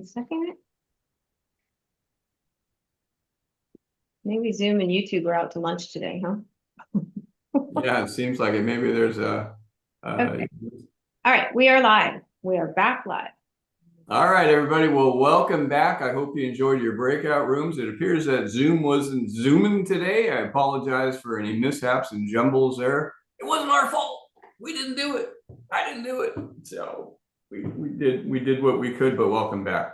a second. Maybe Zoom and YouTube are out to lunch today, huh? Yeah, it seems like it. Maybe there's a. Okay. All right, we are live. We are back live. All right, everybody. Well, welcome back. I hope you enjoyed your breakout rooms. It appears that Zoom wasn't zooming today. I apologize for any mishaps and jumbles there. It wasn't our fault. We didn't do it. I didn't do it. So we did what we could, but welcome back.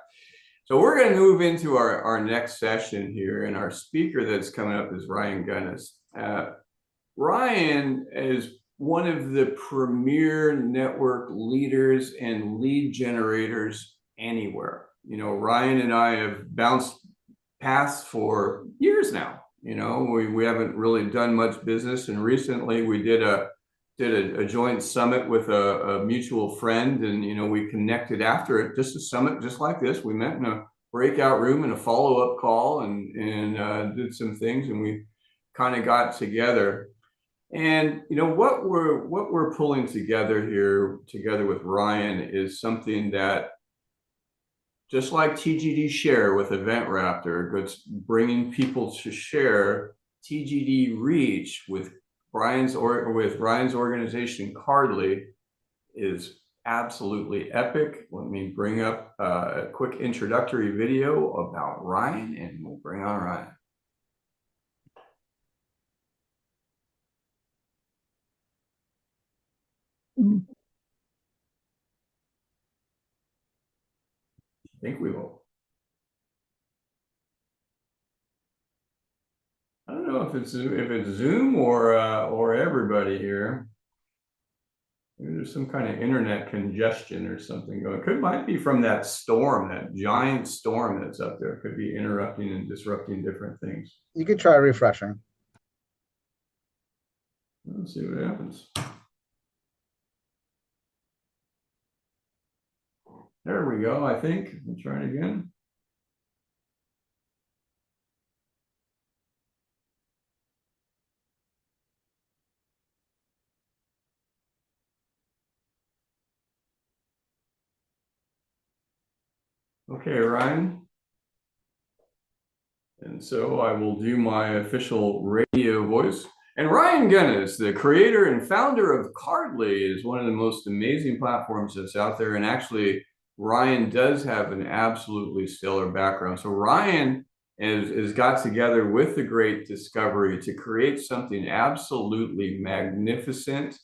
So we're going to move into our next session here, and our speaker that's coming up is Ryan Gunnis. Ryan is one of the premier network leaders and lead generators anywhere. You know, Ryan and I have bounced paths for years now. You know, we haven't really done much business, and recently we did a joint summit with a mutual friend, and you know, we connected after it, just a summit just like this. We met in a breakout room and a follow-up call, and did some things, and we kind of got together. And you know, what we're pulling together here together with Ryan is something that, just like TGD Share with Event Raptor, it's bringing people to share. TGD Reach with Ryan's organization Cardly is absolutely epic. Let me bring up a quick introductory video about Ryan, and we'll bring on Ryan. I think we will. I don't know if it's Zoom or everybody here. Maybe there's some kind of internet congestion or something going. Might be from that storm, that giant storm that's up there. Could be interrupting and disrupting different things. You could try refreshing. Let's see what happens. There we go, I think. We'll try it again. Okay, Ryan. And so I will do my official radio voice. And Ryan Gunnis, the creator and founder of Cardly, is one of the most amazing platforms that's out there. And actually, Ryan does have an absolutely stellar background. So Ryan has got together with the great Discovery to create something absolutely magnificent.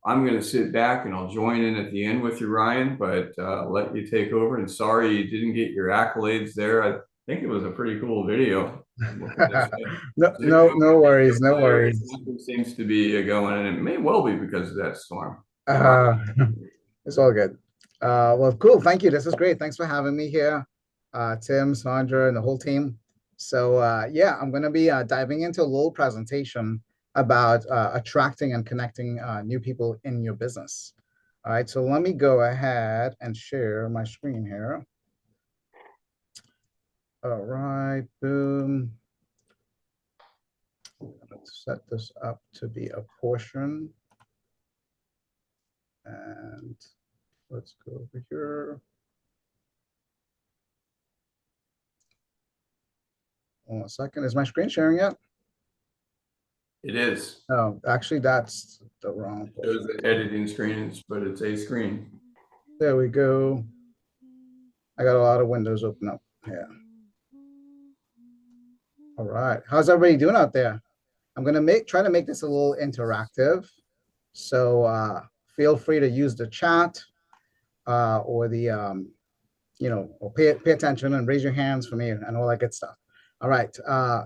I'm going to sit back and I'll join in at the end with you, Ryan, but let you take over. And sorry you didn't get your accolades there. I think it was a pretty cool video. No worries, no worries. Nothing seems to be going, and it may well be because of that storm. It's all good. Well, cool. Thank you. This is great. Thanks for having me here, Tim, Sandra, and the whole team. So yeah, I'm going to be diving into a little presentation about attracting and connecting new people in your business. All right, so let me go ahead and share my screen here. All right, boom. Let's set this up to be a portion. And let's go over here. One second, is my screen sharing yet? It is. Oh, actually, that's the wrong portion. It was the editing screen, but it's a screen. There we go. I got a lot of windows open up. Yeah. All right. How's everybody doing out there? I'm going to try to make this a little interactive. So feel free to use the chat or the, or pay attention and raise your hands for me and all that good stuff. All right.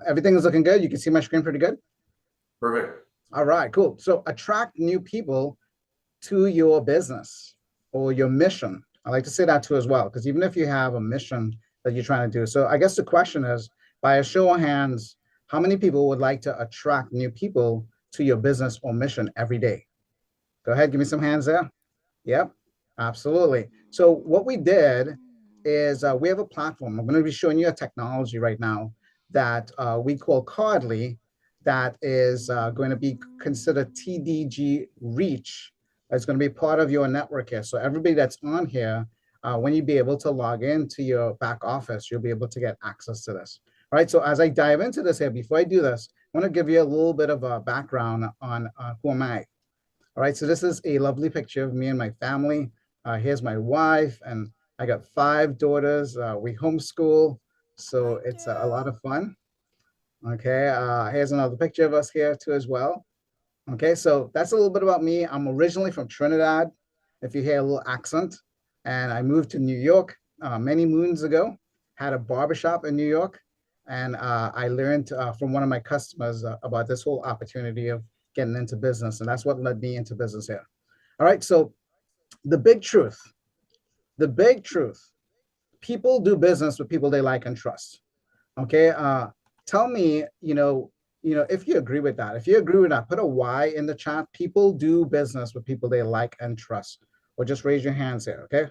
Everything is looking good. You can see my screen pretty good. Perfect. All right, cool. So attract new people to your business or your mission. I like to say that too as well, because even if you have a mission that you're trying to do. So I guess the question is, by a show of hands, how many people would like to attract new people to your business or mission every day? Go ahead, give me some hands there. Yep, absolutely. So what we did is we have a platform. I'm going to be showing you a technology right now that we call Cardly, that is going to be considered TDG Reach. It's going to be part of your network here. So everybody that's on here when you be able to log into your back office, you'll be able to get access to this. All right, so as I dive into this here, before I do this, I want to give you a little bit of a background on who am I. All right, so this is a lovely picture of me and my family. Here's my wife, and I got 5 daughters. We homeschool, so it's a lot of fun. Okay, here's another picture of us here too as well. Okay, so that's a little bit about me. I'm originally from Trinidad, if you hear a little accent, and I moved to New York many moons ago, had a barbershop in New York, and I learned from one of my customers about this whole opportunity of getting into business, and that's what led me into business here. All right, so the big truth, people do business with people they like and trust. Okay, tell me, if you agree with that. If you agree with that, put a Y in the chat. People do business with people they like and trust, or just raise your hands here, okay?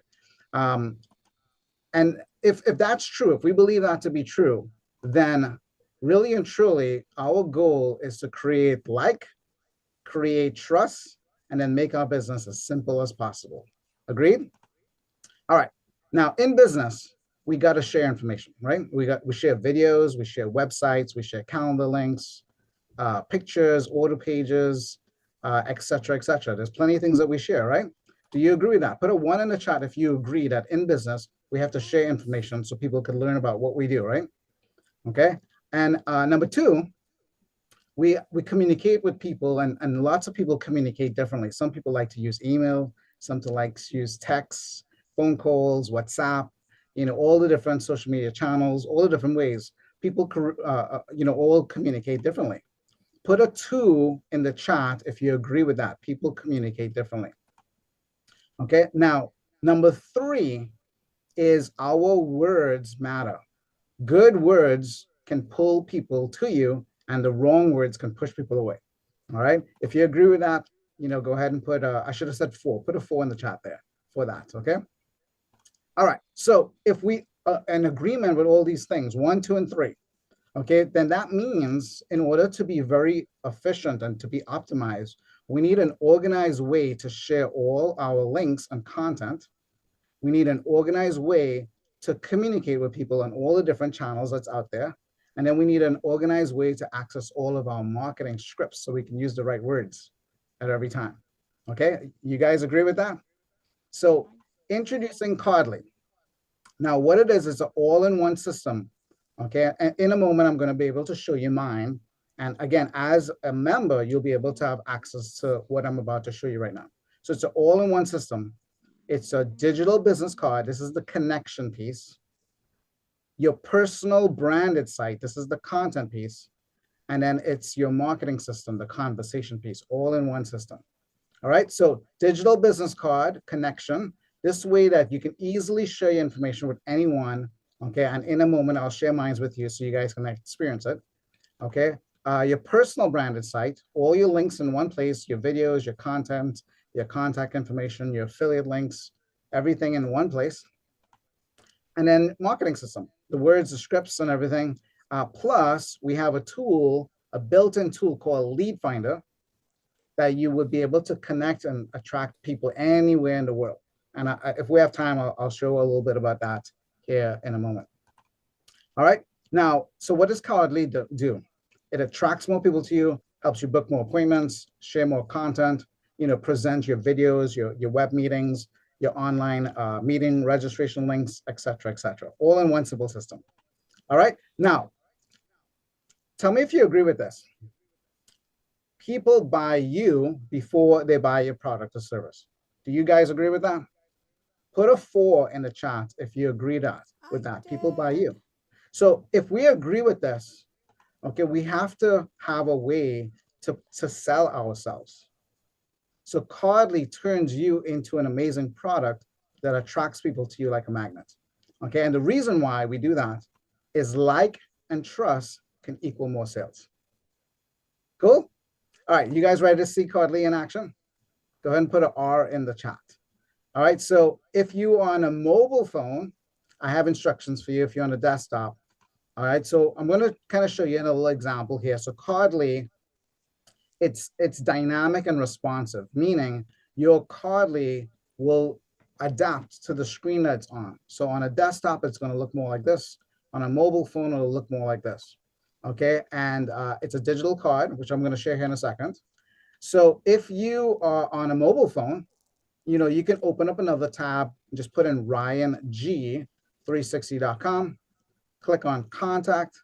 And if that's true, if we believe that to be true, then really and truly, our goal is to create trust, and then make our business as simple as possible. Agreed? All right. Now, in business, we got to share information, right? We share videos, we share websites, we share calendar links, pictures, order pages, et cetera, et cetera. There's plenty of things that we share, right? Do you agree with that? Put a 1 in the chat if you agree that in business, we have to share information so people can learn about what we do, right? Okay. And number 2, we communicate with people, and lots of people communicate differently. Some people like to use email, some like to use texts, phone calls, WhatsApp, all the different social media channels, all the different ways people, all communicate differently. Put a 2 in the chat if you agree with that. People communicate differently. Okay, now, number 3 is our words matter. Good words can pull people to you, and the wrong words can push people away. All right, if you agree with that, go ahead and put, I should have said 4, put a 4 in the chat there for that, okay? All right, so if we are in agreement with all these things, 1, 2, and 3, okay, then that means in order to be very efficient and to be optimized, we need an organized way to share all our links and content. We need an organized way to communicate with people on all the different channels that's out there. And then we need an organized way to access all of our marketing scripts so we can use the right words at every time. Okay, you guys agree with that? So introducing Cardly. Now what it is an all-in-one system. Okay, and in a moment, I'm going to be able to show you mine. And again, as a member, you'll be able to have access to what I'm about to show you right now. So it's an all-in-one system. It's a digital business card. This is the connection piece. Your personal branded site. This is the content piece. And then it's your marketing system, the conversation piece, all in one system. All right, so digital business card connection. This way that you can easily share your information with anyone. Okay, and in a moment, I'll share mine with you so you guys can experience it. Okay, your personal branded site, all your links in one place, your videos, your content, your contact information, your affiliate links, everything in one place. And then marketing system, the words, the scripts, and everything. Plus, we have a tool, a built-in tool called Lead Finder that you would be able to connect and attract people anywhere in the world. And if we have time, I'll show a little bit about that here in a moment. All right, now, so what does Cardly do? It attracts more people to you, helps you book more appointments, share more content, present your videos, your web meetings, your online meeting registration links, et cetera, all in one simple system. All right, now, tell me if you agree with this. People buy you before they buy your product or service. Do you guys agree with that? Put a 4 in the chat if you agree with that. People buy you. So if we agree with this, okay, we have to have a way to sell ourselves. So Cardly turns you into an amazing product that attracts people to you like a magnet. Okay, and the reason why we do that is like and trust can equal more sales. Cool? All right, you guys ready to see Cardly in action? Go ahead and put an R in the chat. All right, so if you are on a mobile phone, I have instructions for you if you're on a desktop. All right, so I'm going to kind of show you a little example here. So Cardly, it's dynamic and responsive, meaning your Cardly will adapt to the screen that it's on. So on a desktop, it's going to look more like this. On a mobile phone, it'll look more like this. Okay, and it's a digital card, which I'm going to share here in a second. So if you are on a mobile phone, you know, you can open up another tab and just put in RyanG360.com, click on contact,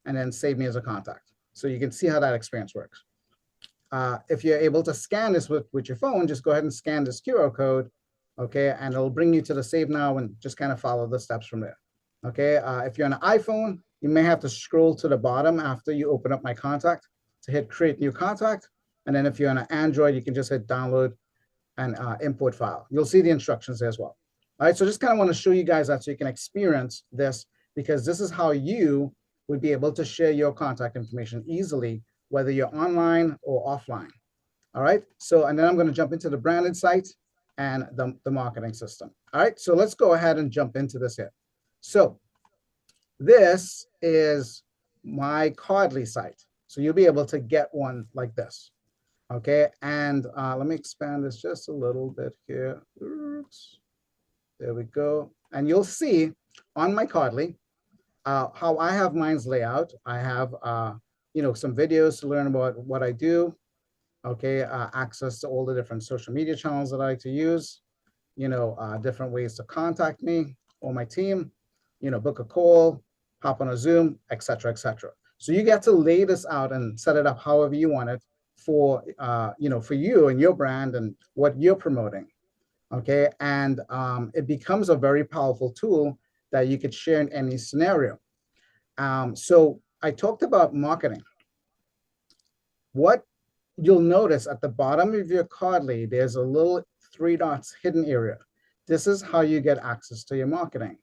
and then save me as a contact. So you can see how that experience works. If you're able to scan this with your phone, just go ahead and scan this QR code, okay? And it'll bring you to the save now and just kind of follow the steps from there, okay? If you're on an iPhone, you may have to scroll to the bottom after you open up my contact to hit create new contact. And then if you're on an Android, you can just hit download and import file. You'll see the instructions there as well. All right, so just kind of want to show you guys that so you can experience this, because this is how you would be able to share your contact information easily, whether you're online or offline. All right, so and then I'm going to jump into the branded site and the marketing system. All right, so let's go ahead and jump into this here. So this is my Cardly site. So you'll be able to get one like this. Okay, and let me expand this just a little bit here. Oops. There we go. And you'll see on my Cardly how I have mine's layout. I have you know, some videos to learn about what I do. Okay, access to all the different social media channels that I like to use. You know, different ways to contact me or my team. You know, book a call, hop on a Zoom, etc., etc. So you get to lay this out and set it up however you want it for you know, for you and your brand and what you're promoting. Okay, and it becomes a very powerful tool that you could share in any scenario. So I talked about marketing. What you'll notice at the bottom of your Cardly, there's a little 3 dots hidden area. This is how you get access to your marketing.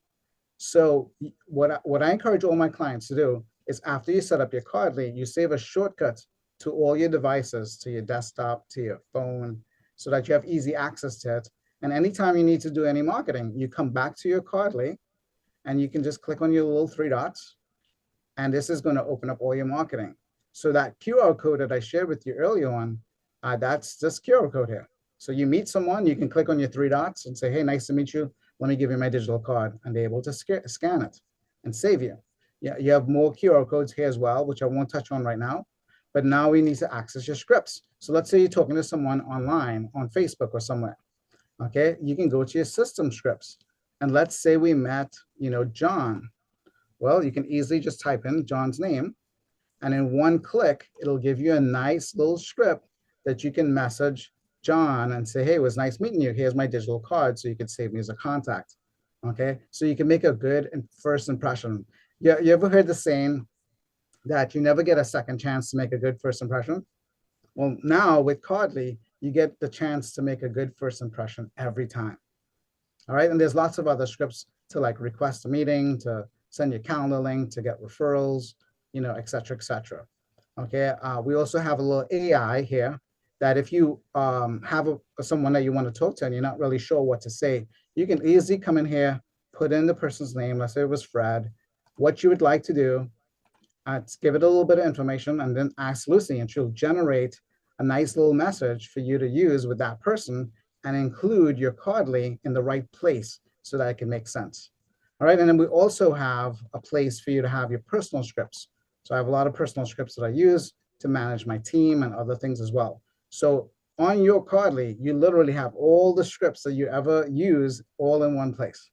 So what I encourage all my clients to do is after you set up your Cardly, you save a shortcut to all your devices, to your desktop, to your phone, so that you have easy access to it. And anytime you need to do any marketing, you come back to your Cardly and you can just click on your little 3 dots. And this is going to open up all your marketing. So that QR code that I shared with you earlier on, that's this QR code here. So you meet someone, you can click on your 3 dots and say, hey, nice to meet you. Let me give you my digital card, and they're able to scan it and save you. Yeah, you have more QR codes here as well, which I won't touch on right now. But now we need to access your scripts. So let's say you're talking to someone online on Facebook or somewhere. Okay, you can go to your system scripts. And let's say we met, you know, John. Well, you can easily just type in John's name. And in one click, it'll give you a nice little script that you can message John and say, hey, it was nice meeting you. Here's my digital card, so you can save me as a contact. Okay, so you can make a good first impression. You ever heard the saying that you never get a second chance to make a good first impression? Well, now with Cardly, you get the chance to make a good first impression every time. All right, and there's lots of other scripts to like request a meeting, to send your calendar link, to get referrals, you know, et cetera, et cetera. Okay, we also have a little AI here that if you have someone that you want to talk to and you're not really sure what to say, you can easily come in here, put in the person's name, let's say it was Fred, what you would like to do, give it a little bit of information, and then ask Lucy, and she'll generate a nice little message for you to use with that person and include your Cardly in the right place so that it can make sense. All right, and then we also have a place for you to have your personal scripts. So I have a lot of personal scripts that I use to manage my team and other things as well. So on your Cardly, you literally have all the scripts that you ever use all in one place.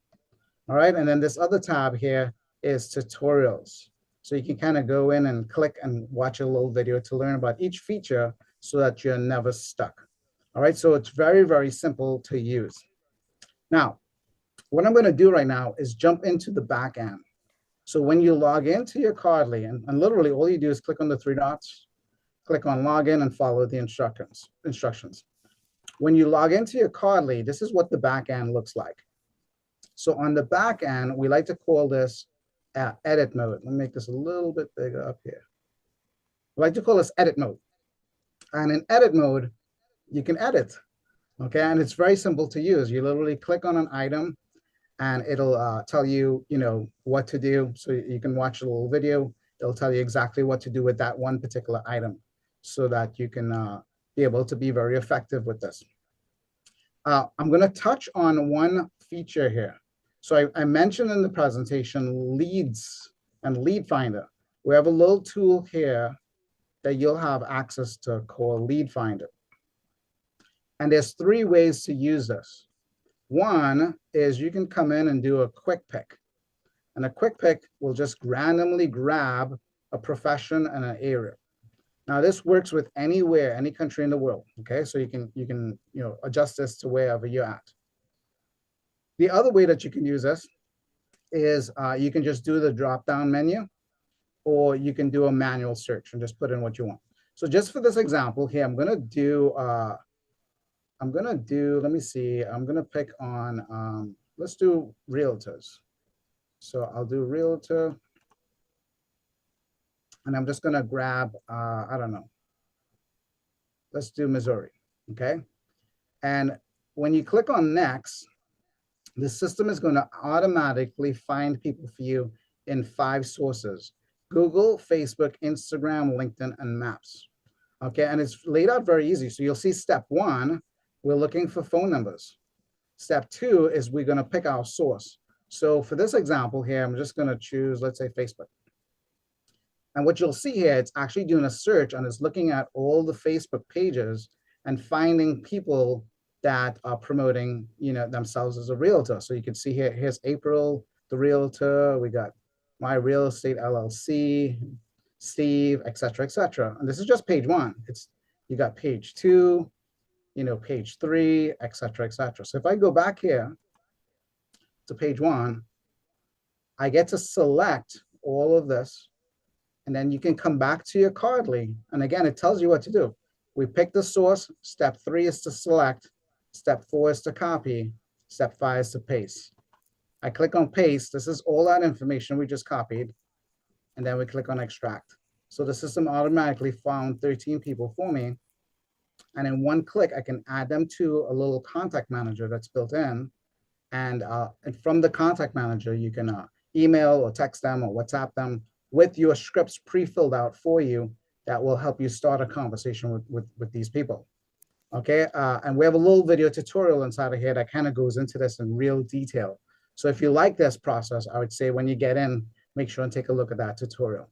All right, and then this other tab here is tutorials. So you can kind of go in and click and watch a little video to learn about each feature so that you're never stuck. All right, so it's very, very simple to use. Now, what I'm going to do right now is jump into the back end. So when you log into your Cardly, and literally all you do is click on the 3 dots, click on login and follow the instructions. When you log into your Cardly, this is what the back end looks like. So on the back end, we like to call this edit mode. Let me make this a little bit bigger up here. We like to call this edit mode. And in edit mode, you can edit, okay? And it's very simple to use. You literally click on an item and it'll tell you, you know, what to do. So you can watch a little video. It'll tell you exactly what to do with that one particular item so that you can be able to be very effective with this. I'm going to touch on one feature here. So I mentioned in the presentation leads and lead finder. We have a little tool here that you'll have access to called Lead Finder. And there's 3 ways to use this. One is you can come in and do a quick pick. And a quick pick will just randomly grab a profession and an area. Now this works with anywhere, any country in the world. Okay, so you can adjust this to wherever you're at. The other way that you can use this is you can just do the drop-down menu, or you can do a manual search and just put in what you want. So just for this example here, I'm gonna do, let me see, I'm gonna pick on, let's do realtors. So I'll do realtor, and I'm just gonna grab, I don't know, let's do Missouri, okay? And when you click on next, the system is gonna automatically find people for you in 5 sources: Google, Facebook, Instagram, LinkedIn, and Maps. Okay, and it's laid out very easy. So you'll see step 1, we're looking for phone numbers. Step 2 is we're gonna pick our source. So for this example here, I'm just gonna choose, let's say Facebook. And what you'll see here, it's actually doing a search and it's looking at all the Facebook pages and finding people that are promoting, themselves as a realtor. So you can see here, here's April, the realtor, we got My Real Estate LLC, Steve, et cetera, and this is just page 1. You got page 2, page 3, et cetera. So if I go back here to page 1, I get to select all of this, and then you can come back to your Cardly, and again, it tells you what to do. We pick the source. Step 3 is to select. Step 4 is to copy. Step 5 is to paste. I click on paste. This is all that information we just copied. And then we click on extract. So the system automatically found 13 people for me. And in one click, I can add them to a little contact manager that's built in. And from the contact manager, you can email or text them or WhatsApp them with your scripts pre-filled out for you that will help you start a conversation with these people. Okay, and we have a little video tutorial inside of here that kind of goes into this in real detail. So if you like this process, I would say when you get in, make sure and take a look at that tutorial.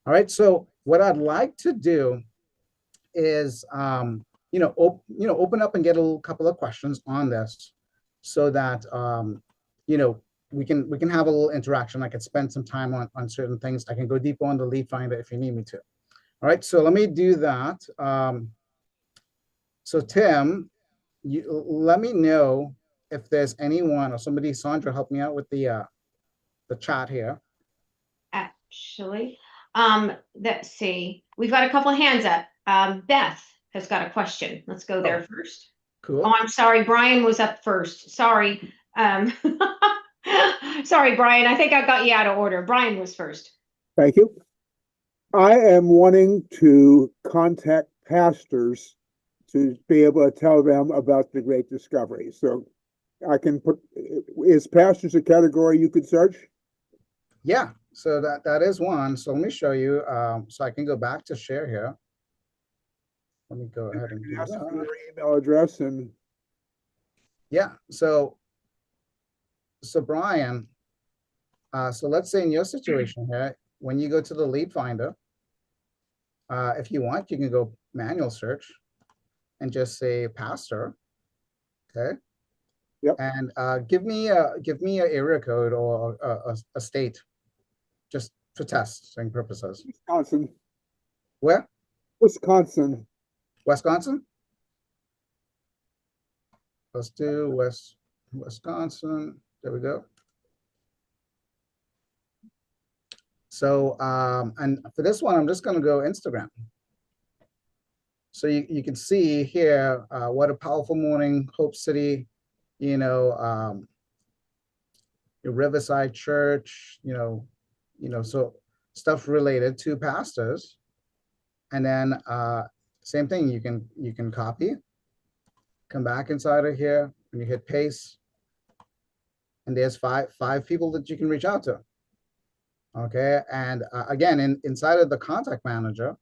All right, so what I'd like to do is, open up and get a couple of questions on this, so that we can have a little interaction. I could spend some time on certain things. I can go deeper on the lead finder if you need me to. All right, so let me do that. So Tim, let me know if there's anyone or somebody. Sandra, help me out with the chat here. Actually, let's see. We've got a couple of hands up. Beth has got a question. Let's go there first. Cool. Oh, I'm sorry. Brian was up first. Sorry. Sorry, Brian. I think I got you out of order. Brian was first. Thank you. I am wanting to contact pastors to be able to tell them about the great discovery. So I can put, is pastors a category you could search? Yeah, so that is one. So let me show you. So I can go back to share here. Let me go ahead and do Ask for that. their email address and. Yeah, so Brian, so let's say in your situation here, when you go to the lead finder, if you want, you can go manual search and just say pastor, okay? Yep. And give me an area code or a state, just for testing purposes. Wisconsin. Where? Wisconsin. Wisconsin? Let's do Wisconsin. There we go. So, and for this one, I'm just going to go Instagram. So you can see here, what a powerful morning, Hope City, your Riverside Church, so stuff related to pastors. And then same thing, you can copy, come back inside of here, and you hit paste, and there's five people that you can reach out to. Okay, and again, inside of the contact manager,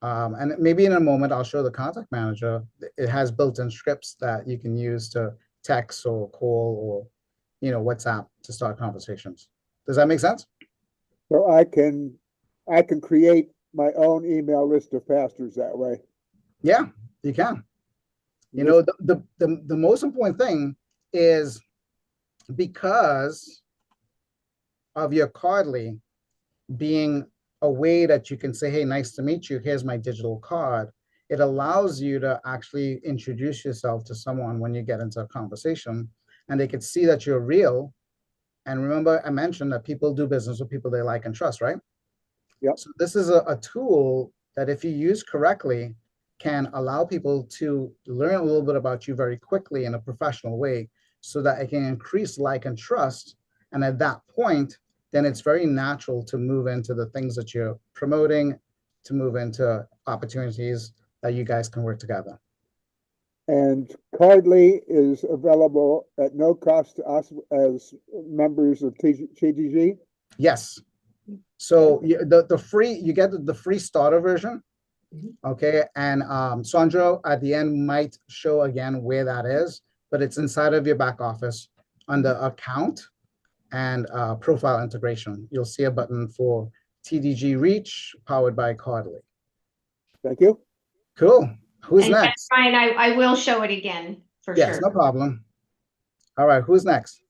And maybe in a moment, I'll show the contact manager. It has built-in scripts that you can use to text or call or, WhatsApp to start conversations. Does that make sense? So I can create my own email list of pastors that way. Yeah, you can. The most important thing is because of your Cardly being a way that you can say, hey, nice to meet you. Here's my digital card. It allows you to actually introduce yourself to someone when you get into a conversation, and they can see that you're real. And remember, I mentioned that people do business with people they like and trust, right? Yep. So this is a tool that, if you use correctly, can allow people to learn a little bit about you very quickly in a professional way, so that it can increase like and trust. And at that point, then it's very natural to move into the things that you're promoting, to move into opportunities that you guys can work together. And Cardly is available at no cost to us as members of TGG. Yes. So the free, you get the free starter version. Okay. And Sandro at the end might show again where that is, but it's inside of your back office under account and profile integration. You'll see a button for TDG Reach powered by Cardly. Thank you. Cool. Who's And next? Ryan, I will show it again for Yes, sure. no problem. All right, who's next?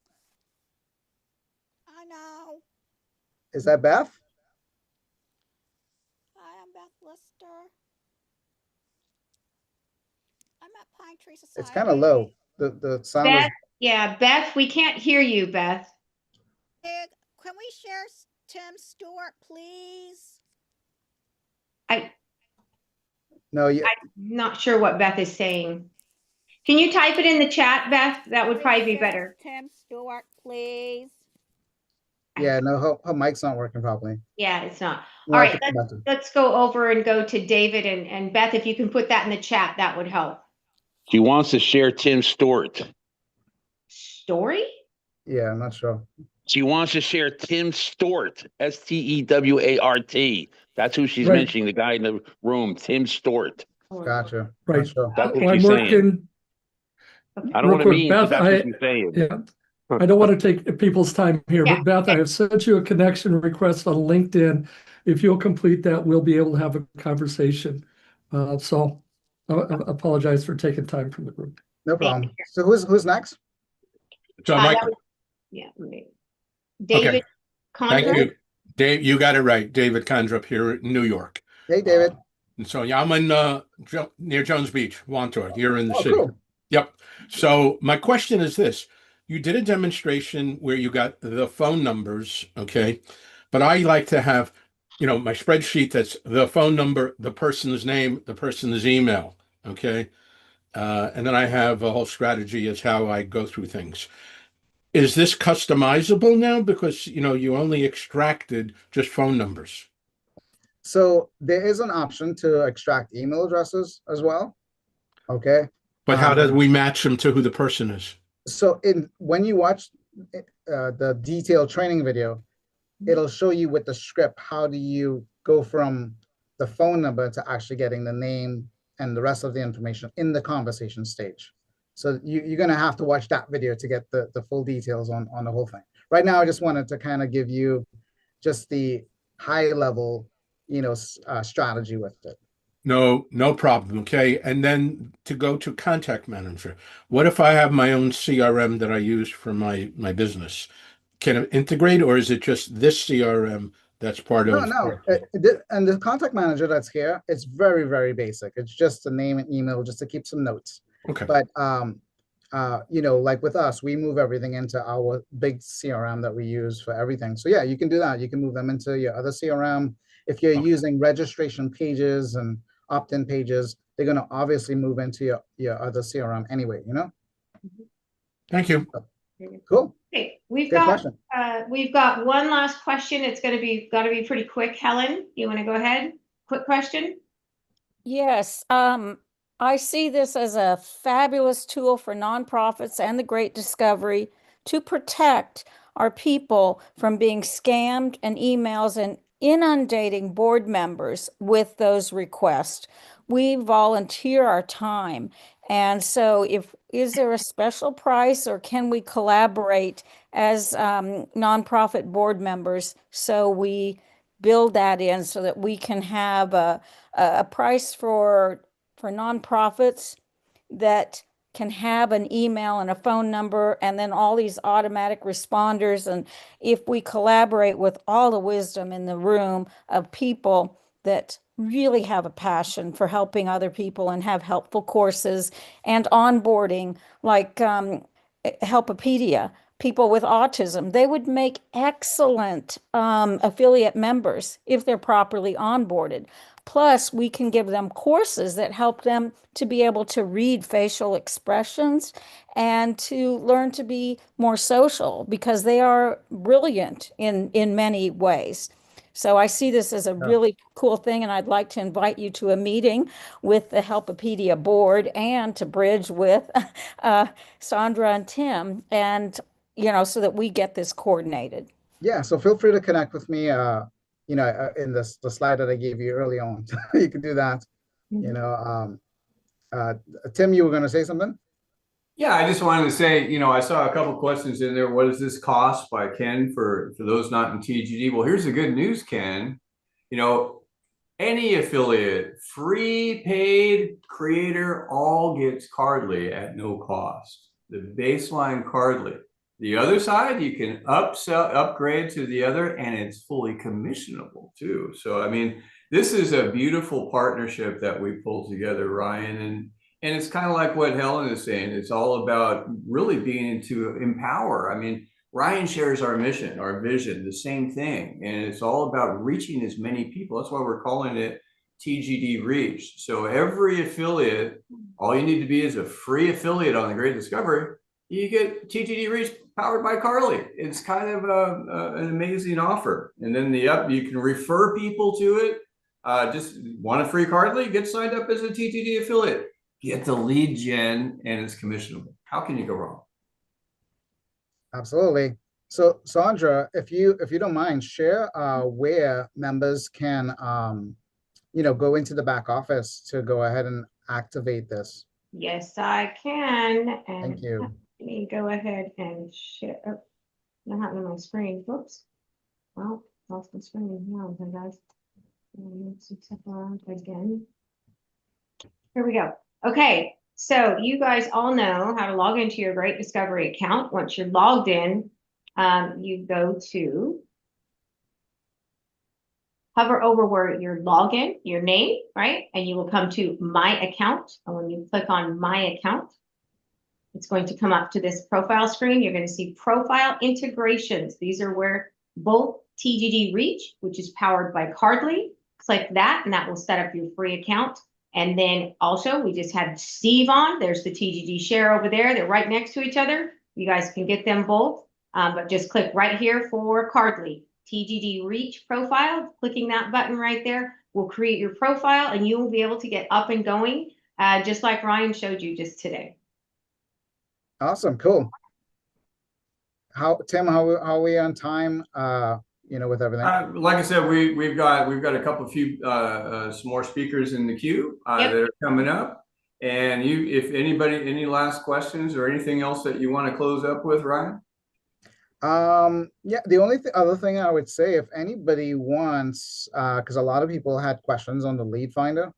I know. Is that Beth? Hi, I'm Beth Lister. I'm at Pine Tree Society. It's kind of low. The sound is. Beth, yeah, Beth, we can't hear you, Beth. Hey, can we share Tim Stewart, please? No, I'm not sure what Beth is saying. Can you type it in the chat, Beth? That would Can we probably be share better. Tim Stewart, please. yeah, no, her mic's not working properly. Yeah, it's not. No, All I right, can come back to it. let's go over and go to David and Beth. If you can put that in the chat, that would help. She wants to share Tim Stewart. Story? Yeah, I'm not sure. She wants to share Tim Stewart, Stewart. That's who she's Right. mentioning, the guy in the room, Tim Stewart. Gotcha. Right. Not sure. That's what I'm she's saying. working, I don't real want to quick, mean, but Beth, that's what she's saying. yeah. I don't want to take people's time here, Yeah. but Beth, I have sent you a connection request on LinkedIn. If you'll complete that, we'll be able to have a conversation. So I apologize for taking time from the group. No problem. So who's next? So that Mike, was- yeah. David thank Condra? you. Dave, you got it right. David Condrup here in New York. Hey, David. And so yeah, I'm in near Jones Beach, Wantor, here in the Oh, city. cool. Yep. So my question is this. You did a demonstration where you got the phone numbers, okay? But I like to have, my spreadsheet that's the phone number, the person's name, the person's email, okay? And then I have a whole strategy as how I go through things. Is this customizable now? Because, you only extracted just phone numbers. So there is an option to extract email addresses as well. Okay. But how do we match them to who the person is? So when you watch the detailed training video, it'll show you with the script, how do you go from the phone number to actually getting the name and the rest of the information in the conversation stage. So you're going to have to watch that video to get the full details on the whole thing. Right now, I just wanted to kind of give you just the high level, strategy with it. No problem. Okay. And then to go to contact manager, what if I have my own CRM that I use for my business? Can it integrate, or is it just this CRM that's part of? No. And the contact manager that's here, it's very, very basic. It's just a name and email just to keep some notes. Okay. But like with us, we move everything into our big CRM that we use for everything. So yeah, you can do that. You can move them into your other CRM. If you're using registration pages and opt-in pages, they're going to obviously move into your other CRM anyway, Thank you. Cool. Okay, Good question. we've got one last question. It's got to be pretty quick. Helen, you want to go ahead? Quick question. Yes, I see this as a fabulous tool for nonprofits and the Great Discovery to protect our people from being scammed and emails inundating board members with those requests. We volunteer our time. And so is there a special price, or can we collaborate as nonprofit board members? So we build that in so that we can have a price for nonprofits that can have an email and a phone number and then all these automatic responders. And if we collaborate with all the wisdom in the room of people that really have a passion for helping other people and have helpful courses and onboarding, like Helpopedia, people with autism, they would make excellent affiliate members if they're properly onboarded. Plus, we can give them courses that help them to be able to read facial expressions and to learn to be more social, because they are brilliant in many ways. So I see this as a really cool thing, and I'd like to invite you to a meeting with the Helpopedia board and to bridge with Sandra and Tim, and so that we get this coordinated. Yeah, so feel free to connect with me, in the slide that I gave you early on. You can do that. Tim, you were going to say something? Yeah, I just wanted to say, I saw a couple questions in there. What does this cost by Ken for those not in TGD? Well, here's the good news, Ken. Any affiliate, free, paid, creator, all gets Cardly at no cost. The baseline Cardly. The other side, you can upgrade to the other, and it's fully commissionable too. So, I mean, this is a beautiful partnership that we pulled together, Ryan, and it's kind of like what Helen is saying. It's all about really being to empower. I mean, Ryan shares our mission, our vision, the same thing, and it's all about reaching as many people. That's why we're calling it TGD Reach. So every affiliate, all you need to be is a free affiliate on the Great Discovery. You get TGD Reach powered by Cardly. It's kind of an amazing offer. And then you can refer people to it. Just want a free Cardly, get signed up as a TGD affiliate. Get the lead gen, and it's commissionable. How can you go wrong? Absolutely. So Sandra, if you don't mind, share where members can go into the back office to go ahead and activate this. Yes, I can. And Thank you. let me go ahead and share. Oh, not happening on my screen. Whoops. Well, lost my screen. Now, guys. Let's step around again. Here we go. Okay, so you guys all know how to log into your Great Discovery account. Once you're logged in, you go to hover over where your login, your name, right? And you will come to My Account. And when you click on My Account, it's going to come up to this profile screen. You're going to see profile integrations. These are where both TGD Reach, which is powered by Cardly, click that, and that will set up your free account. And then also, we just had Steve on. There's the TGD Share over there. They're right next to each other. You guys can get them both, but just click right here for Cardly. TGD Reach profile, clicking that button right there will create your profile, and you will be able to get up and going, just like Ryan showed you just today. Awesome, cool. Tim, how are we on time? With everything. Like I said, we've got a few some more speakers in the queue that are coming up. And if anybody, any last questions or anything else that you want to close up with, Ryan? Yeah, the only other thing I would say, if anybody wants, because a lot of people had questions on the lead finder.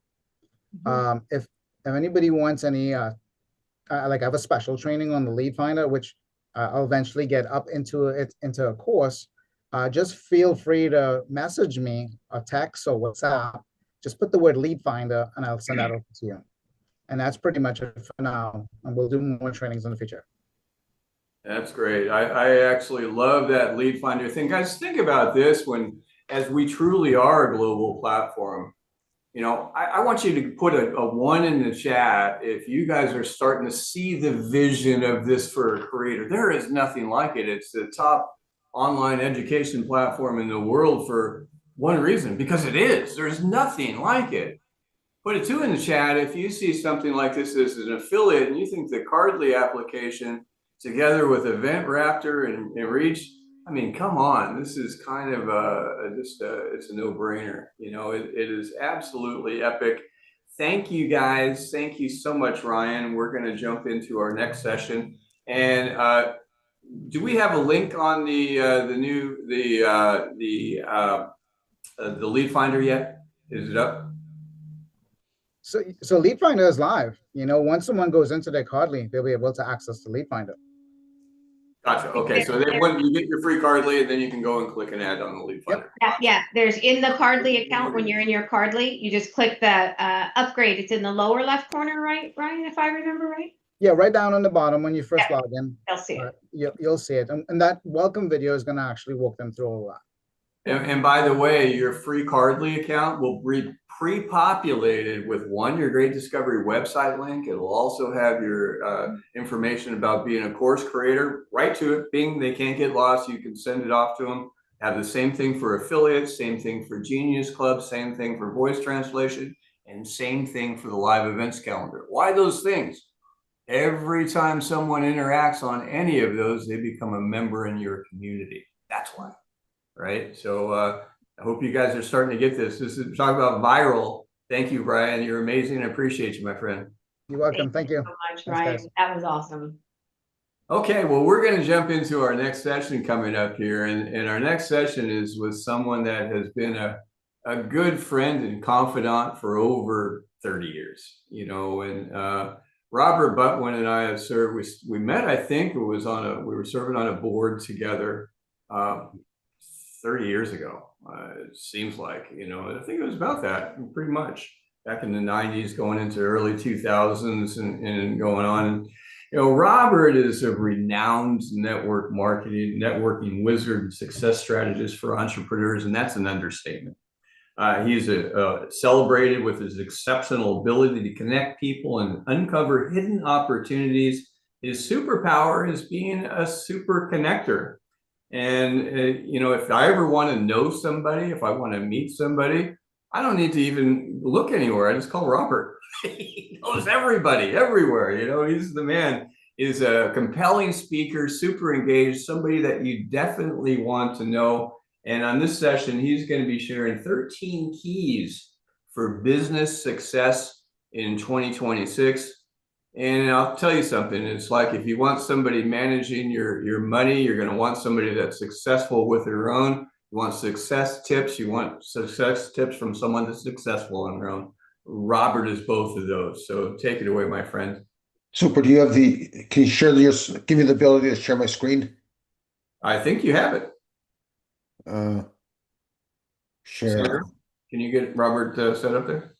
If anybody wants any, like I have a special training on the lead finder, which I'll eventually get up into a course. Just feel free to message me or text or WhatsApp. Just put the word lead finder and I'll send that over to you. And that's pretty much it for now. And we'll do more trainings in the future. That's great. I actually love that lead finder thing. Guys, think about this as we truly are a global platform. I want you to put a 1 in the chat if you guys are starting to see the vision of this for a creator. There is nothing like it. It's the top online education platform in the world for one reason, because it is. There's nothing like it. Put a 2 in the chat if you see something like this as an affiliate and you think the Cardly application together with Event Raptor and Reach, I mean, come on, this is kind of it's a no-brainer. It is absolutely epic. Thank you guys. Thank you so much, Ryan. We're going to jump into our next session. And do we have a link on the lead finder yet? Is it up? So Lead Finder is live. Once someone goes into their Cardly, they'll be able to access the Lead Finder. Gotcha. Okay, so then when you get your free Cardly, then you can go and click an ad on the Lead Finder. Yeah, there's in the Cardly account, when you're in your Cardly, you just click the upgrade. It's in the lower left corner, right, Ryan, if I remember right? Yeah, right down on the bottom when you first log in. They'll see it. You'll see it. And that welcome video is going to actually walk them through all that. And by the way, your free Cardly account will be pre-populated with your Great Discovery website link. It'll also have your information about being a course creator. Right to it. Bing, they can't get lost. You can send it off to them. Have the same thing for affiliates, same thing for Genius Club, same thing for voice translation, and same thing for the live events calendar. Why those things? Every time someone interacts on any of those, they become a member in your community. That's why. Right. So I hope you guys are starting to get this. This is talk about viral. Thank you, Brian. You're amazing. I appreciate you, my friend. You're welcome. Thank you So much, Ryan. That was awesome. Okay, well, we're going to jump into our next session coming up here. And our next session is with someone that has been a good friend and confidant for over 30 years, and Robert Butwin and I have served, we met, I think we were serving on a board together 30 years ago. It seems like, I think it was about that, pretty much back in the 90s, going into early 2000s and going on. Robert is a renowned networking wizard, success strategist for entrepreneurs, and that's an understatement. He's celebrated with his exceptional ability to connect people and uncover hidden opportunities. His superpower is being a super connector. And, if I ever want to know somebody, if I want to meet somebody, I don't need to even look anywhere. I just call Robert. He knows everybody everywhere. He's the man. He's a compelling speaker, super engaged, somebody that you definitely want to know. And on this session, he's going to be sharing 13 keys for business success in 2026. And I'll tell you something, it's like if you want somebody managing your money, you're going to want somebody that's successful with their own. You want success tips, you want success tips from someone that's successful on their own. Robert is both of those. So take it away, my friend. Super. Can you share give me the ability to share my screen? I think you have it. Share. Can you get Robert set up there?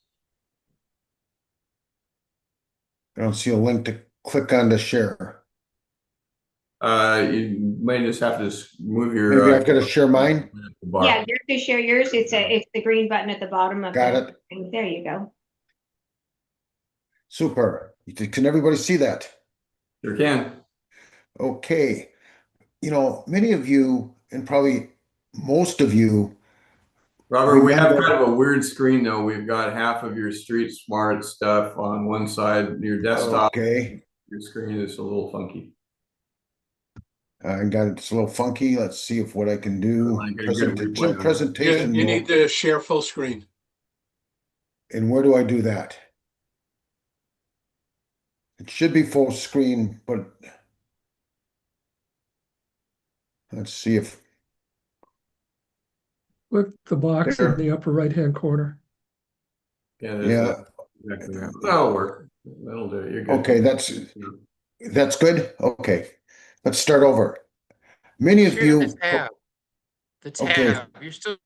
I don't see a link to click on to share. You may just have to move your. Maybe I've got to share mine. Yeah, you have to share yours. It's the green button at the bottom of Got the it. There you go. Super. Can everybody see that? Sure can. Okay. Many of you, and probably most of you. Robert, we have kind of a weird screen though. We've got half of your street smart stuff on one side, your desktop. Okay. Your screen is a little funky. It's a little funky. Let's see what I can do. Presentation. You need to share full screen. And where do I do that? It should be full screen, but let's see if. Click the box There. in the upper right-hand corner. Yeah. Exactly. That'll work. That'll do it. You're good. Okay, that's good. Okay, let's start over. Many of you. The tab. Okay. You're still.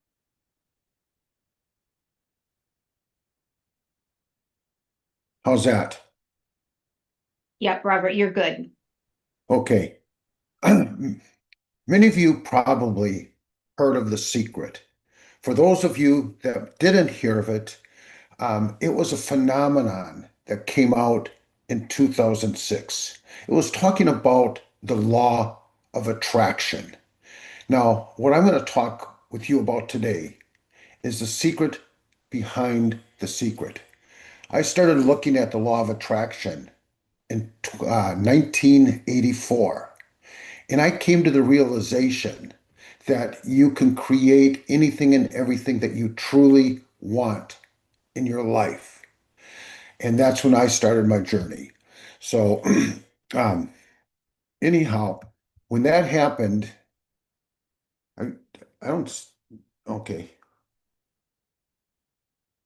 How's that? Yep, Robert, you're good. Okay. Many of you probably heard of The Secret. For those of you that didn't hear of it, it was a phenomenon that came out in 2006. It was talking about the law of attraction. Now, what I'm going to talk with you about today is the secret behind the secret. I started looking at the law of attraction in 1984, and I came to the realization that you can create anything and everything that you truly want in your life. And that's when I started my journey. So, anyhow, when that happened, I, I don't, okay.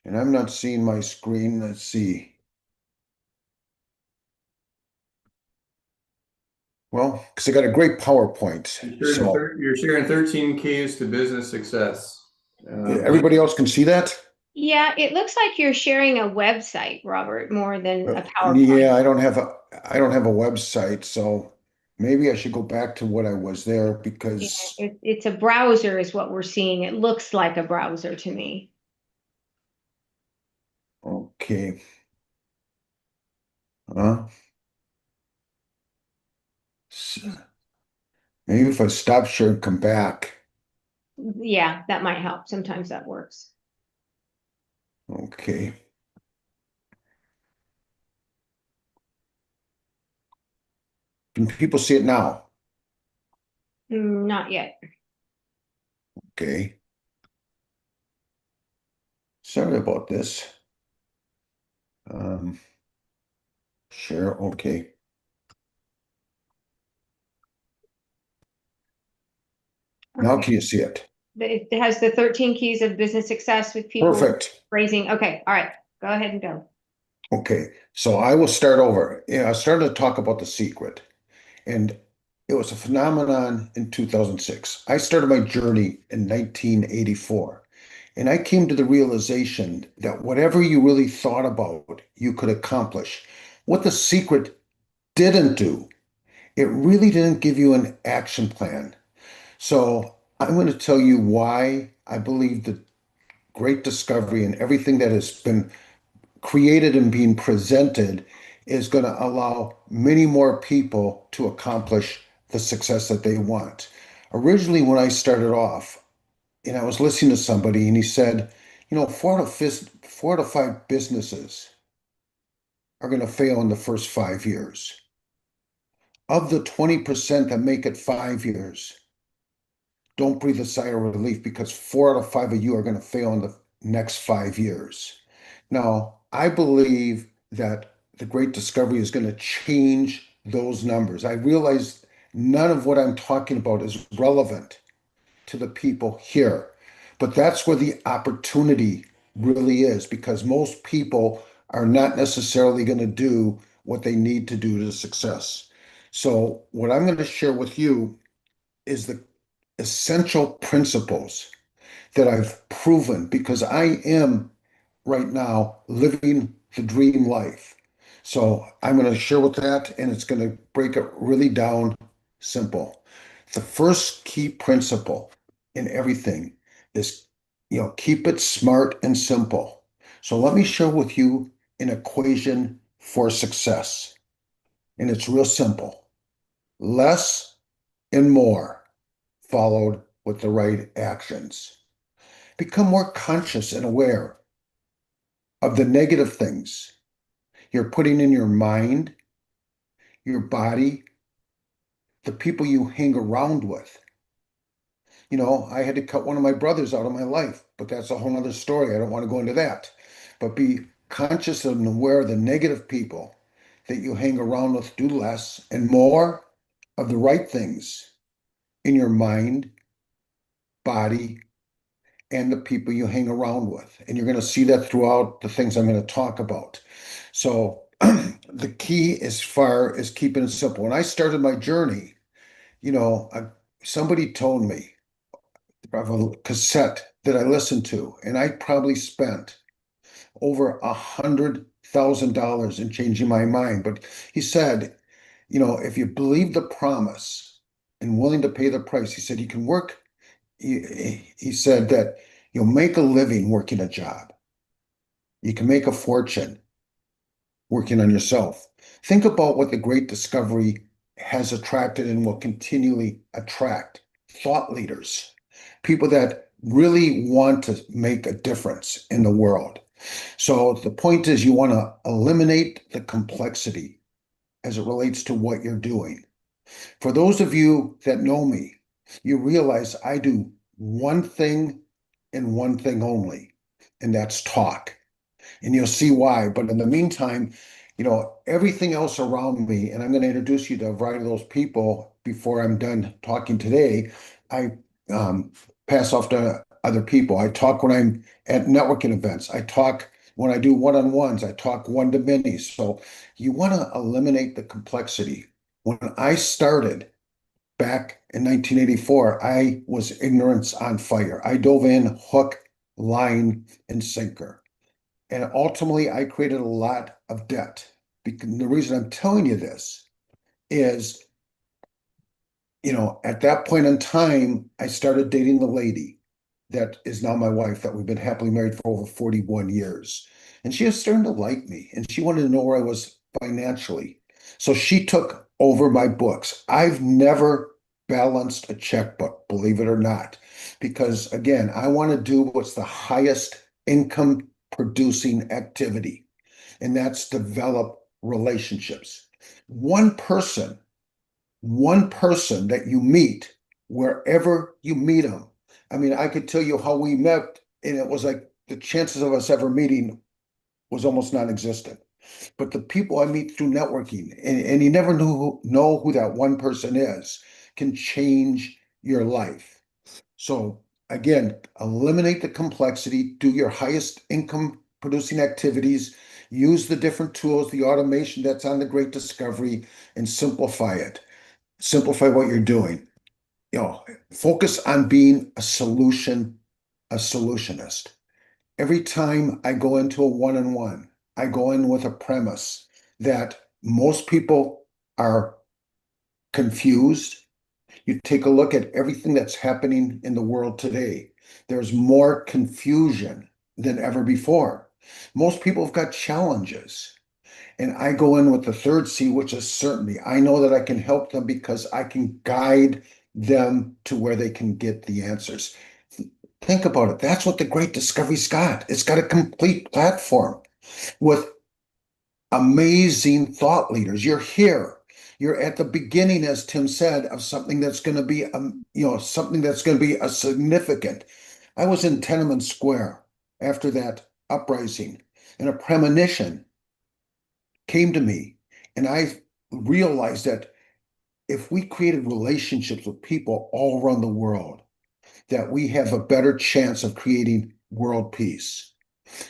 And I'm not seeing my screen. Let's see. Well, because I got a great PowerPoint. So You're sharing 13 keys to business success. everybody else can see that? Yeah, it looks like you're sharing a website, Robert, more than a PowerPoint. Yeah, I don't have a website, so maybe I should go back to what I was there because It's a browser is what we're seeing. It looks like a browser to me. okay. Uh, maybe if I stop share and come back. Yeah, that might help. Sometimes that works. Okay. Can people see it now? Not yet. Okay. Sorry about this. Share, okay. Now Okay. can you see it? It has the 13 keys of business success with people Perfect. raising. Okay. All right. Go ahead and go. Okay, so I will start over. Yeah, I started to talk about The Secret, and it was a phenomenon in 2006. I started my journey in 1984, and I came to the realization that whatever you really thought about, you could accomplish. What The Secret didn't do, it really didn't give you an action plan. So I'm going to tell you why I believe the great discovery and everything that has been created and being presented is going to allow many more people to accomplish the success that they want. Originally, when I started off, and I was listening to somebody, and he said, you know, 4 to 5 businesses are going to fail in the first 5 years. Of the 20% that make it 5 years, don't breathe a sigh of relief because 4 out of 5 of you are going to fail in the next 5 years. Now, I believe that the great discovery is going to change those numbers. I realize none of what I'm talking about is relevant to the people here, but that's where the opportunity really is because most people are not necessarily going to do what they need to do to success. So, what I'm going to share with you is the essential principles that I've proven because I am right now living the dream life. So I'm going to share with that, and it's going to break it really down simple. The first key principle in everything is, keep it smart and simple. So let me share with you an equation for success. And it's real simple. Less and more followed with the right actions. Become more conscious and aware of the negative things you're putting in your mind, your body, the people you hang around with. I had to cut one of my brothers out of my life, but that's a whole other story. I don't want to go into that. But be conscious and aware of the negative people that you hang around with. Do less and more of the right things in your mind, body, and the people you hang around with. And you're going to see that throughout the things I'm going to talk about. So the key as far as keeping it simple. When I started my journey, somebody told me of a cassette that I listened to, and I probably spent over $100,000 in changing my mind. But he said, if you believe the promise and willing to pay the price, he said you can work. He said that you'll make a living working a job. You can make a fortune working on yourself. Think about what the great discovery has attracted and will continually attract thought leaders, people that really want to make a difference in the world. So the point is you want to eliminate the complexity as it relates to what you're doing. For those of you that know me, you realize I do one thing and one thing only, and that's talk. And you'll see why. But in the meantime, everything else around me, and I'm going to introduce you to a variety of those people before I'm done talking today. I pass off to other people. I talk when I'm at networking events. I talk when I do one-on-ones. I talk one-to-many. So you want to eliminate the complexity. When I started back in 1984, I was ignorance on fire. I dove in hook, line, and sinker. And ultimately, I created a lot of debt. Because the reason I'm telling you this is, at that point in time, I started dating the lady that is now my wife, that we've been happily married for over 41 years. And she was starting to like me, and she wanted to know where I was financially. So she took over my books. I've never balanced a checkbook, believe it or not, because again, I want to do what's the highest income producing activity, and that's develop relationships. One person that you meet, wherever you meet them. I mean, I could tell you how we met, and it was like the chances of us ever meeting was almost non-existent. But the people I meet through networking, and you never know who that one person is, can change your life. So again, eliminate the complexity, do your highest income producing activities, use the different tools, the automation that's on the Great Discovery, and simplify it. Simplify what you're doing. Focus on being a solutionist. Every time I go into a one-on-one, I go in with a premise that most people are confused. You take a look at everything that's happening in the world today. There's more confusion than ever before. Most people have got challenges. And I go in with the third C, which is certainty. I know that I can help them because I can guide them to where they can get the answers. Think about it. That's what the Great Discovery's got. It's got a complete platform with amazing thought leaders. You're here. You're at the beginning, as Tim said, of something that's going to be, something that's going to be a significant. I was in Tiananmen Square after that uprising, and a premonition came to me, and I realized that if we created relationships with people all around the world, that we have a better chance of creating world peace.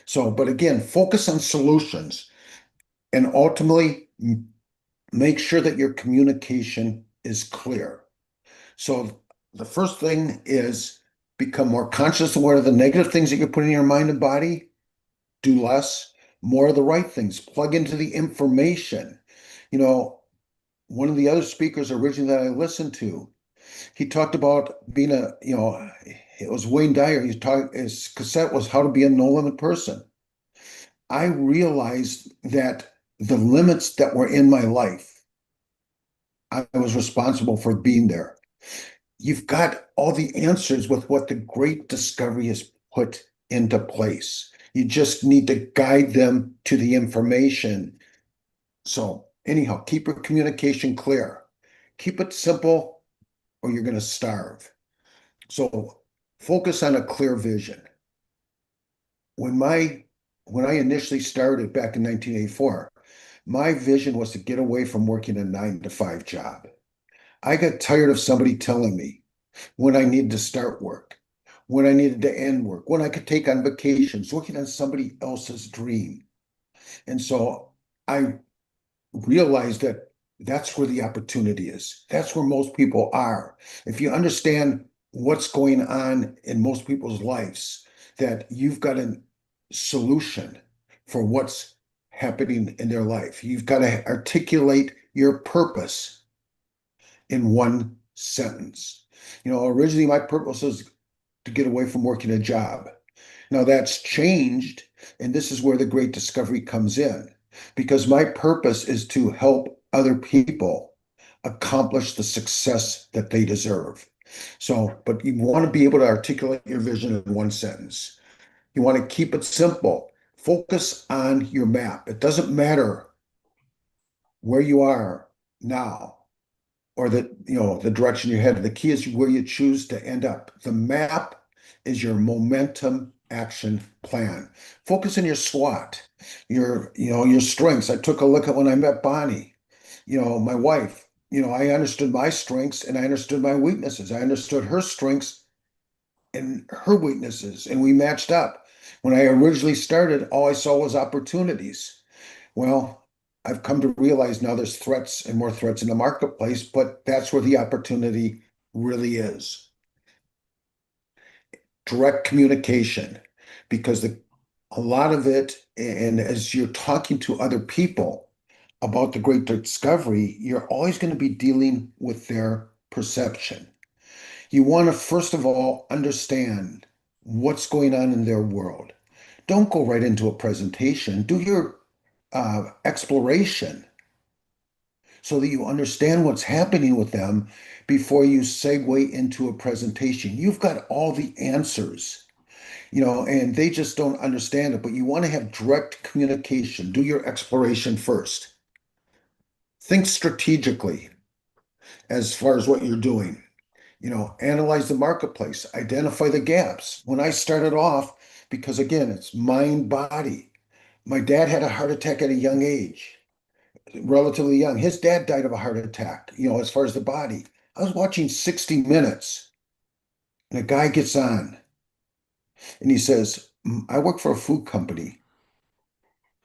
So, but again, focus on solutions and ultimately make sure that your communication is clear. So the first thing is become more conscious of what are the negative things that you're putting in your mind and body. Do less, more of the right things. Plug into the information. One of the other speakers originally that I listened to, he talked about being it was Wayne Dyer. His cassette was How to Be a No Limit Person. I realized that the limits that were in my life, I was responsible for being there. You've got all the answers with what the Great Discovery has put into place. You just need to guide them to the information. So anyhow, keep your communication clear. Keep it simple or you're going to starve. So focus on a clear vision. When I initially started back in 1984, my vision was to get away from working a 9-to-5 job. I got tired of somebody telling me when I needed to start work, when I needed to end work, when I could take on vacations, working on somebody else's dream. And so I realized that that's where the opportunity is. That's where most people are. If you understand what's going on in most people's lives, that you've got a solution for what's happening in their life. You've got to articulate your purpose in one sentence. Originally my purpose was to get away from working a job. Now that's changed, and this is where the Great Discovery comes in, because my purpose is to help other people accomplish the success that they deserve. So, but you want to be able to articulate your vision in one sentence. You want to keep it simple. Focus on your map. It doesn't matter where you are now. or the direction you're headed. The key is where you choose to end up. The map is your momentum action plan. Focus on your SWOT, your strengths. I took a look at when I met Bonnie, my wife. I understood my strengths and I understood my weaknesses. I understood her strengths and her weaknesses, and we matched up. When I originally started, all I saw was opportunities. Well, I've come to realize now there's threats and more threats in the marketplace, but that's where the opportunity really is. Direct communication, because a lot of it, and as you're talking to other people about the great discovery, you're always going to be dealing with their perception. You want to, first of all, understand what's going on in their world. Don't go right into a presentation. Do your exploration so that you understand what's happening with them before you segue into a presentation. You've got all the answers, and they just don't understand it, but you want to have direct communication. Do your exploration first. Think strategically as far as what you're doing. Analyze the marketplace, identify the gaps. When I started off, because again, it's mind, body. My dad had a heart attack at a young age, relatively young. His dad died of a heart attack, as far as the body. I was watching 60 Minutes, and a guy gets on, and he says, I work for a food company.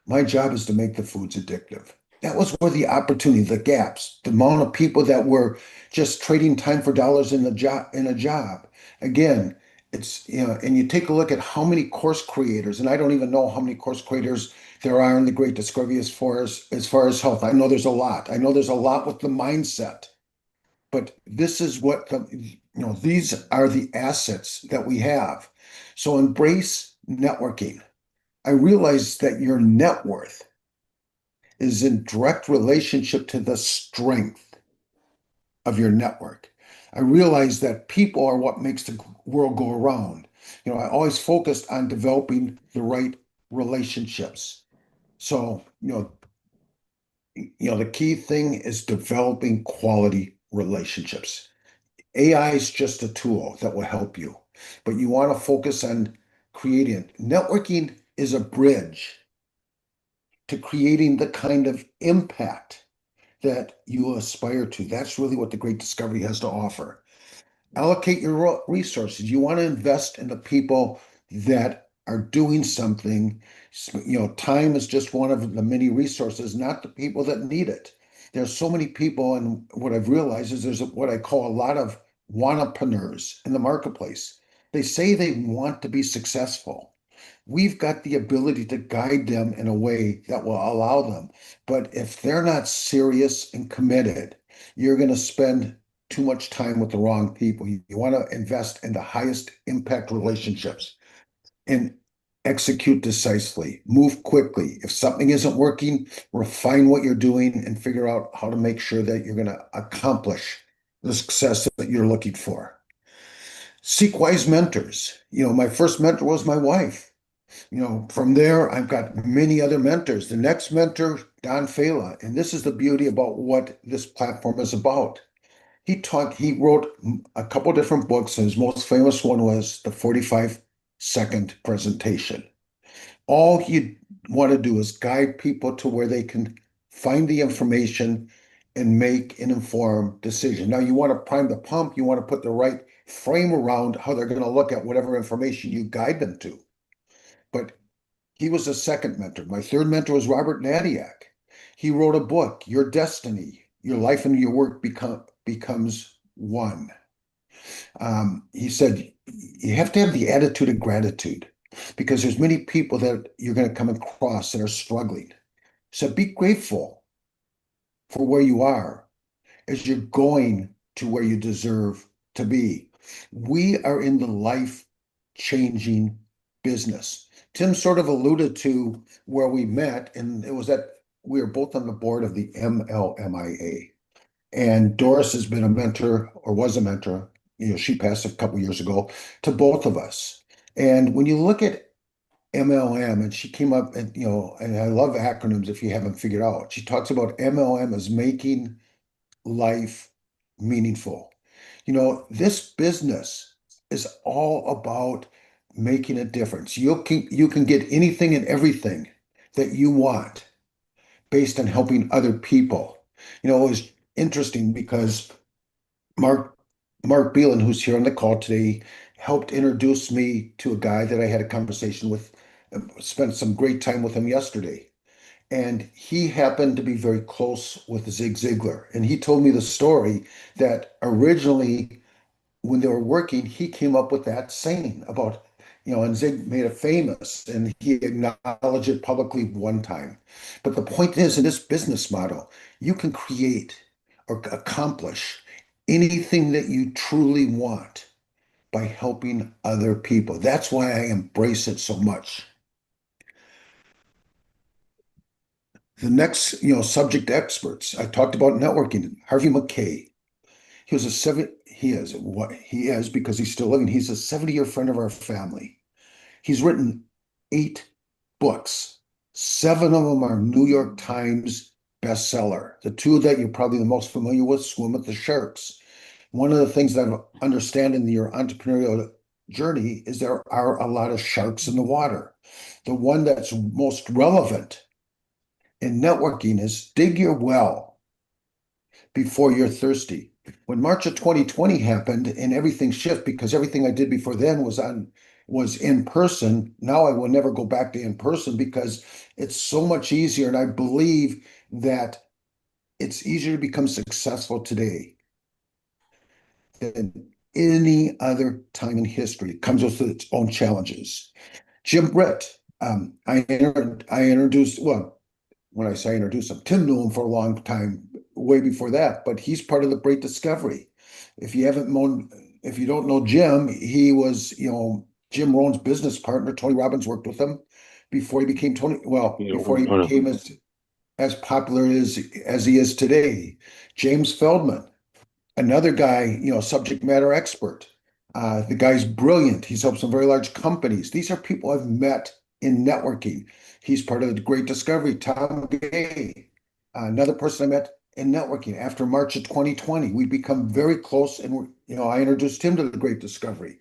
My job is to make the foods addictive. That was where the opportunity, the gaps, the amount of people that were just trading time for dollars in a job. Again, it's, and you take a look at how many course creators, and I don't even know how many course creators there are in the Great Discovery as far as health. I know there's a lot. I know there's a lot with the mindset, but this is what these are the assets that we have. So embrace networking. I realize that your net worth is in direct relationship to the strength of your network. I realize that people are what makes the world go around. I always focused on developing the right relationships. So, the key thing is developing quality relationships. AI is just a tool that will help you, but you want to focus on creating. Networking is a bridge to creating the kind of impact that you aspire to. That's really what the Great Discovery has to offer. Allocate your resources. You want to invest in the people that are doing something. Time is just one of the many resources, not the people that need it. There's so many people, and what I've realized is there's what I call a lot of wannapreneurs in the marketplace. They say they want to be successful. We've got the ability to guide them in a way that will allow them. But if they're not serious and committed, you're going to spend too much time with the wrong people. You want to invest in the highest impact relationships and execute decisively, move quickly. If something isn't working, refine what you're doing and figure out how to make sure that you're going to accomplish the success that you're looking for. Seek wise mentors. My first mentor was my wife. From there, I've got many other mentors. The next mentor, Don Fala, and this is the beauty about what this platform is about. He wrote a couple different books, and his most famous one was the 45-second presentation. All you want to do is guide people to where they can find the information and make an informed decision. Now, you want to prime the pump. You want to put the right frame around how they're going to look at whatever information you guide them to. But he was a second mentor. My third mentor was Robert Nadiak. He wrote a book, Your Destiny, Your Life and Your Work Becomes One. He said, you have to have the attitude of gratitude because there's many people that you're going to come across that are struggling. So be grateful for where you are as you're going to where you deserve to be. We are in the life-changing business. Tim sort of alluded to where we met, and it was that we were both on the board of the MLMIA. And Doris has been a mentor, or was a mentor, she passed a couple years ago, to both of us. And when you look at MLM, and she came up and, and I love acronyms if you haven't figured out, she talks about MLM as making life meaningful. You know, this business is all about making a difference. You can get anything and everything that you want based on helping other people. You know, it was interesting because Mark Beelan, who's here on the call today, helped introduce me to a guy that I had a conversation with, spent some great time with him yesterday. And he happened to be very close with Zig Ziglar. And he told me the story that originally, when they were working, he came up with that saying about, you know, and Zig made it famous and he acknowledged it publicly one time. But the point is, in this business model, you can create or accomplish anything that you truly want by helping other people. That's why I embrace it so much. The next, you know, subject experts, I talked about networking. Harvey McKay, he was a he is because he's still living. He's a 70-year friend of our family. He's written 8 books. 7 of them are New York Times bestseller. The 2 that you're probably the most familiar with, Swim with the Sharks. One of the things that I understand in your entrepreneurial journey is there are a lot of sharks in the water. The one that's most relevant in networking is dig your well before you're thirsty. When March of 2020 happened and everything shifted because everything I did before then was in person. Now I will never go back to in person because it's so much easier. And I believe that it's easier to become successful today than any other time in history. It comes with its own challenges. Jim Britt, I introduced, well, when I say I introduced him, Tim knew him for a long time, way before that, but he's part of the Great Discovery. If you don't know Jim, he was, you know, Jim Rohn's business partner. Tony Robbins worked with him before he became before he became as popular as he is today. James Feldman, another guy, you know, subject matter expert. The guy's brilliant. He's helped some very large companies. These are people I've met in networking. He's part of the Great Discovery. Tom Gay, another person I met in networking after March of 2020. We become very close, and you know, I introduced him to the Great Discovery.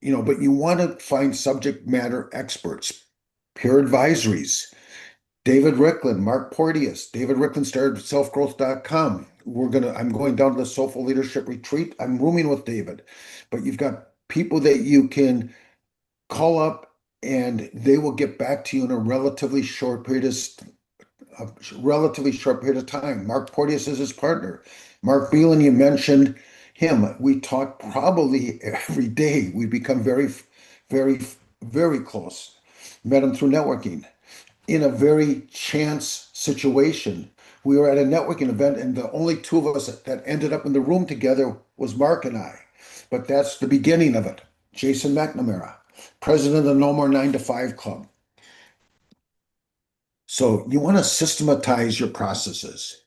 You know, but you want to find subject matter experts, peer advisories. David Ricklin, Mark Porteous. David Ricklin started selfgrowth.com. I'm going down to the Soulful Leadership Retreat. I'm rooming with David, but you've got people that you can call up and they will get back to you in a relatively short period of time. Mark Porteous is his partner. Mark Beelan, you mentioned him. We talk probably every day. We become very, very, very close. Met him through networking. In a very chance situation, we were at a networking event, and the only 2 of us that ended up in the room together was Mark and I. But that's the beginning of it. Jason McNamara, president of the No More 9 to 5 Club. So you want to systematize your processes,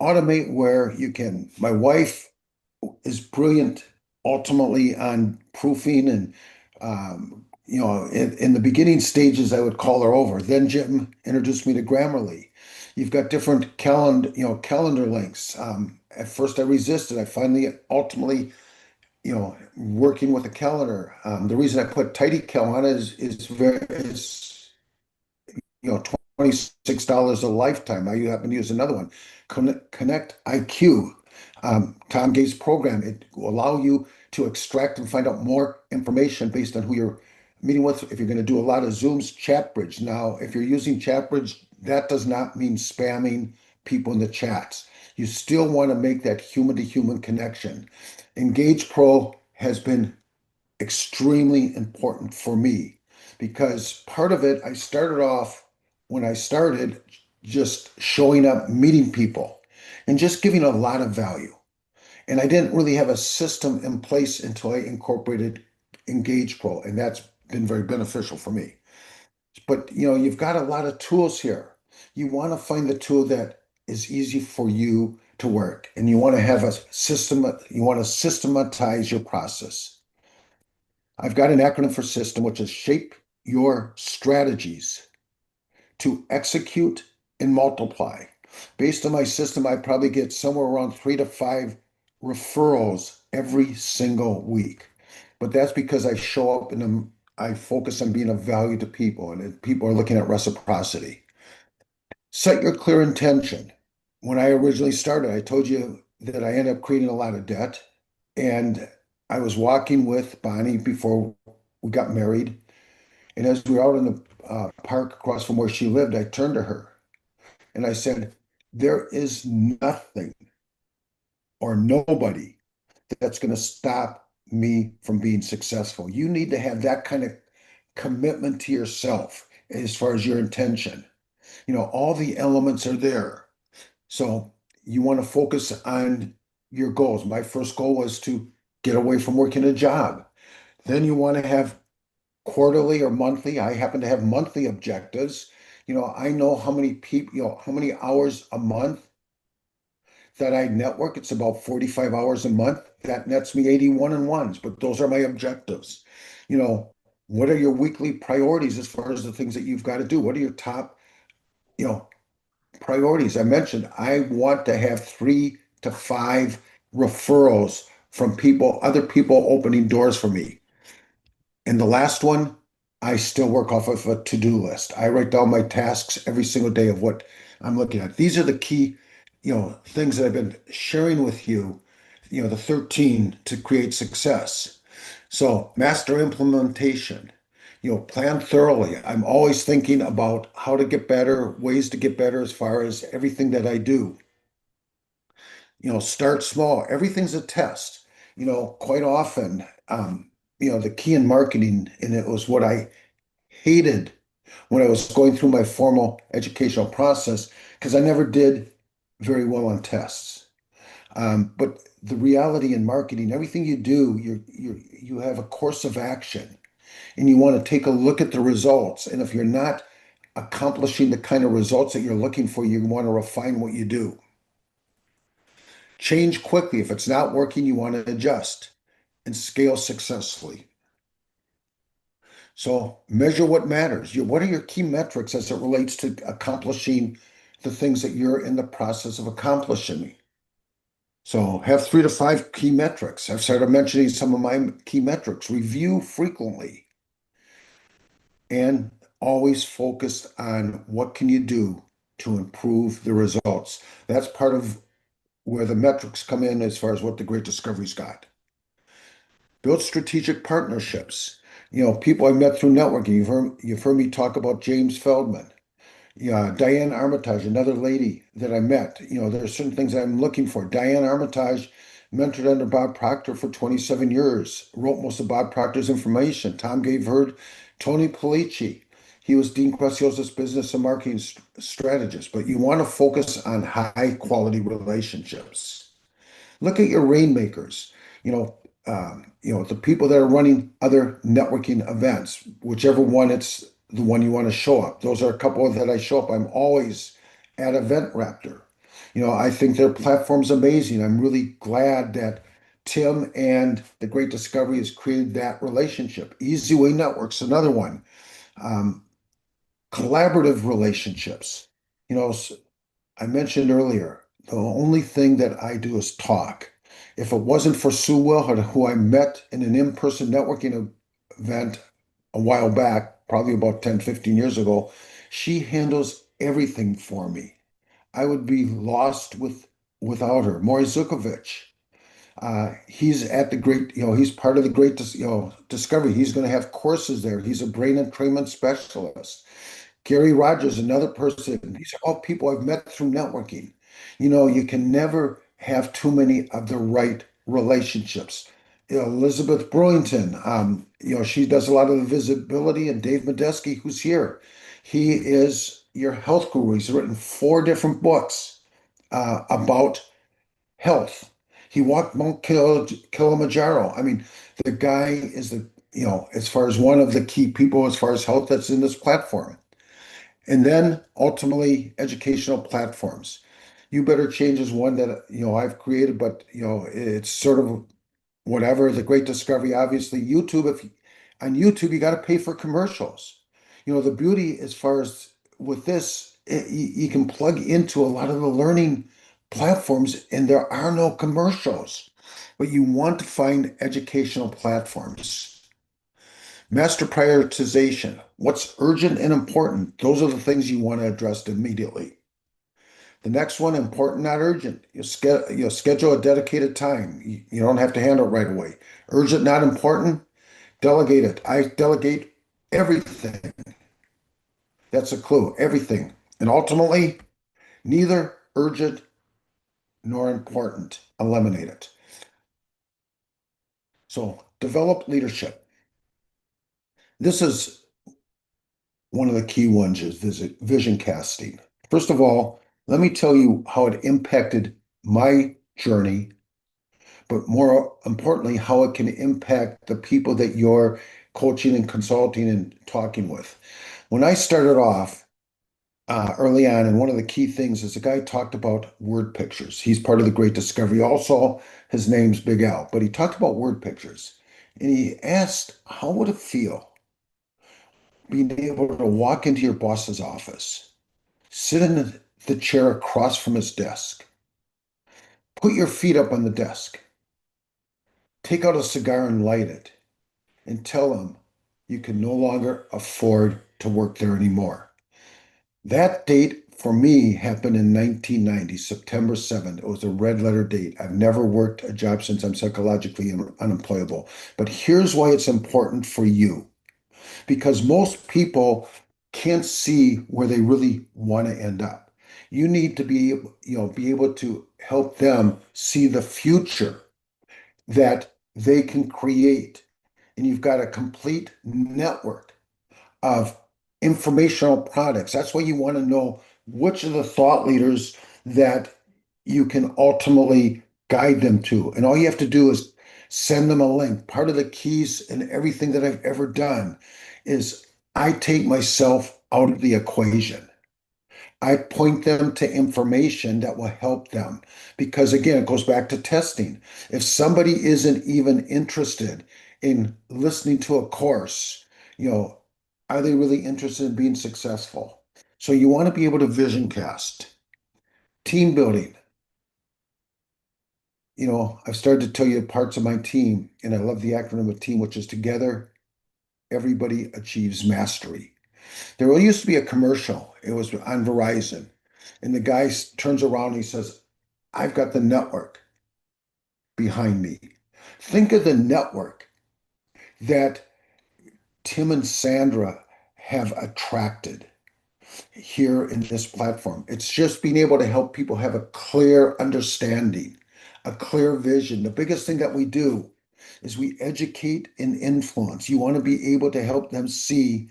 automate where you can. My wife is brilliant ultimately on proofing and you know, in the beginning stages, I would call her over. Then Jim introduced me to Grammarly. You've got different calendar links. At first I resisted. I finally ultimately, you know, working with a calendar. The reason I put TidyCal on is you know, $26 a lifetime. I happen to use another one, Connect IQ. Tom Gay's program. It will allow you to extract and find out more information based on who you're meeting with. If you're going to do a lot of Zooms, ChatBridge. Now, if you're using ChatBridge, that does not mean spamming people in the chats. You still want to make that human to human connection. Engage Pro has been extremely important for me because part of it, I started off when I started just showing up, meeting people, and just giving a lot of value. And I didn't really have a system in place until I incorporated Engage Pro, and that's been very beneficial for me. But you know, you've got a lot of tools here. You want to find the tool that is easy for you to work, and you want to have a system, you want to systematize your process. I've got an acronym for system, which is shape your strategies to execute and multiply. Based on my system, I probably get somewhere around 3 to 5 referrals every single week. But that's because I show up and I focus on being of value to people, and people are looking at reciprocity. Set your clear intention. When I originally started, I told you that I ended up creating a lot of debt. And I was walking with Bonnie before we got married. And as we were out in the park across from where she lived, I turned to her and I said, there is nothing or nobody that's going to stop me from being successful. You need to have that kind of commitment to yourself as far as your intention. You know, all the elements are there. So you want to focus on your goals. My first goal was to get away from working a job. Then you want to have quarterly or monthly. I happen to have monthly objectives. You know, I know how many people, how many hours a month that I network. It's about 45 hours a month. That nets me 81 and ones, but those are my objectives. You know, what are your weekly priorities as far as the things that you've got to do? What are your top, priorities? I mentioned I want to have 3 to 5 referrals from other people opening doors for me. And the last one, I still work off of a to-do list. I write down my tasks every single day of what I'm looking at. These are the key, things that I've been sharing with you, the 13 to create success. So master implementation, plan thoroughly. I'm always thinking about how to get better, ways to get better as far as everything that I do. Start small. Everything's a test. Quite often, the key in marketing, and it was what I hated when I was going through my formal educational process, because I never did very well on tests. But the reality in marketing, everything you do, you have a course of action, and you want to take a look at the results. And if you're not accomplishing the kind of results that you're looking for, you want to refine what you do. Change quickly. If it's not working, you want to adjust and scale successfully. So measure what matters. What are your key metrics as it relates to accomplishing the things that you're in the process of accomplishing? So have 3 to 5 key metrics. I've started mentioning some of my key metrics. Review frequently and always focused on what can you do to improve the results. That's part of where the metrics come in as far as what the Great Discovery's got. Build strategic partnerships. People I met through networking. You've heard me talk about James Feldman. Diane Armitage, another lady that I met. There are certain things I'm looking for. Diane Armitage mentored under Bob Proctor for 27 years, wrote most of Bob Proctor's information. Tom Gaveherd, Tony Polici. He was Dean Graziosa's business and marketing strategist. But you want to focus on high quality relationships. Look at your rainmakers. The people that are running other networking events, whichever one it's the one you want to show up. Those are a couple that I show up. I'm always at Event Raptor. I think their platform's amazing. I'm really glad that Tim and the Great Discovery has created that relationship. Easy Way Network's another one. Collaborative relationships. I mentioned earlier, the only thing that I do is talk. If it wasn't for Sue Wilhard, who I met in an in-person networking event a while back, probably about 10, 15 years ago, she handles everything for me. I would be lost without her. Maury Zukovich, he's at the Great, he's part of the Great, Discovery. He's going to have courses there. He's a brain entrainment specialist. Gary Rogers, another person. These are all people I've met through networking. You can never have too many of the right relationships. Elizabeth Brewington, she does a lot of the visibility, and Dave Medeski, who's here. He is your health guru. He's written 4 different books about health. He walked Mount Kilimanjaro. I mean, the guy is as far as one of the key people as far as health that's in this platform. And then ultimately educational platforms. You Better Change is one that I've created, but it's sort of whatever. The Great Discovery, obviously. YouTube, on YouTube you got to pay for commercials. The beauty as far as with this, you can plug into a lot of the learning platforms and there are no commercials, but you want to find educational platforms. Master prioritization. What's urgent and important? Those are the things you want to address immediately. The next one, important, not urgent. You schedule a dedicated time. You don't have to handle it right away. Urgent, not important. Delegate it. I delegate everything. That's a clue. Everything. And ultimately, neither urgent nor important. Eliminate it. So develop leadership. This is one of the key ones is vision casting. First of all, let me tell you how it impacted my journey, but more importantly, how it can impact the people that you're coaching and consulting and talking with. When I started off early on, and one of the key things is the guy talked about word pictures. He's part of the Great Discovery. Also, his name's Big Al, but he talked about word pictures. And he asked, how would it feel being able to walk into your boss's office, sit in the chair across from his desk, put your feet up on the desk, take out a cigar and light it, and tell him you can no longer afford to work there anymore. That date for me happened in 1990, September 7th. It was a red letter date. I've never worked a job since. I'm psychologically unemployable. But here's why it's important for you. Because most people can't see where they really want to end up. You need to be able to help them see the future that they can create. And you've got a complete network of informational products. That's why you want to know which are the thought leaders that you can ultimately guide them to. And all you have to do is send them a link. Part of the keys in everything that I've ever done is I take myself out of the equation. I point them to information that will help them. Because again, it goes back to testing. If somebody isn't even interested in listening to a course, are they really interested in being successful? So you want to be able to vision cast. Team building. I've started to tell you parts of my team, and I love the acronym of team, which is together, everybody achieves mastery. There used to be a commercial. It was on Verizon. And the guy turns around and he says, I've got the network behind me. Think of the network that Tim and Sandra have attracted here in this platform. It's just being able to help people have a clear understanding, a clear vision. The biggest thing that we do is we educate and influence. You want to be able to help them see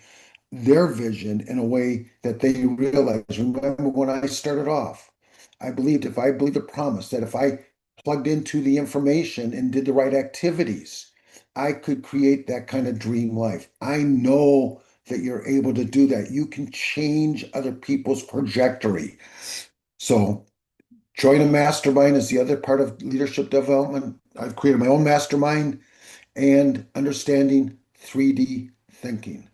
their vision in a way that they realize. Remember when I started off, I believed a promise that if I plugged into the information and did the right activities, I could create that kind of dream life. I know that you're able to do that. You can change other people's trajectory. So join a mastermind is the other part of leadership development. I've created my own mastermind and understanding 3D thinking.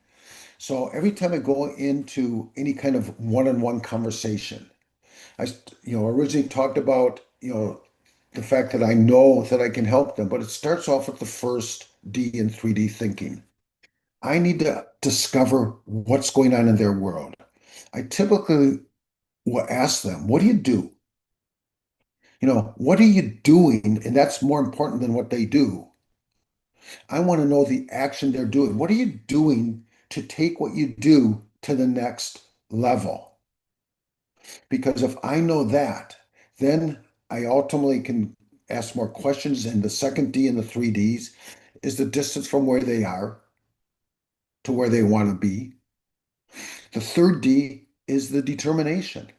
So every time I go into any kind of one-on-one conversation, I originally talked about, the fact that I know that I can help them, but it starts off with the first D in 3D thinking. I need to discover what's going on in their world. I typically will ask them, what do you do? What are you doing? And that's more important than what they do. I want to know the action they're doing. What are you doing to take what you do to the next level? Because if I know that, then I ultimately can ask more questions. And the second D in the 3Ds is the distance from where they are to where they want to be. The third D is the determination.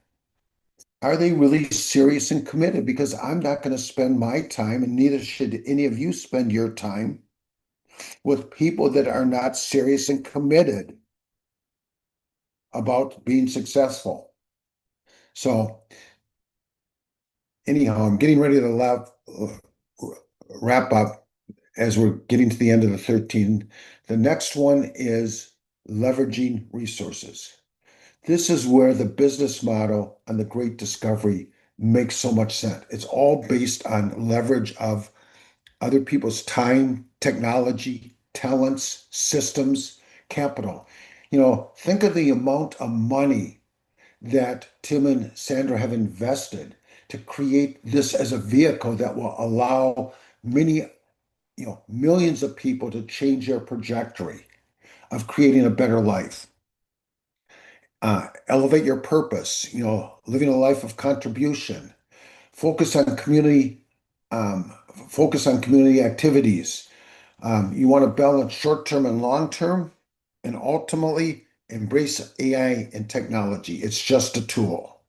Are they really serious and committed? Because I'm not going to spend my time, and neither should any of you spend your time, with people that are not serious and committed about being successful. So anyhow, I'm getting ready to wrap up as we're getting to the end of the 13. The next one is leveraging resources. This is where the business model and the great discovery makes so much sense. It's all based on leverage of other people's time, technology, talents, systems, capital. Think of the amount of money that Tim and Sandra have invested to create this as a vehicle that will allow millions of people to change their trajectory of creating a better life. Elevate your purpose, living a life of contribution, focus on community activities. You want to balance short-term and long-term, and ultimately embrace AI and technology. It's just a tool.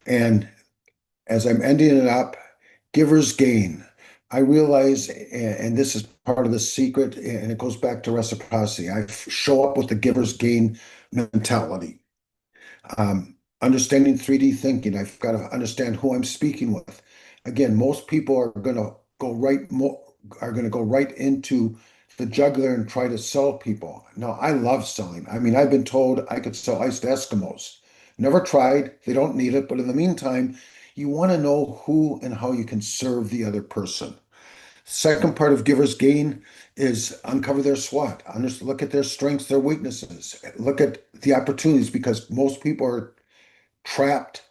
And as I'm ending it up, givers gain. I realize, and this is part of the secret, and it goes back to reciprocity. I show up with the giver's gain mentality. Understanding 3D thinking. I've got to understand who I'm speaking with. Again, most people are going to go right into the juggler and try to sell people. No, I love selling. I mean, I've been told I could sell ice to Eskimos. Never tried. They don't need it. But in the meantime, you want to know who and how you can serve the other person. Second part of giver's gain is uncover their SWOT. Look at their strengths, their weaknesses. Look at the opportunities, because most people are trapped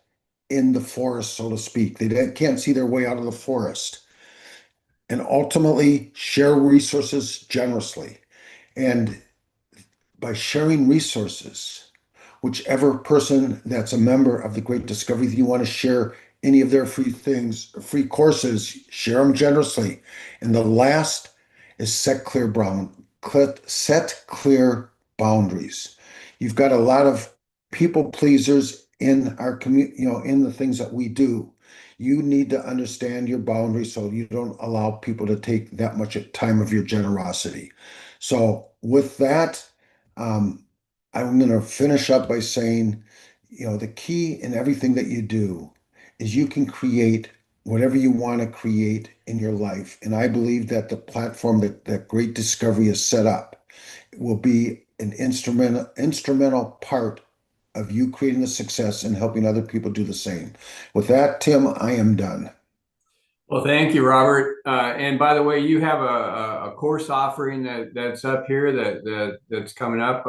in the forest, so to speak. They can't see their way out of the forest. And ultimately, share resources generously. And by sharing resources, whichever person that's a member of the Great Discovery, you want to share any of their free courses, share them generously. And the last is set clear boundaries. You've got a lot of people pleasers in our community, in the things that we do. You need to understand your boundaries so you don't allow people to take that much time of your generosity. So with that, I'm going to finish up by saying, the key in everything that you do is you can create whatever you want to create in your life. And I believe that the platform that Great Discovery is set up will be an instrumental part of you creating a success and helping other people do the same. With that, Tim, I am done. Well, thank you, Robert. And by the way, you have a course offering that's up here that's coming up.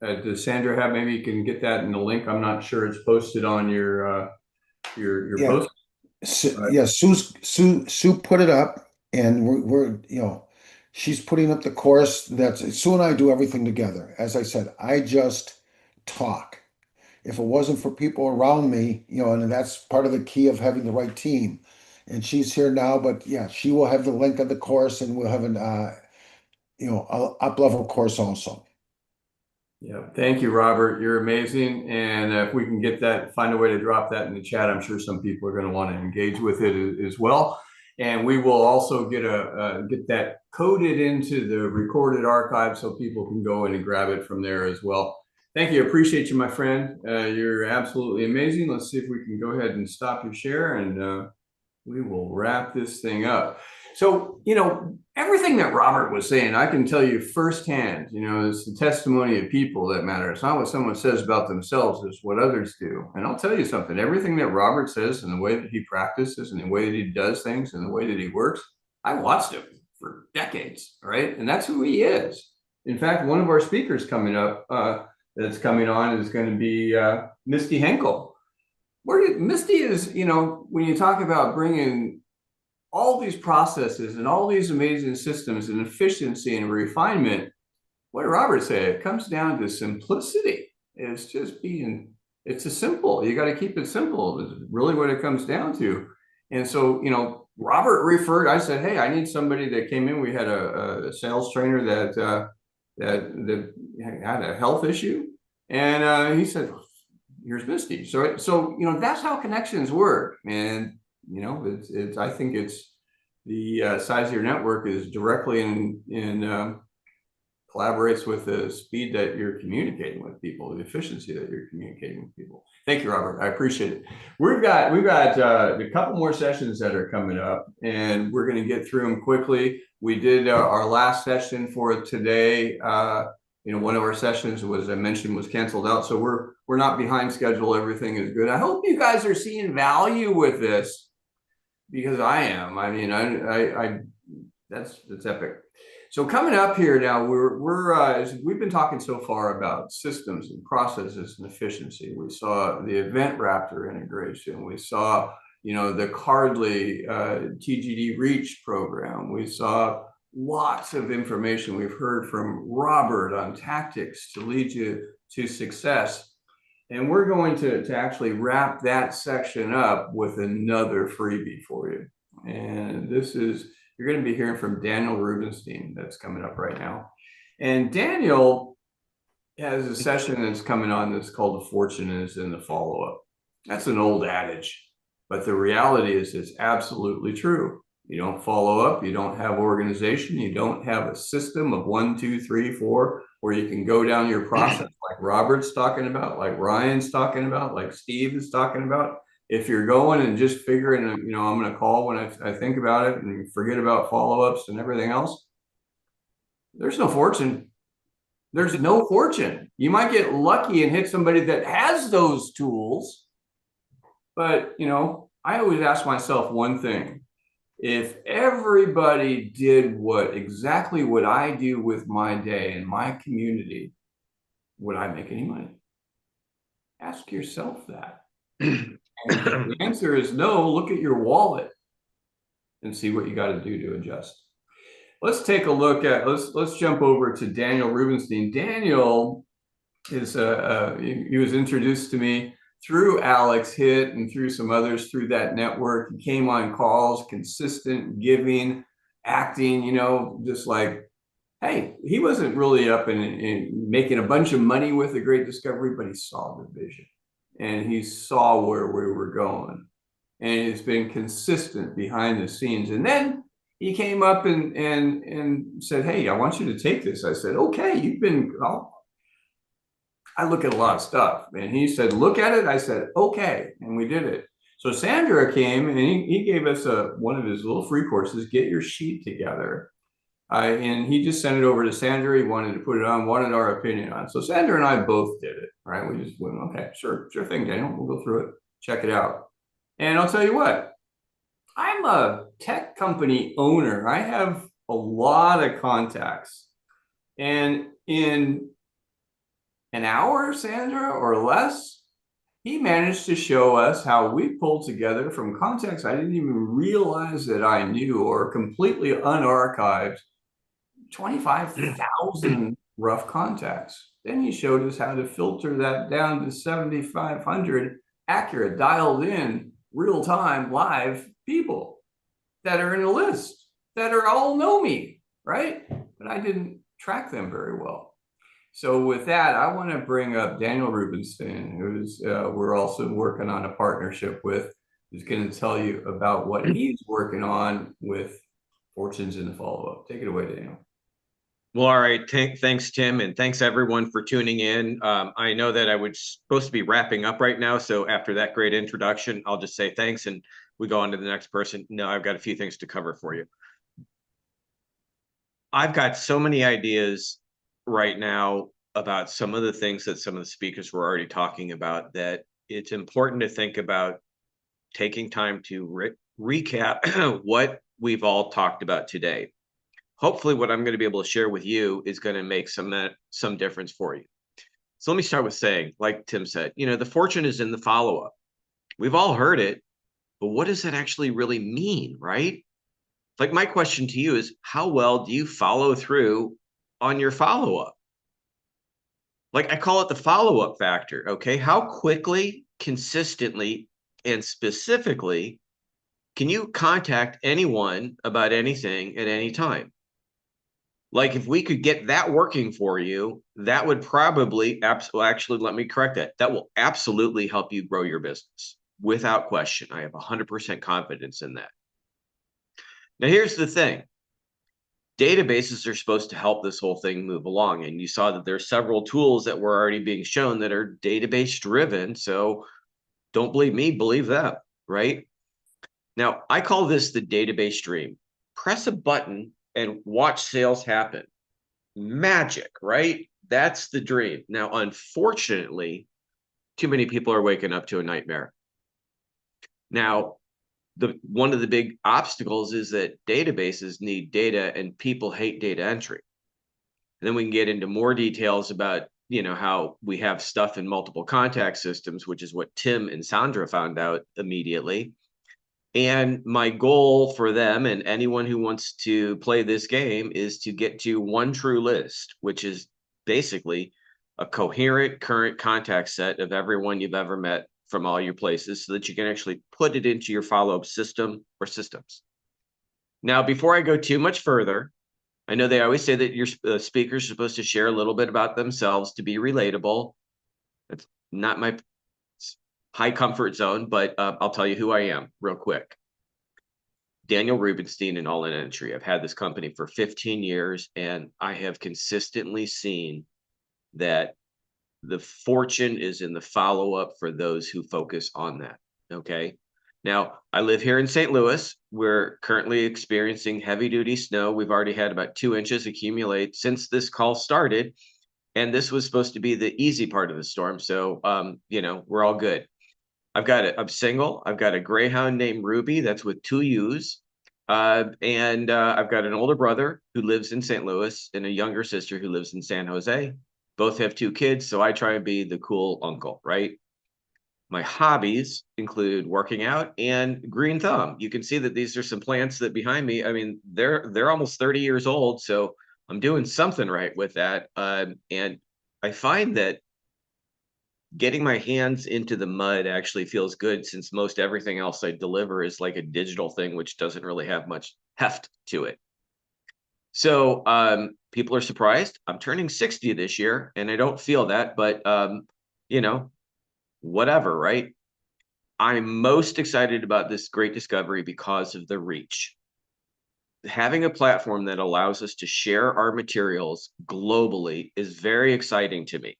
Does Sandra have? Maybe you can get that in the link. I'm not sure it's posted on your post. Yeah, Sue put it up, and we're she's putting up the course. Sue and I do everything together. As I said, I just talk. If it wasn't for people around me, and that's part of the key of having the right team. And she's here now, but yeah, she will have the link of the course, and we'll have an up-level course also. Yeah, thank you, Robert. You're amazing. And if we can get that, find a way to drop that in the chat, I'm sure some people are going to want to engage with it as well. And we will also get that coded into the recorded archive so people can go in and grab it from there as well. Thank you. Appreciate you, my friend. You're absolutely amazing. Let's see if we can go ahead and stop your share, and we will wrap this thing up. So, everything that Robert was saying, I can tell you firsthand, it's the testimony of people that matter. It's not what someone says about themselves, it's what others do. And I'll tell you something, everything that Robert says and the way that he practices and the way that he does things and the way that he works, I watched him for decades, right? And that's who he is. In fact, one of our speakers coming up, that's coming on is going to be Misty Henkel. Misty is, when you talk about bringing all these processes and all these amazing systems and efficiency and refinement, what did Robert say? It comes down to simplicity. It's just it's a simple. You got to keep it simple. It's really what it comes down to. And so, Robert referred, I said, hey, I need somebody that came in. We had a sales trainer that had a health issue. And he said, here's Misty. So that's how connections work. And I think it's the size of your network is directly in collaborates with the speed that you're communicating with people, the efficiency that you're communicating with people. Thank you, Robert. I appreciate it. We've got a couple more sessions that are coming up, and we're going to get through them quickly. We did our last session for today one of our sessions was, I mentioned, was canceled out. So we're not behind schedule. Everything is good. I hope you guys are seeing value with this, because I am. I mean, I that's epic. So coming up here now, we've been talking so far about systems and processes and efficiency. We saw the EventRaptor integration. We saw, the Cardly TGD Reach program. We saw lots of information. We've heard from Robert on tactics to lead you to success. And we're going to actually wrap that section up with another freebie for you. And you're going to be hearing from Daniel Rubenstein. That's coming up right now. And Daniel has a session that's coming on that's called The Fortune is in the Follow-Up. That's an old adage, but the reality is it's absolutely true. You don't follow up, you don't have organization, you don't have a system of 1, 2, 3, 4, where you can go down your process like Robert's talking about, like Ryan's talking about, like Steve is talking about. If you're going and just figuring, I'm going to call when I think about it and forget about follow-ups and everything else, there's no fortune. There's no fortune. You might get lucky and hit somebody that has those tools. But, I always ask myself one thing. If everybody did exactly what I do with my day in my community, would I make any money? Ask yourself that. And if the answer is no, look at your wallet and see what you got to do to adjust. Let's take a look at, let's jump over to Daniel Rubenstein. Daniel is, he was introduced to me through Alex Hitt and through some others through that network. He came on calls, consistent, giving, acting, just like, hey, he wasn't really up and making a bunch of money with the Great Discovery, but he saw the vision and he saw where we were going. And he's been consistent behind the scenes. And then he came up and said, hey, I want you to take this. I said, okay, I look at a lot of stuff. And he said, look at it. I said, okay. And we did it. So Sandra came and he gave us one of his little free courses, Get Your Sheet Together. And he just sent it over to Sandra. He wanted to put it on, wanted our opinion on. So Sandra and I both did it, right? We just went, okay, sure thing, Daniel. We'll go through it, check it out. And I'll tell you what, I'm a tech company owner. I have a lot of contacts. And in an hour, Sandra, or less, he managed to show us how we pulled together from contacts I didn't even realize that I knew or completely unarchived 25,000 rough contacts. Then he showed us how to filter that down to 7,500 accurate, dialed in, real-time, live people that are in a list that are all know me, right? But I didn't track them very well. So with that, I want to bring up Daniel Rubenstein, who's we're also working on a partnership with, who's going to tell you about what he's working on with Fortunes in the Follow-Up. Take it away, Daniel. Well, all right. Thanks, Tim, and thanks everyone for tuning in. I know that I was supposed to be wrapping up right now, so after that great introduction, I'll just say thanks and we go on to the next person. No, I've got a few things to cover for you. I've got so many ideas right now about some of the things that some of the speakers were already talking about that it's important to think about taking time to recap what we've all talked about today. Hopefully what I'm going to be able to share with you is going to make some difference for you. So let me start with saying, like Tim said, the fortune is in the follow-up. We've all heard it, but what does that actually really mean, right? Like my question to you is, how well do you follow through on your follow-up? Like I call it the follow-up factor, okay? How quickly, consistently, and specifically can you contact anyone about anything at any time? Like if we could get that working for you, that would probably actually, let me correct that. That will absolutely help you grow your business without question. I have 100% confidence in that. Now, here's the thing. Databases are supposed to help this whole thing move along. And you saw that there's several tools that were already being shown that are database driven. So don't believe me, believe them, right? Now, I call this the database dream. Press a button and watch sales happen. Magic, right? That's the dream. Now, unfortunately, too many people are waking up to a nightmare. Now, one of the big obstacles is that databases need data and people hate data entry. And then we can get into more details about, how we have stuff in multiple contact systems, which is what Tim and Sandra found out immediately. And my goal for them and anyone who wants to play this game is to get to one true list, which is basically a coherent current contact set of everyone you've ever met from all your places, so that you can actually put it into your follow-up system or systems. Now, before I go too much further, I know they always say that your speakers are supposed to share a little bit about themselves to be relatable. That's not my high comfort zone, but I'll tell you who I am real quick. Daniel Rubenstein in All In Entry. I've had this company for 15 years, and I have consistently seen that the fortune is in the follow-up for those who focus on that. Okay. Now, I live here in St. Louis. We're currently experiencing heavy duty snow. We've already had about 2 inches accumulate since this call started. And this was supposed to be the easy part of the storm. So, we're all good. I'm single. I've got a greyhound named Ruby. That's with 2 U's. And I've got an older brother who lives in St. Louis and a younger sister who lives in San Jose. Both have 2 kids. So I try and be the cool uncle, right? My hobbies include working out and green thumb. You can see that these are some plants that behind me. I mean, they're almost 30 years old. So I'm doing something right with that. And I find that getting my hands into the mud actually feels good, since most everything else I deliver is like a digital thing, which doesn't really have much heft to it. So people are surprised. I'm turning 60 this year, and I don't feel that, but whatever, right? I'm most excited about this great discovery because of the reach. Having a platform that allows us to share our materials globally is very exciting to me.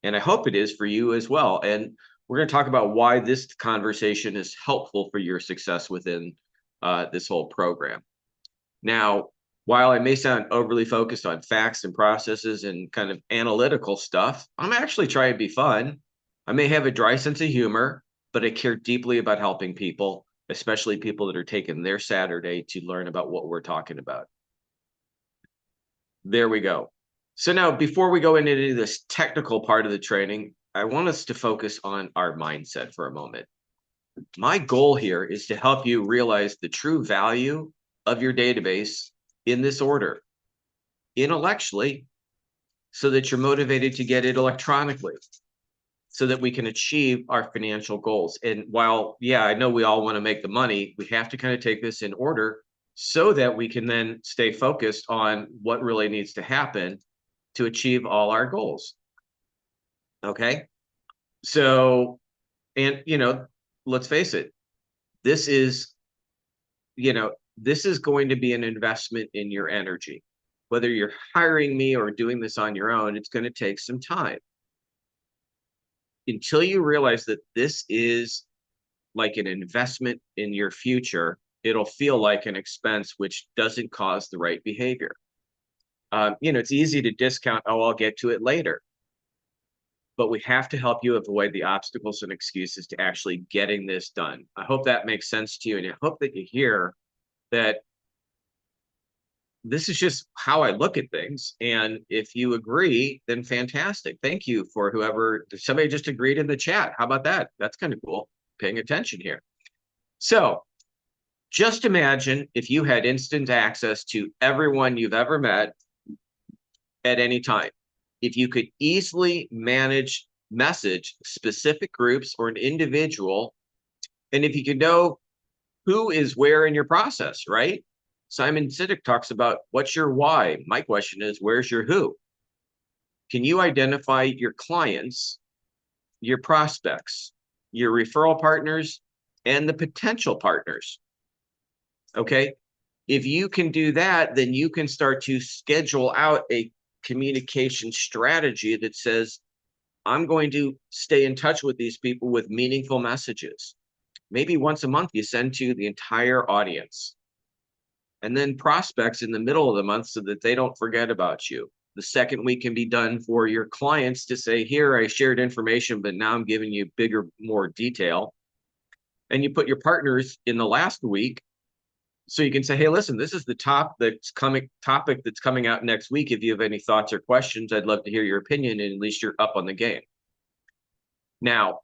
And I hope it is for you as well. And we're going to talk about why this conversation is helpful for your success within this whole program. Now, while I may sound overly focused on facts and processes and kind of analytical stuff, I'm actually trying to be fun. I may have a dry sense of humor, but I care deeply about helping people, especially people that are taking their Saturday to learn about what we're talking about. There we go. So now, before we go into this technical part of the training, I want us to focus on our mindset for a moment. My goal here is to help you realize the true value of your database in this order, intellectually, so that you're motivated to get it electronically, so that we can achieve our financial goals. And while, yeah, I know we all want to make the money, we have to kind of take this in order so that we can then stay focused on what really needs to happen to achieve all our goals. Okay. So, and, let's face it, this is going to be an investment in your energy. Whether you're hiring me or doing this on your own, it's going to take some time. Until you realize that this is like an investment in your future, it'll feel like an expense, which doesn't cause the right behavior. It's easy to discount, oh, I'll get to it later. But we have to help you avoid the obstacles and excuses to actually getting this done. I hope that makes sense to you. And I hope that you hear that this is just how I look at things. And if you agree, then fantastic. Thank you for whoever, somebody just agreed in the chat. How about that? That's kind of cool. Paying attention here. So just imagine if you had instant access to everyone you've ever met at any time. If you could easily message specific groups or an individual, and if you could know who is where in your process, right? Simon Sinek talks about what's your why. My question is, where's your who? Can you identify your clients, your prospects, your referral partners, and the potential partners? Okay. If you can do that, then you can start to schedule out a communication strategy that says, I'm going to stay in touch with these people with meaningful messages. Maybe once a month you send to the entire audience. And then prospects in the middle of the month so that they don't forget about you. The second week can be done for your clients to say, here, I shared information, but now I'm giving you bigger, more detail. And you put your partners in the last week, so you can say, hey, listen, this is the topic that's coming out next week. If you have any thoughts or questions, I'd love to hear your opinion, and at least you're up on the game. Now,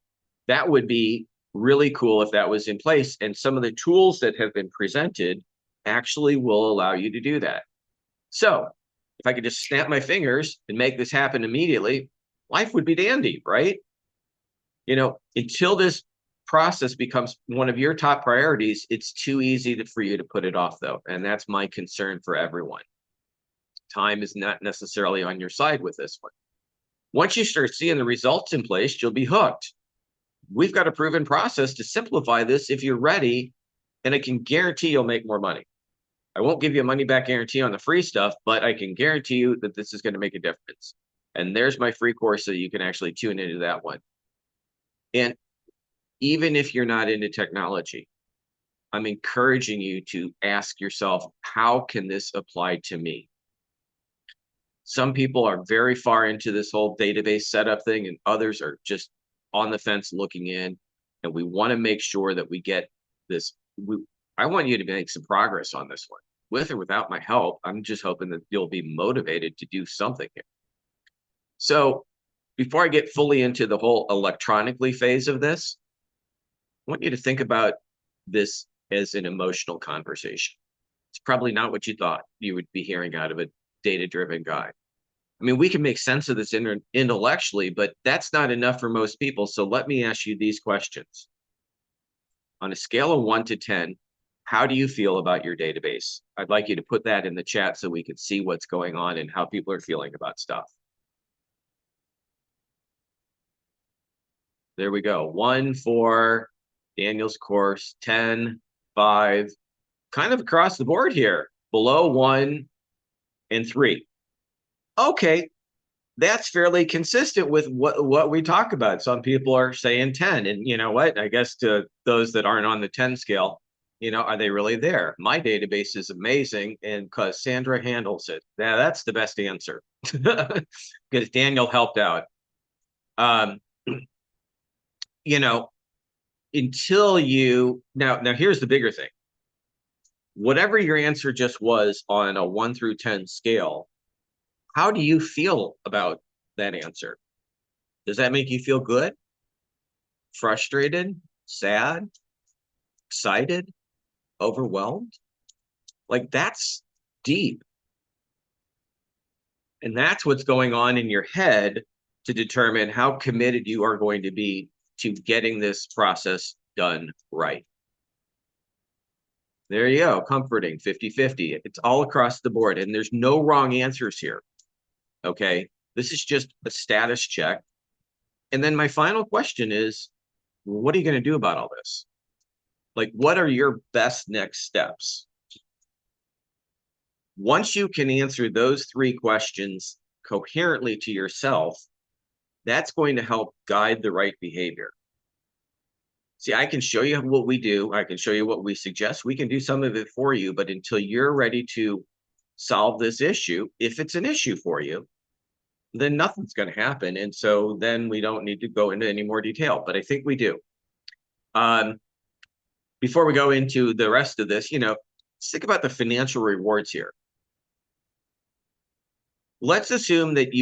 that would be really cool if that was in place, and some of the tools that have been presented actually will allow you to do that. So if I could just snap my fingers and make this happen immediately, life would be dandy, right? You know, until this process becomes one of your top priorities, it's too easy for you to put it off, though. And that's my concern for everyone. Time is not necessarily on your side with this one. Once you start seeing the results in place, you'll be hooked. We've got a proven process to simplify this if you're ready, and I can guarantee you'll make more money. I won't give you a money back guarantee on the free stuff, but I can guarantee you that this is going to make a difference. And there's my free course, so you can actually tune into that one. And even if you're not into technology, I'm encouraging you to ask yourself, how can this apply to me? Some people are very far into this whole database setup thing, and others are just on the fence looking in. And we want to make sure that we get this. I want you to make some progress on this one. With or without my help, I'm just hoping that you'll be motivated to do something here. So before I get fully into the whole electronically phase of this, I want you to think about this as an emotional conversation. It's probably not what you thought you would be hearing out of a data-driven guy. I mean, we can make sense of this intellectually, but that's not enough for most people. So let me ask you these questions. On a scale of 1 to 10, how do you feel about your database? I'd like you to put that in the chat so we can see what's going on and how people are feeling about stuff. There we go. 1 for Daniel's course, 10, 5, kind of across the board here, below 1 and 3. Okay, that's fairly consistent with what we talk about. Some people are saying 10, and you know what? I guess to those that aren't on the 10 scale, you know, are they really there? My database is amazing, and because Sandra handles it. Now, that's the best answer, because Daniel helped out. You know, until you, now here's the bigger thing. Whatever your answer just was on a 1 through 10 scale, how do you feel about that answer? Does that make you feel good? Frustrated? Sad? Excited? Overwhelmed? Like, that's deep. And that's what's going on in your head to determine how committed you are going to be to getting this process done right. There you go, comforting, 50-50. It's all across the board, and there's no wrong answers here. Okay, this is just a status check. And then my final question is, what are you going to do about all this? Like, what are your best next steps? Once you can answer those 3 questions coherently to yourself, that's going to help guide the right behavior. See, I can show you what we do. I can show you what we suggest. We can do some of it for you, but until you're ready to solve this issue, if it's an issue for you, then nothing's going to happen. And so then we don't need to go into any more detail, but I think we do. Before we go into the rest of this, you know, let's think about the financial rewards here. Let's assume that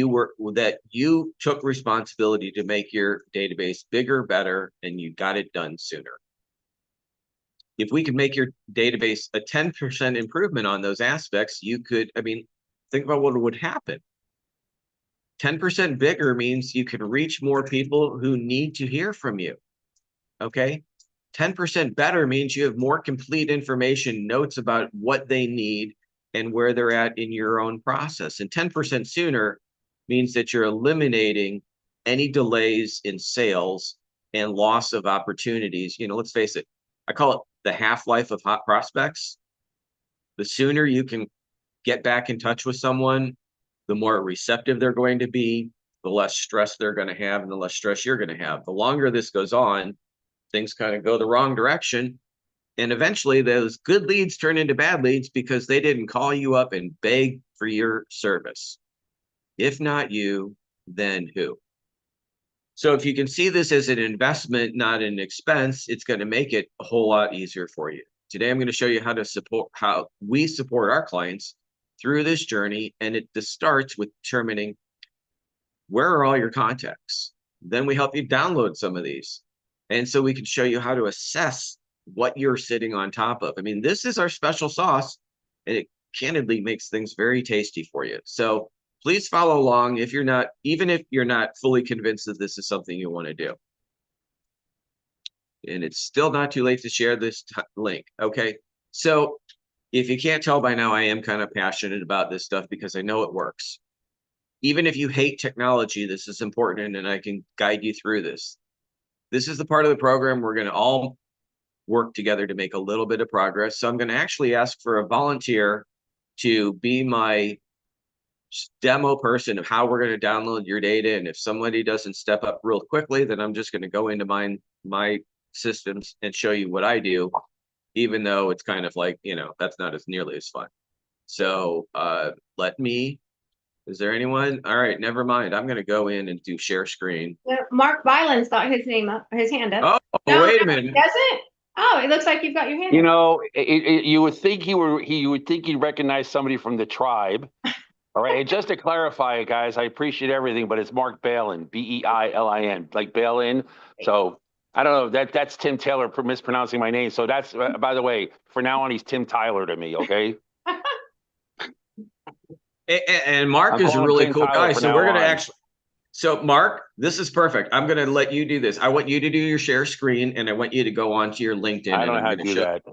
you took responsibility to make your database bigger, better, and you got it done sooner. If we could make your database a 10% improvement on those aspects, you could, I mean, think about what would happen. 10% bigger means you can reach more people who need to hear from you. Okay? 10% better means you have more complete information, notes about what they need and where they're at in your own process. And 10% sooner means that you're eliminating any delays in sales and loss of opportunities. You know, let's face it, I call it the half-life of hot prospects. The sooner you can get back in touch with someone, the more receptive they're going to be, the less stress they're going to have, and the less stress you're going to have. The longer this goes on, things kind of go the wrong direction. And eventually those good leads turn into bad leads because they didn't call you up and beg for your service. If not you, then who? So if you can see this as an investment, not an expense, it's going to make it a whole lot easier for you. Today, I'm going to show you how we support our clients through this journey. And this starts with determining where are all your contacts. Then we help you download some of these. And so we can show you how to assess what you're sitting on top of. I mean, this is our special sauce, and it candidly makes things very tasty for you. So please follow along even if you're not fully convinced that this is something you want to do. And it's still not too late to share this link. Okay. So if you can't tell by now, I am kind of passionate about this stuff because I know it works. Even if you hate technology, this is important and I can guide you through this. This is the part of the program we're going to all work together to make a little bit of progress. So I'm going to actually ask for a volunteer to be my demo person of how we're going to download your data. And if somebody doesn't step up real quickly, then I'm just going to go into my systems and show you what I do, even though it's kind of like, that's not as nearly as fun. So is there anyone? All right, never mind. I'm going to go in and do share screen. Yeah, Mark Byland's got his hand up. Oh, No, wait a minute. Does it? Oh, it looks like you've got your hand You up. know, you would think you would think he'd recognize somebody from the tribe. All right. And just to clarify, guys, I appreciate everything, but it's Mark Balin, Beilin, like Balin. So I don't know. That's Tim Taylor for mispronouncing my name. So that's by the way, for now on, he's Tim Tyler to me. Okay. And Mark is a really cool guy. So we're going to so Mark, this is perfect. I'm going to let you do this. I want you to do your share screen and I want you to go onto your LinkedIn. I don't know how to do that.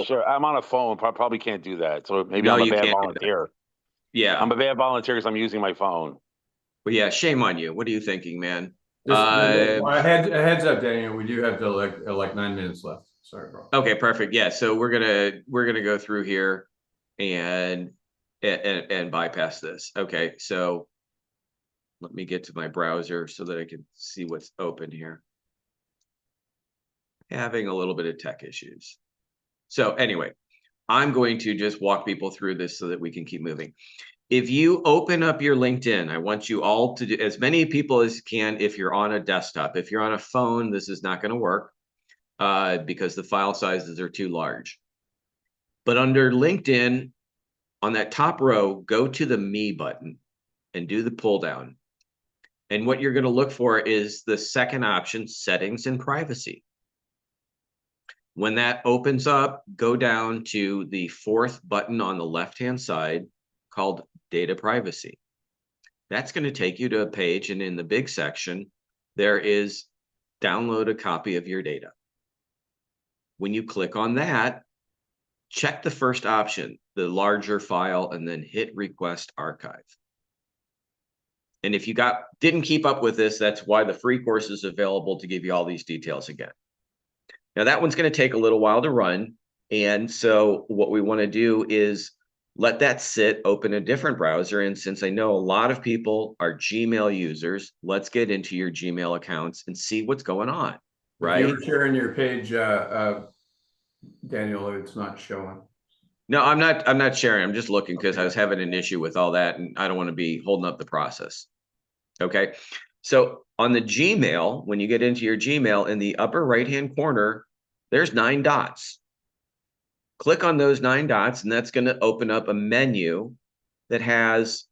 Sure. I'm on a phone. Probably can't do that. So maybe I'm a bad volunteer. Yeah. I'm a bad volunteer because I'm using my phone. Well, yeah. Shame on you. What are you thinking, man? A heads up, Daniel. We do have to like 9 minutes left. Sorry, bro. Okay, perfect. Yeah. So we're gonna go through here and bypass this. Okay. So let me get to my browser so that I can see what's open here. Having a little bit of tech issues. So anyway, I'm going to just walk people through this so that we can keep moving. If you open up your LinkedIn, I want you all to do as many people as you can if you're on a desktop. If you're on a phone, this is not going to work because the file sizes are too large. But under LinkedIn, on that top row, go to the Me button and do the pull down. And what you're going to look for is the second option, Settings and Privacy. When that opens up, go down to the fourth button on the left-hand side called Data Privacy. That's going to take you to a page, and in the big section, there is download a copy of your data. When you click on that, check the first option, the larger file, and then hit Request Archive. And if you didn't keep up with this, that's why the free course is available to give you all these details again. Now that one's going to take a little while to run. And so what we want to do is let that sit, open a different browser. And since I know a lot of people are Gmail users, let's get into your Gmail accounts and see what's going on, right? If you were sharing your page, Daniel, it's not showing. No, I'm not sharing. I'm just looking because I was having an issue with all that and I don't want to be holding up the process. Okay. So on the Gmail, when you get into your Gmail in the upper right-hand corner, there's 9 dots. Click on those 9 dots, and that's going to open up a menu that has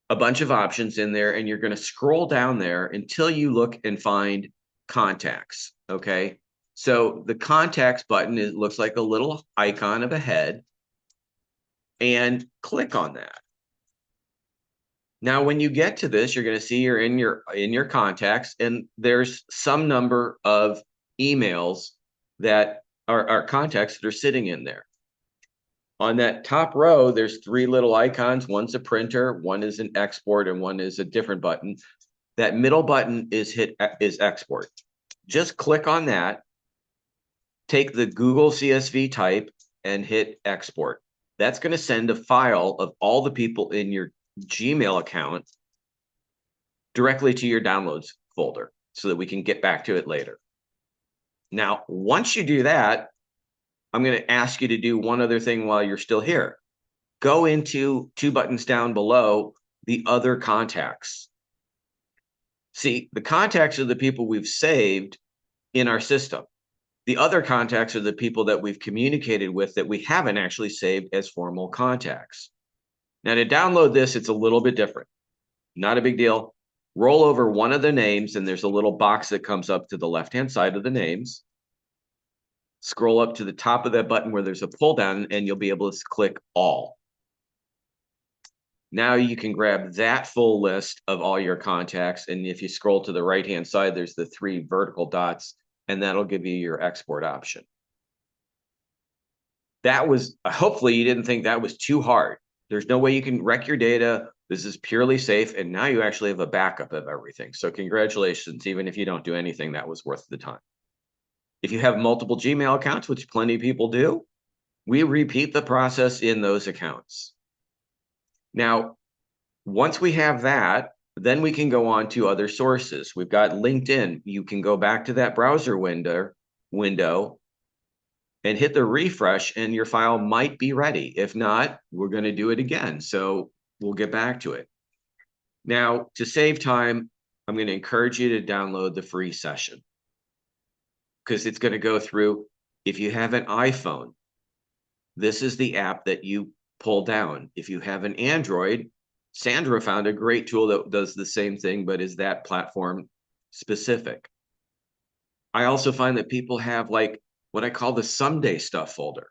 a bunch of options in there, and you're going to scroll down there until you look and find Contacts. Okay. So the Contacts button looks like a little icon of a head, and click on that. Now, when you get to this, you're going to see you're in your contacts, and there's some number of emails that are contacts that are sitting in there. On that top row, there's 3 little icons. One's a printer, one is an export, and one is a different button. That middle button is export. Just click on that, take the Google CSV type, and hit export. That's going to send a file of all the people in your Gmail account directly to your downloads folder so that we can get back to it later. Now, once you do that, I'm going to ask you to do one other thing while you're still here. go into 2 buttons down below, the other contacts. See, the contacts are the people we've saved in our system. The other contacts are the people that we've communicated with that we haven't actually saved as formal contacts. Now, to download this, it's a little bit different. Not a big deal. Roll over one of the names, and there's a little box that comes up to the left-hand side of the names. Scroll up to the top of that button where there's a pull down, and you'll be able to click all. Now you can grab that full list of all your contacts. And if you scroll to the right-hand side, there's the 3 vertical dots, and that'll give you your export option. That was, hopefully you didn't think that was too hard. There's no way you can wreck your data. This is purely safe. And now you actually have a backup of everything. So congratulations, even if you don't do anything, that was worth the time. If you have multiple Gmail accounts, which plenty of people do, we repeat the process in those accounts. Now, once we have that, then we can go on to other sources. We've got LinkedIn. You can go back to that browser window and hit the refresh, and your file might be ready. If not, we're going to do it again. So we'll get back to it. Now, to save time, I'm going to encourage you to download the free session, because it's going to go through. If you have an iPhone, this is the app that you pull down. If you have an Android, Sandra found a great tool that does the same thing, but is that platform specific. I also find that people have like what I call the someday stuff folder.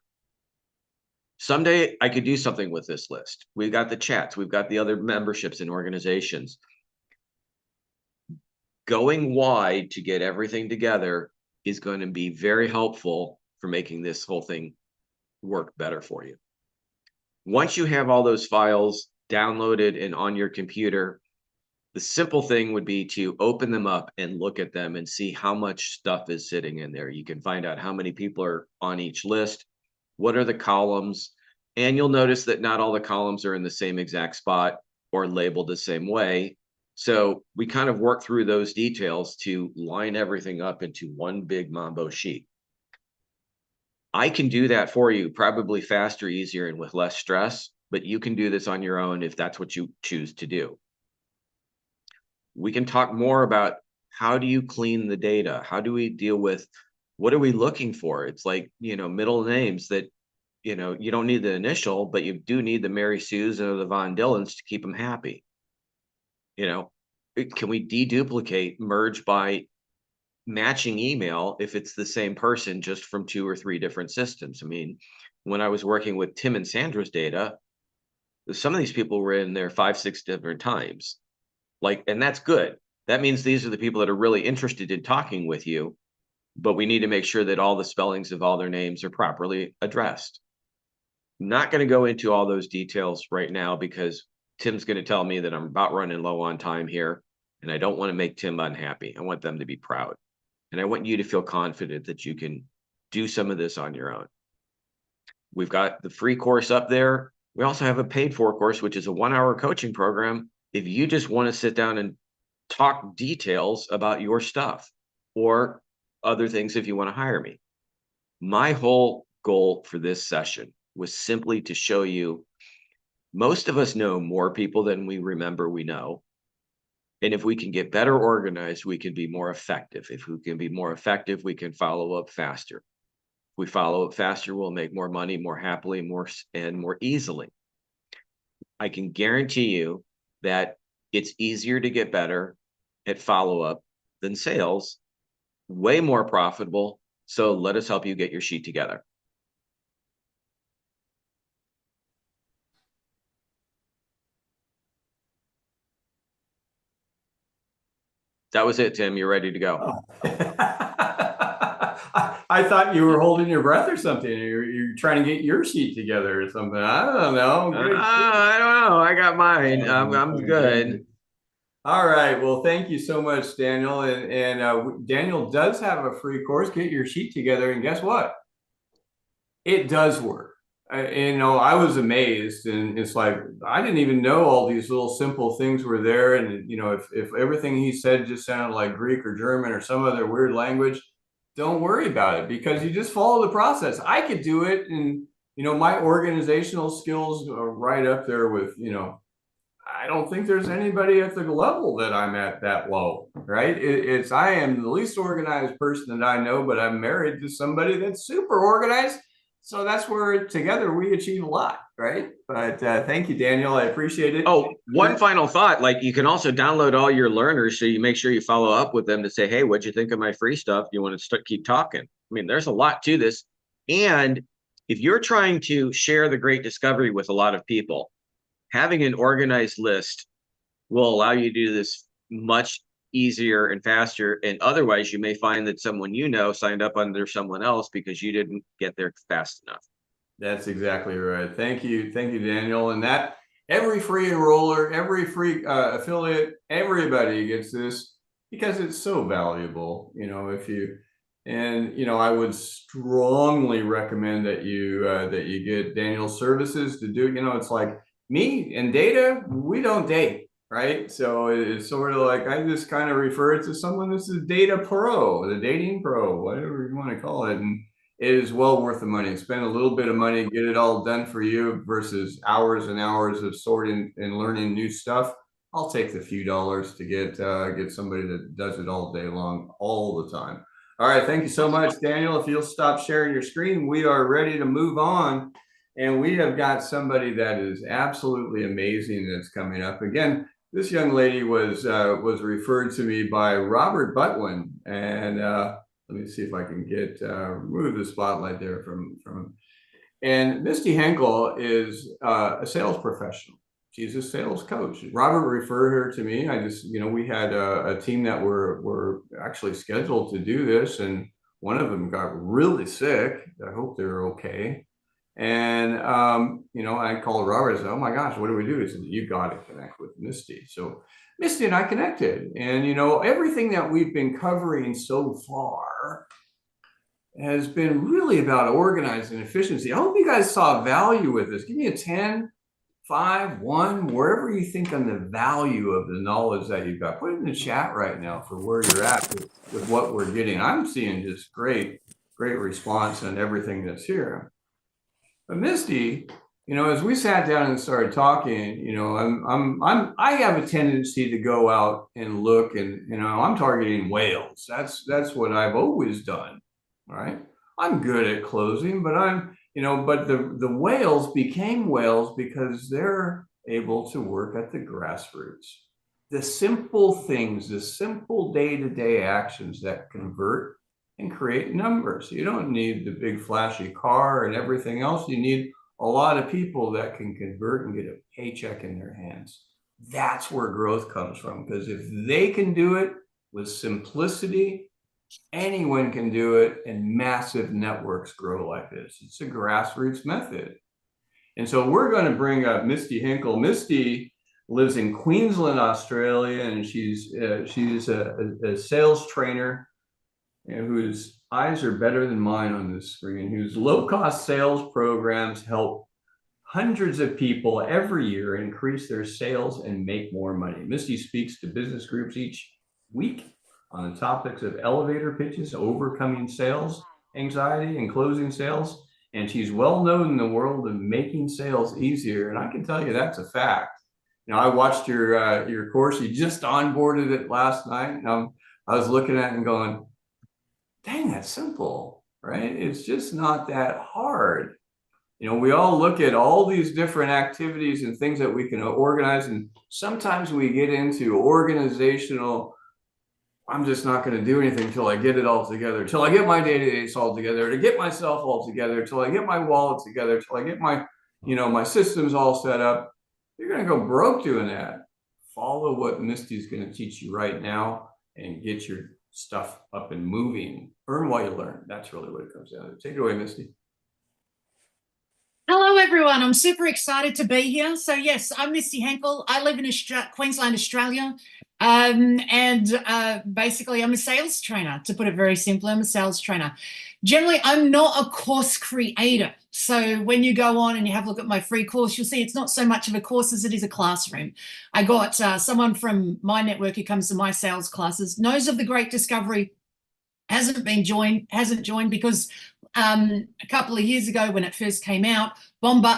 Someday I could do something with this list. We've got the chats. We've got the other memberships and organizations. Going wide to get everything together is going to be very helpful for making this whole thing work better for you. Once you have all those files downloaded and on your computer, the simple thing would be to open them up and look at them and see how much stuff is sitting in there. You can find out how many people are on each list, what are the columns, and you'll notice that not all the columns are in the same exact spot or labeled the same way. So we kind of work through those details to line everything up into one big Mambo sheet. I can do that for you probably faster, easier, and with less stress, but you can do this on your own if that's what you choose to do. We can talk more about how do you clean the data? How do we deal with, what are we looking for? It's like, middle names that, you don't need the initial, but you do need the Mary Sues or the Von Dillons to keep them happy. Can we deduplicate, merge by matching email if it's the same person just from 2 or 3 different systems? I mean, when I was working with Tim and Sandra's data, some of these people were in there 5, 6 different times. And that's good. That means these are the people that are really interested in talking with you, but we need to make sure that all the spellings of all their names are properly addressed. I'm not going to go into all those details right now because Tim's going to tell me that I'm about running low on time here, and I don't want to make Tim unhappy. I want them to be proud. And I want you to feel confident that you can do some of this on your own. We've got the free course up there. We also have a paid for course, which is a 1-hour coaching program. If you just want to sit down and talk details about your stuff or other things, if you want to hire me. My whole goal for this session was simply to show you, most of us know more people than we remember we know. And if we can get better organized, we can be more effective. If we can be more effective, we can follow up faster. If we follow up faster, we'll make more money, more happily, more easily. I can guarantee you that it's easier to get better at follow-up than sales, way more profitable. So let us help you get your sheet together. That was it, Tim. You're ready to go. I thought you were holding your breath or something. You're trying to get your sheet together or something. I don't know. I don't know. I got mine. I'm good. All right. Well, thank you so much, Daniel. And Daniel does have a free course. Get your sheet together. And guess what? It does work. I was amazed, and it's like, I didn't even know all these little simple things were there. And, if everything he said just sounded like Greek or German or some other weird language, don't worry about it, because you just follow the process. I could do it in you know, my organizational skills are right up there with, you know, I don't think there's anybody at the level that I'm at that low, right? It's I am the least organized person that I know, but I'm married to somebody that's super organized. So that's where together we achieve a lot, right? But thank you, Daniel. I appreciate it. Oh, one final thought, like you can also download all your learners, so you make sure you follow up with them to say, hey, what'd you think of my free stuff? You want to keep talking? I mean, there's a lot to this. And if you're trying to share the great discovery with a lot of people, having an organized list will allow you to do this much easier and faster. And otherwise, you may find that someone you know signed up under someone else because you didn't get there fast enough. That's exactly right. Thank you, Daniel. And that every free enroller, every free affiliate, everybody gets this because it's so valuable. You know, if you and you know, I would strongly recommend that you get Daniel's services to do. You know, it's like me and data, we don't date, right? So it's sort of like I just kind of refer it to someone. This is data pro, the dating pro, whatever you want to call it, and it is well worth the money. Spend a little bit of money, get it all done for you versus hours and hours of sorting and learning new stuff. I'll take the few dollars to get somebody that does it all day long, all the time. All right, thank you so much, Daniel. If you'll stop sharing your screen, we are ready to move on. And we have got somebody that is absolutely amazing that's coming up. Again, this young lady was referred to me by Robert Butwin. And let me see if I can get remove the spotlight there from him. And Misty Henkel is a sales professional. She's a sales coach. Robert referred her to me. I just, you know, we had a team that were actually scheduled to do this, and one of them got really sick. I hope they're okay. And you know, I called Robert and said, "Oh my gosh, what do we do?" He said, "You got to connect with Misty." So Misty and I connected, and you know, everything that we've been covering so far has been really about organizing efficiency. I hope you guys saw value with this. Give me a 10, 5, 1, wherever you think on the value of the knowledge that you've got. Put it in the chat right now for where you're at with what we're getting. I'm seeing just great response on everything that's here. But Misty, you know, as we sat down and started talking, you know, I have a tendency to go out and look, and you know, I'm targeting whales. That's what I've always done. All right. I'm good at closing, but but the whales became whales because they're able to work at the grassroots. The simple things, the simple day-to-day actions that convert and create numbers. You don't need the big flashy car and everything else. You need a lot of people that can convert and get a paycheck in their hands. That's where growth comes from, because if they can do it with simplicity, anyone can do it, and massive networks grow like this. It's a grassroots method. And so we're going to bring up Misty Henkel. Misty lives in Queensland, Australia, and she's a sales trainer whose eyes are better than mine on this screen, whose low-cost sales programs help hundreds of people every year increase their sales and make more money. Misty speaks to business groups each week on the topics of elevator pitches, overcoming sales anxiety, and closing sales. And she's well known in the world of making sales easier. And I can tell you that's a fact. You know, I watched your course. You just onboarded it last night. And I was looking at it and going, dang, that's simple, right? It's just not that hard. You know, we all look at all these different activities and things that we can organize. And sometimes we get into organizational, I'm just not going to do anything until I get it all together, until I get my database all together, to get myself all together, until I get my wallet together, until I get my, my systems all set up. You're going to go broke doing that. Follow what Misty's going to teach you right now and get your stuff up and moving. Earn while you learn. That's really what it comes down to. Take it away, Misty. Hello, everyone. I'm super excited to be here. So yes, I'm Misty Henkel. I live in Queensland, Australia. Basically I'm a sales trainer, to put it very simply. I'm a sales trainer. Generally, I'm not a course creator. So when you go on and you have a look at my free course, you'll see it's not so much of a course as it is a classroom. I got someone from my network who comes to my sales classes, knows of the Great Discovery, hasn't joined because a couple of years ago when it first came out,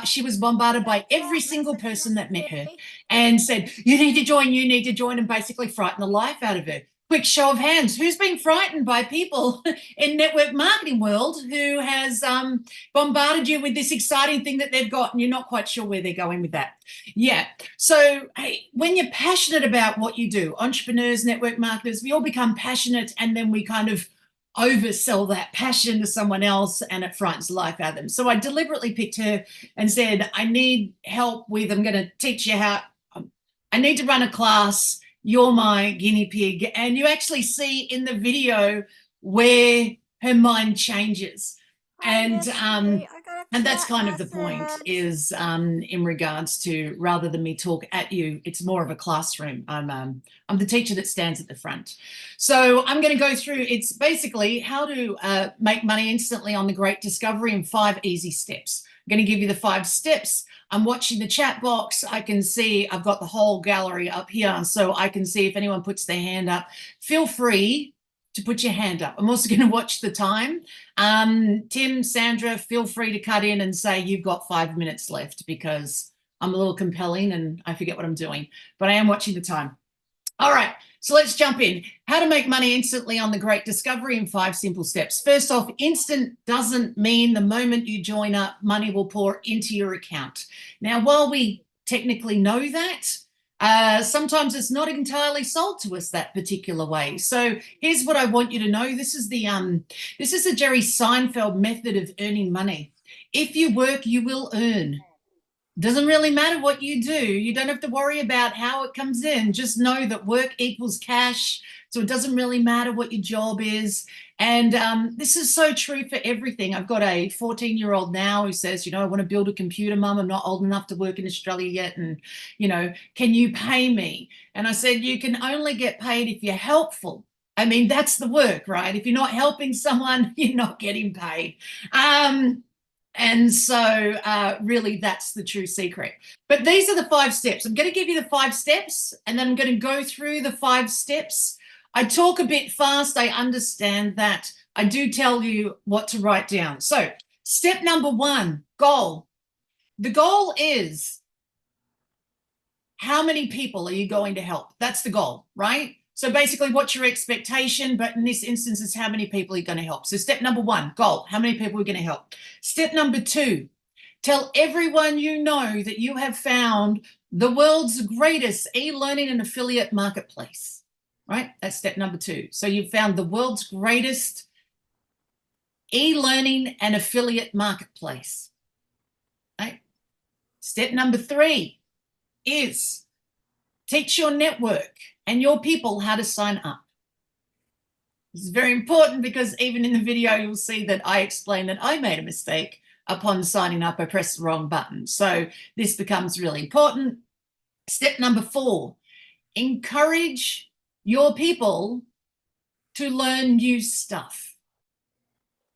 she was bombarded by every single person that met her and said, you need to join, and basically frighten the life out of her. Quick show of hands. Who's been frightened by people in network marketing world who has bombarded you with this exciting thing that they've got and you're not quite sure where they're going with that? Yeah. So hey, when you're passionate about what you do, entrepreneurs, network marketers, we all become passionate, and then we kind of oversell that passion to someone else, and it frightens the life out of them. So I deliberately picked her and said, I need help with, I'm going to teach you how, I need to run a class. You're my guinea pig. And you actually see in the video where her mind changes. And that's kind of the point, is in regards to, rather than me talk at you, it's more of a classroom. I'm the teacher that stands at the front. So I'm going to go through, it's basically how to make money instantly on the Great Discovery in 5 easy steps. I'm going to give you the 5 steps. I'm watching the chat box. I can see I've got the whole gallery up here, so I can see if anyone puts their hand up. Feel free to put your hand up. I'm also going to watch the time. Tim, Sandra, feel free to cut in and say you've got 5 minutes left, because I'm a little compelling and I forget what I'm doing, but I am watching the time. All right, so let's jump in. How to make money instantly on the Great Discovery in 5 simple steps. First off, instant doesn't mean the moment you join up, money will pour into your account. Now, while we technically know that, sometimes it's not entirely sold to us that particular way. So here's what I want you to know. This is the Jerry Seinfeld method of earning money. If you work, you will earn. Doesn't really matter what you do. You don't have to worry about how it comes in. Just know that work equals cash. So it doesn't really matter what your job is. And this is so true for everything. I've got a 14-year-old now who says, you know, I want to build a computer, Mum. I'm not old enough to work in Australia yet. And, you know, can you pay me? And I said, you can only get paid if you're helpful. I mean, that's the work, right? If you're not helping someone, you're not getting paid. And so really that's the true secret. But these are the 5 steps. I'm going to give you the 5 steps, and then I'm going to go through the 5 steps. I talk a bit fast. I understand that. I do tell you what to write down. So step number 1, goal. The goal is, how many people are you going to help? That's the goal, right? So basically, what's your expectation? But in this instance, is how many people are you going to help? So step number 1, goal. How many people are you going to help? Step number 2, tell everyone you know that you have found the world's greatest e-learning and affiliate marketplace, right? That's step number 2. So you've found the world's greatest e-learning and affiliate marketplace, right? Step number 3 is teach your network and your people how to sign up. This is very important, because even in the video, you'll see that I explain that I made a mistake upon signing up. I pressed the wrong button. So this becomes really important. Step number 4, encourage your people to learn new stuff.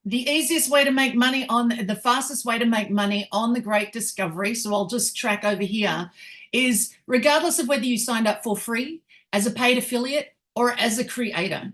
The easiest way to make money the fastest way to make money on the Great Discovery, so I'll just track over here, is regardless of whether you signed up for free, as a paid affiliate, or as a creator.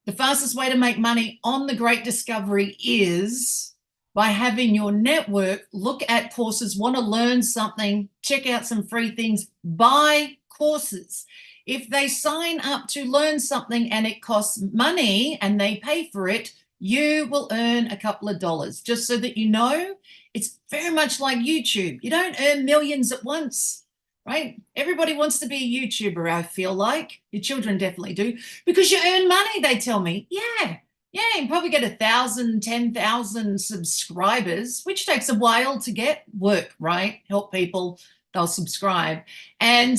The fastest way to make money on the Great Discovery is by having your network look at courses, want to learn something, check out some free things, buy courses. If they sign up to learn something and it costs money and they pay for it, you will earn a couple of dollars. Just so that you know, it's very much like YouTube. You don't earn millions at once, right? Everybody wants to be a YouTuber, I feel like. Your children definitely do, because you earn money, they tell me. Yeah, you can probably get 1,000, 10,000 subscribers, which takes a while to get. Work, right? Help people, they'll subscribe. And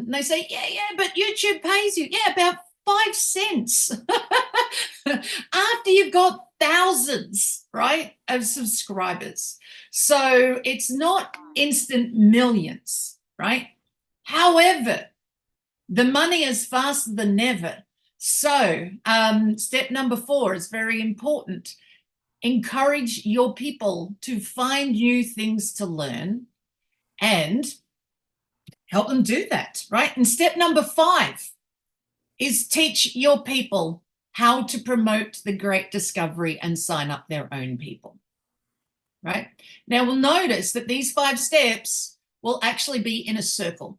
they say, yeah, but YouTube pays you. Yeah, about 5 cents after you've got thousands, right, of subscribers. So it's not instant millions, right? However, the money is faster than never. So step number 4 is very important. Encourage your people to find new things to learn and help them do that, right? And step number 5 is teach your people how to promote the Great Discovery and sign up their own people. Right? Now we'll notice that these 5 steps will actually be in a circle.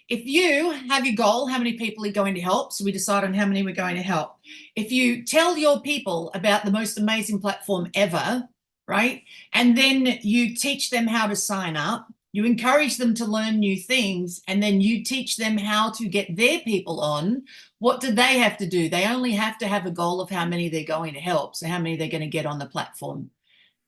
If you have your goal, how many people are going to help? So we decide on how many we're going to help. If you tell your people about the most amazing platform ever, right? And then you teach them how to sign up, you encourage them to learn new things, and then you teach them how to get their people on, what do they have to do? They only have to have a goal of how many they're going to help, so how many they're going to get on the platform.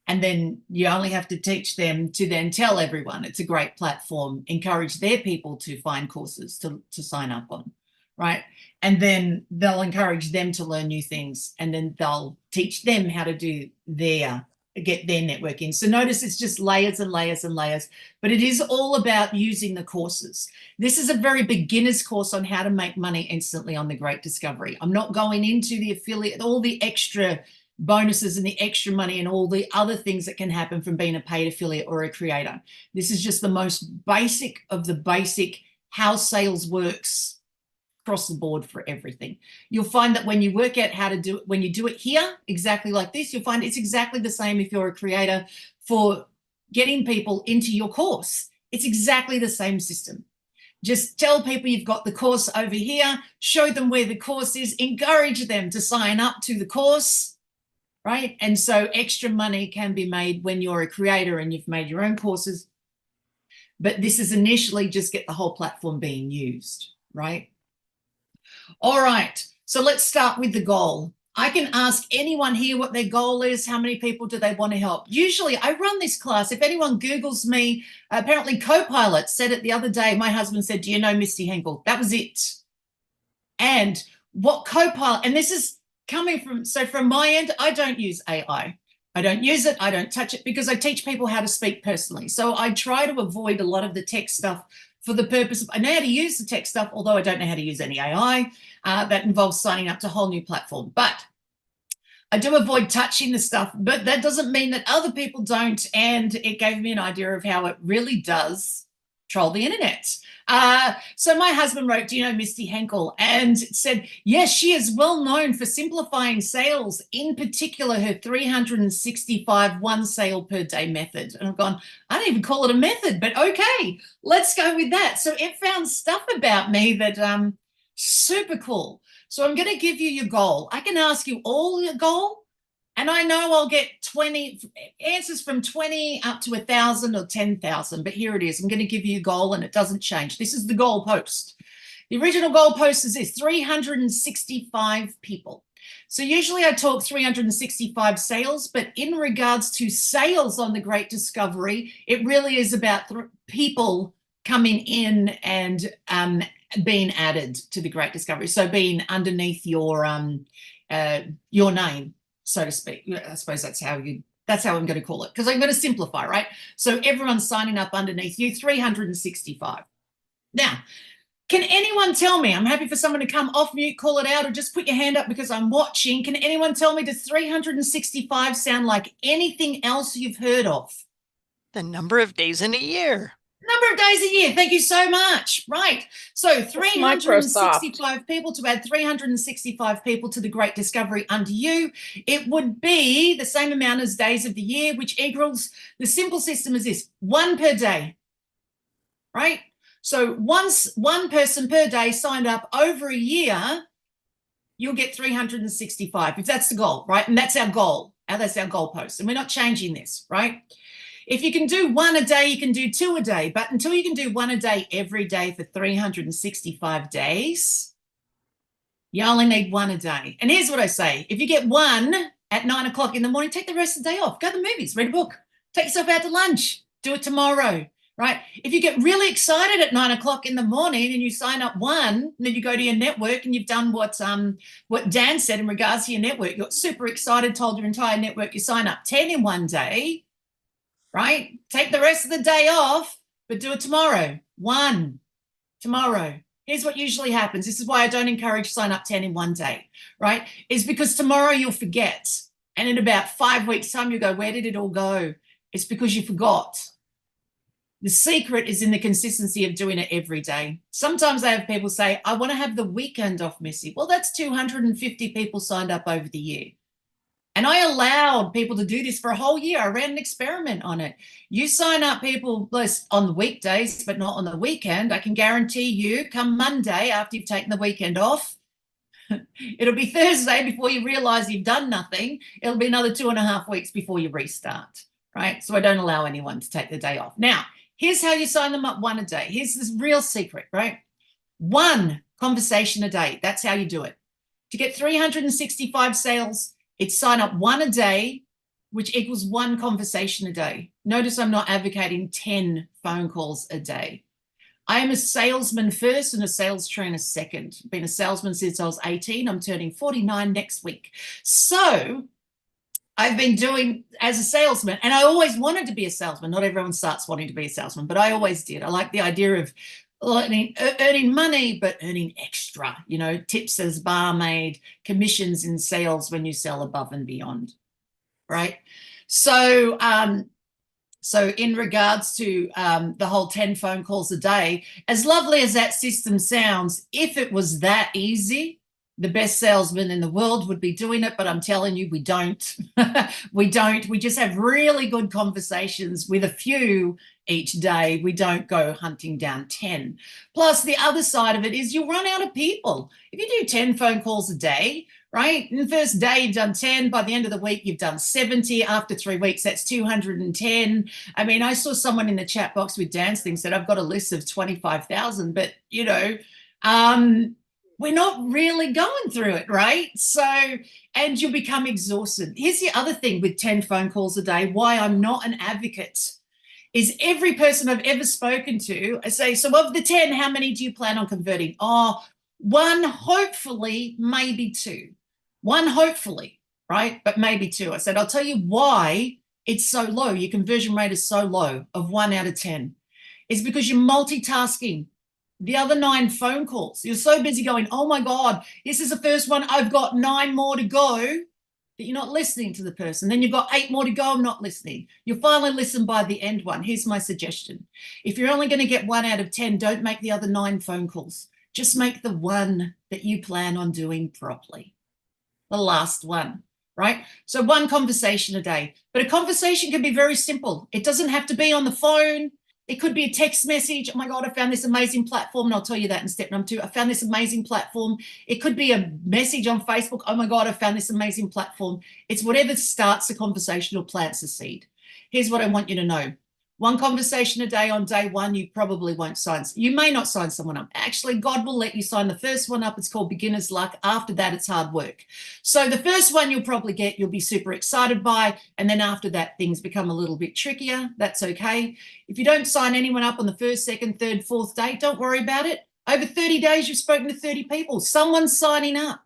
And then you only have to teach them to then tell everyone it's a great platform, encourage their people to find courses to sign up on, right? And then they'll encourage them to learn new things, and then they'll teach them how to do get their network in. So notice it's just layers and layers and layers, but it is all about using the courses. This is a very beginner's course on how to make money instantly on the Great Discovery. I'm not going into the affiliate, all the extra bonuses and the extra money and all the other things that can happen from being a paid affiliate or a creator. This is just the most basic of the basic how sales works across the board for everything. You'll find that when you work out how to do it, when you do it here, exactly like this, you'll find it's exactly the same if you're a creator for getting people into your course. It's exactly the same system. Just tell people you've got the course over here, show them where the course is, encourage them to sign up to the course, right? And so extra money can be made when you're a creator and you've made your own courses. But this is initially just get the whole platform being used, right? All right, so let's start with the goal. I can ask anyone here what their goal is. How many people do they want to help? Usually I run this class. If anyone Googles me, apparently Copilot said it the other day. My husband said, do you know Misty Henkel? That was it. And what Copilot, and this is coming from, so from my end, I don't use AI. I don't use it. I don't touch it because I teach people how to speak personally. So I try to avoid a lot of the tech stuff for the purpose of, I know how to use the tech stuff, although I don't know how to use any AI. That involves signing up to a whole new platform. But I do avoid touching the stuff, but that doesn't mean that other people don't. And it gave me an idea of how it really does troll the internet. So my husband wrote, do you know Misty Henkel? And said, yes, she is well known for simplifying sales, in particular her 365 one sale per day method. And I've gone, I don't even call it a method, but okay, let's go with that. So it found stuff about me that super cool. So I'm going to give you your goal. I can ask you all your goal, and I know I'll get 20 answers from 20 up to 1,000 or 10,000, but here it is. I'm going to give you a goal and it doesn't change. This is the goal post. The original goal post is this, 365 people. So usually I talk 365 sales, but in regards to sales on the Great Discovery, it really is about people coming in and being added to the Great Discovery. So being underneath your name, so to speak. I suppose that's how I'm going to call it, because I'm going to simplify, right? So everyone's signing up underneath you, 365. Now, can anyone tell me, I'm happy for someone to come off mute, call it out, or just put your hand up because I'm watching. Can anyone tell me, does 365 sound like anything else you've heard of? The number of days in a year. Number of days a year. Thank you so much. Right. So 365 people to add 365 people to the Great Discovery under you. It would be the same amount as days of the year, which equals, the simple system is this, 1 per day. Right. So once one person per day signed up over a year, you'll get 365 if that's the goal. Right. And that's our goal. That's our goal post. And we're not changing this. Right. If you can do 1 a day, you can do 2 a day. But until you can do 1 a day every day for 365 days, you only need 1 a day. And here's what I say. If you get 1 at 9 o'clock in the morning, take the rest of the day off. Go to the movies, read a book, take yourself out to lunch, do it tomorrow, right? If you get really excited at 9 o'clock in the morning and you sign up 1, and then you go to your network and you've done what Dan said in regards to your network, you got super excited, told your entire network you sign up 10 in 1 day, right? Take the rest of the day off, but do it tomorrow. 1 tomorrow. Here's what usually happens. This is why I don't encourage sign up 10 in 1 day, right? Is because tomorrow you'll forget. And in about 5 weeks' time, you go, where did it all go? It's because you forgot. The secret is in the consistency of doing it every day. Sometimes I have people say, I want to have the weekend off, Missy. Well, that's 250 people signed up over the year. And I allowed people to do this for a whole year. I ran an experiment on it. You sign up people on the weekdays, but not on the weekend. I can guarantee you come Monday after you've taken the weekend off, it'll be Thursday before you realize you've done nothing. It'll be another 2.5 weeks before you restart, right? So I don't allow anyone to take the day off. Now, here's how you sign them up one a day. Here's this real secret, right? 1 conversation a day. That's how you do it. To get 365 sales, it's sign up 1 a day, which equals 1 conversation a day. Notice I'm not advocating 10 phone calls a day. I am a salesman first and a sales trainer second. Been a salesman since I was 18. I'm turning 49 next week. So I've been doing as a salesman, and I always wanted to be a salesman. Not everyone starts wanting to be a salesman, but I always did. I like the idea of earning money, but earning extra, you know, tips as barmaid, commissions in sales when you sell above and beyond, right? So, so in regards to the whole 10 phone calls a day, as lovely as that system sounds, if it was that easy, the best salesman in the world would be doing it, but I'm telling you, we don't. We don't. We just have really good conversations with a few each day. We don't go hunting down 10. Plus, the other side of it is you'll run out of people. If you do 10 phone calls a day, right? In the first day, you've done 10. By the end of the week, you've done 70. After 3 weeks, that's 210. I mean, I saw someone in the chat box with Dan's thing said, I've got a list of 25,000, but, you know, we're not really going through it, right? So, and you'll become exhausted. Here's the other thing with 10 phone calls a day, why I'm not an advocate, is every person I've ever spoken to, I say, so of the 10, how many do you plan on converting? Oh, 1, hopefully, maybe 2. 1, hopefully, right? But maybe 2. I said, I'll tell you why it's so low. Your conversion rate is so low of 1 out of 10. It's because you're multitasking. The other 9 phone calls, you're so busy going, oh my God, this is the first one. I've got 9 more to go, that you're not listening to the person. Then you've got 8 more to go. I'm not listening. You'll finally listen by the end one. Here's my suggestion. If you're only going to get 1 out of 10, don't make the other 9 phone calls. Just make the one that you plan on doing properly. The last one, right? So 1 conversation a day. But a conversation can be very simple. It doesn't have to be on the phone. It could be a text message. Oh my God, I found this amazing platform. And I'll tell you that in step number 2. I found this amazing platform. It could be a message on Facebook. Oh my God, I found this amazing platform. It's whatever starts the conversation or plants the seed. Here's what I want you to know. 1 conversation a day on day 1, you probably won't sign. You may not sign someone up. Actually, God will let you sign the first one up. It's called beginner's luck. After that, it's hard work. So the first one you'll probably get, you'll be super excited by. And then after that, things become a little bit trickier. That's okay. If you don't sign anyone up on the 1st, 2nd, 3rd, 4th day, don't worry about it. Over 30 days, you've spoken to 30 people. Someone's signing up.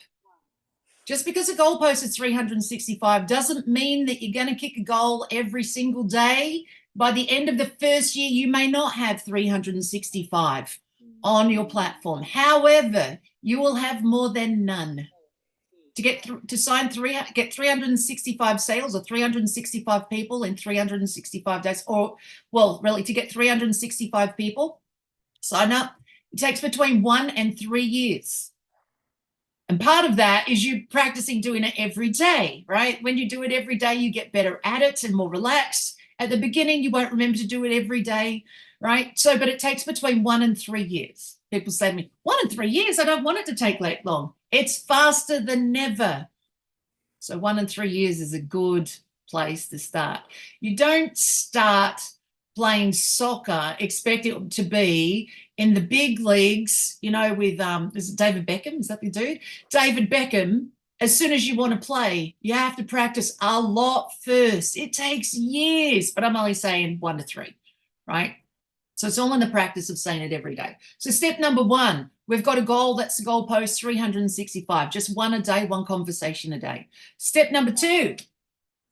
Just because a goalpost is 365 doesn't mean that you're going to kick a goal every single day. By the end of the first year, you may not have 365 on your platform. However, you will have more than none. To get get 365 sales or 365 people in 365 days, or well, really to get 365 people, sign up. It takes between 1 and 3 years. And part of that is you practicing doing it every day, right? When you do it every day, you get better at it and more relaxed. At the beginning, you won't remember to do it every day, right? So, but it takes between 1 and 3 years. People say to me, 1 and 3 years? I don't want it to take that long. It's faster than never. So 1 and 3 years is a good place to start. You don't start playing soccer, expect it to be in the big leagues, you know, with, is it David Beckham? Is that the dude? David Beckham. As soon as you want to play, you have to practice a lot first. It takes years, but I'm only saying 1 to 3, right? So it's all in the practice of saying it every day. So step number 1, we've got a goal. That's the goal post 365, just 1 a day, 1 conversation a day. Step number 2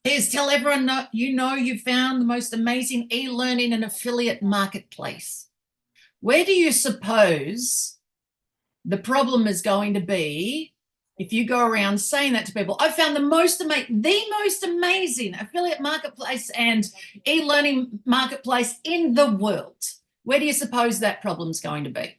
is tell everyone you've found the most amazing e-learning and affiliate marketplace. Where do you suppose the problem is going to be If you go around saying that to people, I found the most amazing affiliate marketplace and e-learning marketplace in the world. Where do you suppose that problem's going to be?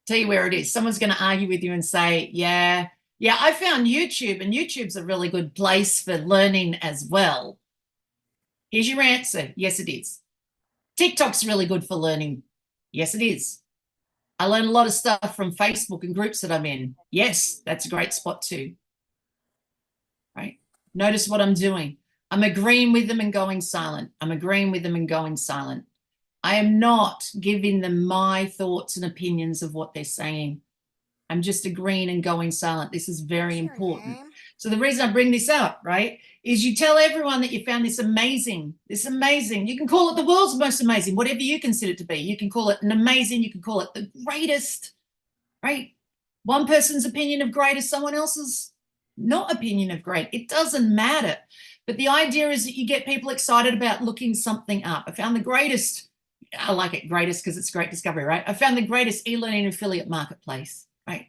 Tell you where it is. Someone's going to argue with you and say, yeah, I found YouTube, and YouTube's a really good place for learning as well. Here's your answer. Yes, it is. TikTok's really good for learning. Yes, it is. I learn a lot of stuff from Facebook and groups that I'm in. Yes, that's a great spot too. Right? Notice what I'm doing. I'm agreeing with them and going silent. I'm agreeing with them and going silent. I am not giving them my thoughts and opinions of what they're saying. I'm just agreeing and going silent. This is very important. So the reason I bring this up, right, is you tell everyone that you found this amazing. You can call it the world's most amazing, whatever you consider it to be. You can call it an amazing, you can call it the greatest, right? One person's opinion of great is someone else's not opinion of great. It doesn't matter. But the idea is that you get people excited about looking something up. I found the greatest, I like it greatest because it's a great discovery, right? I found the greatest e-learning affiliate marketplace, right?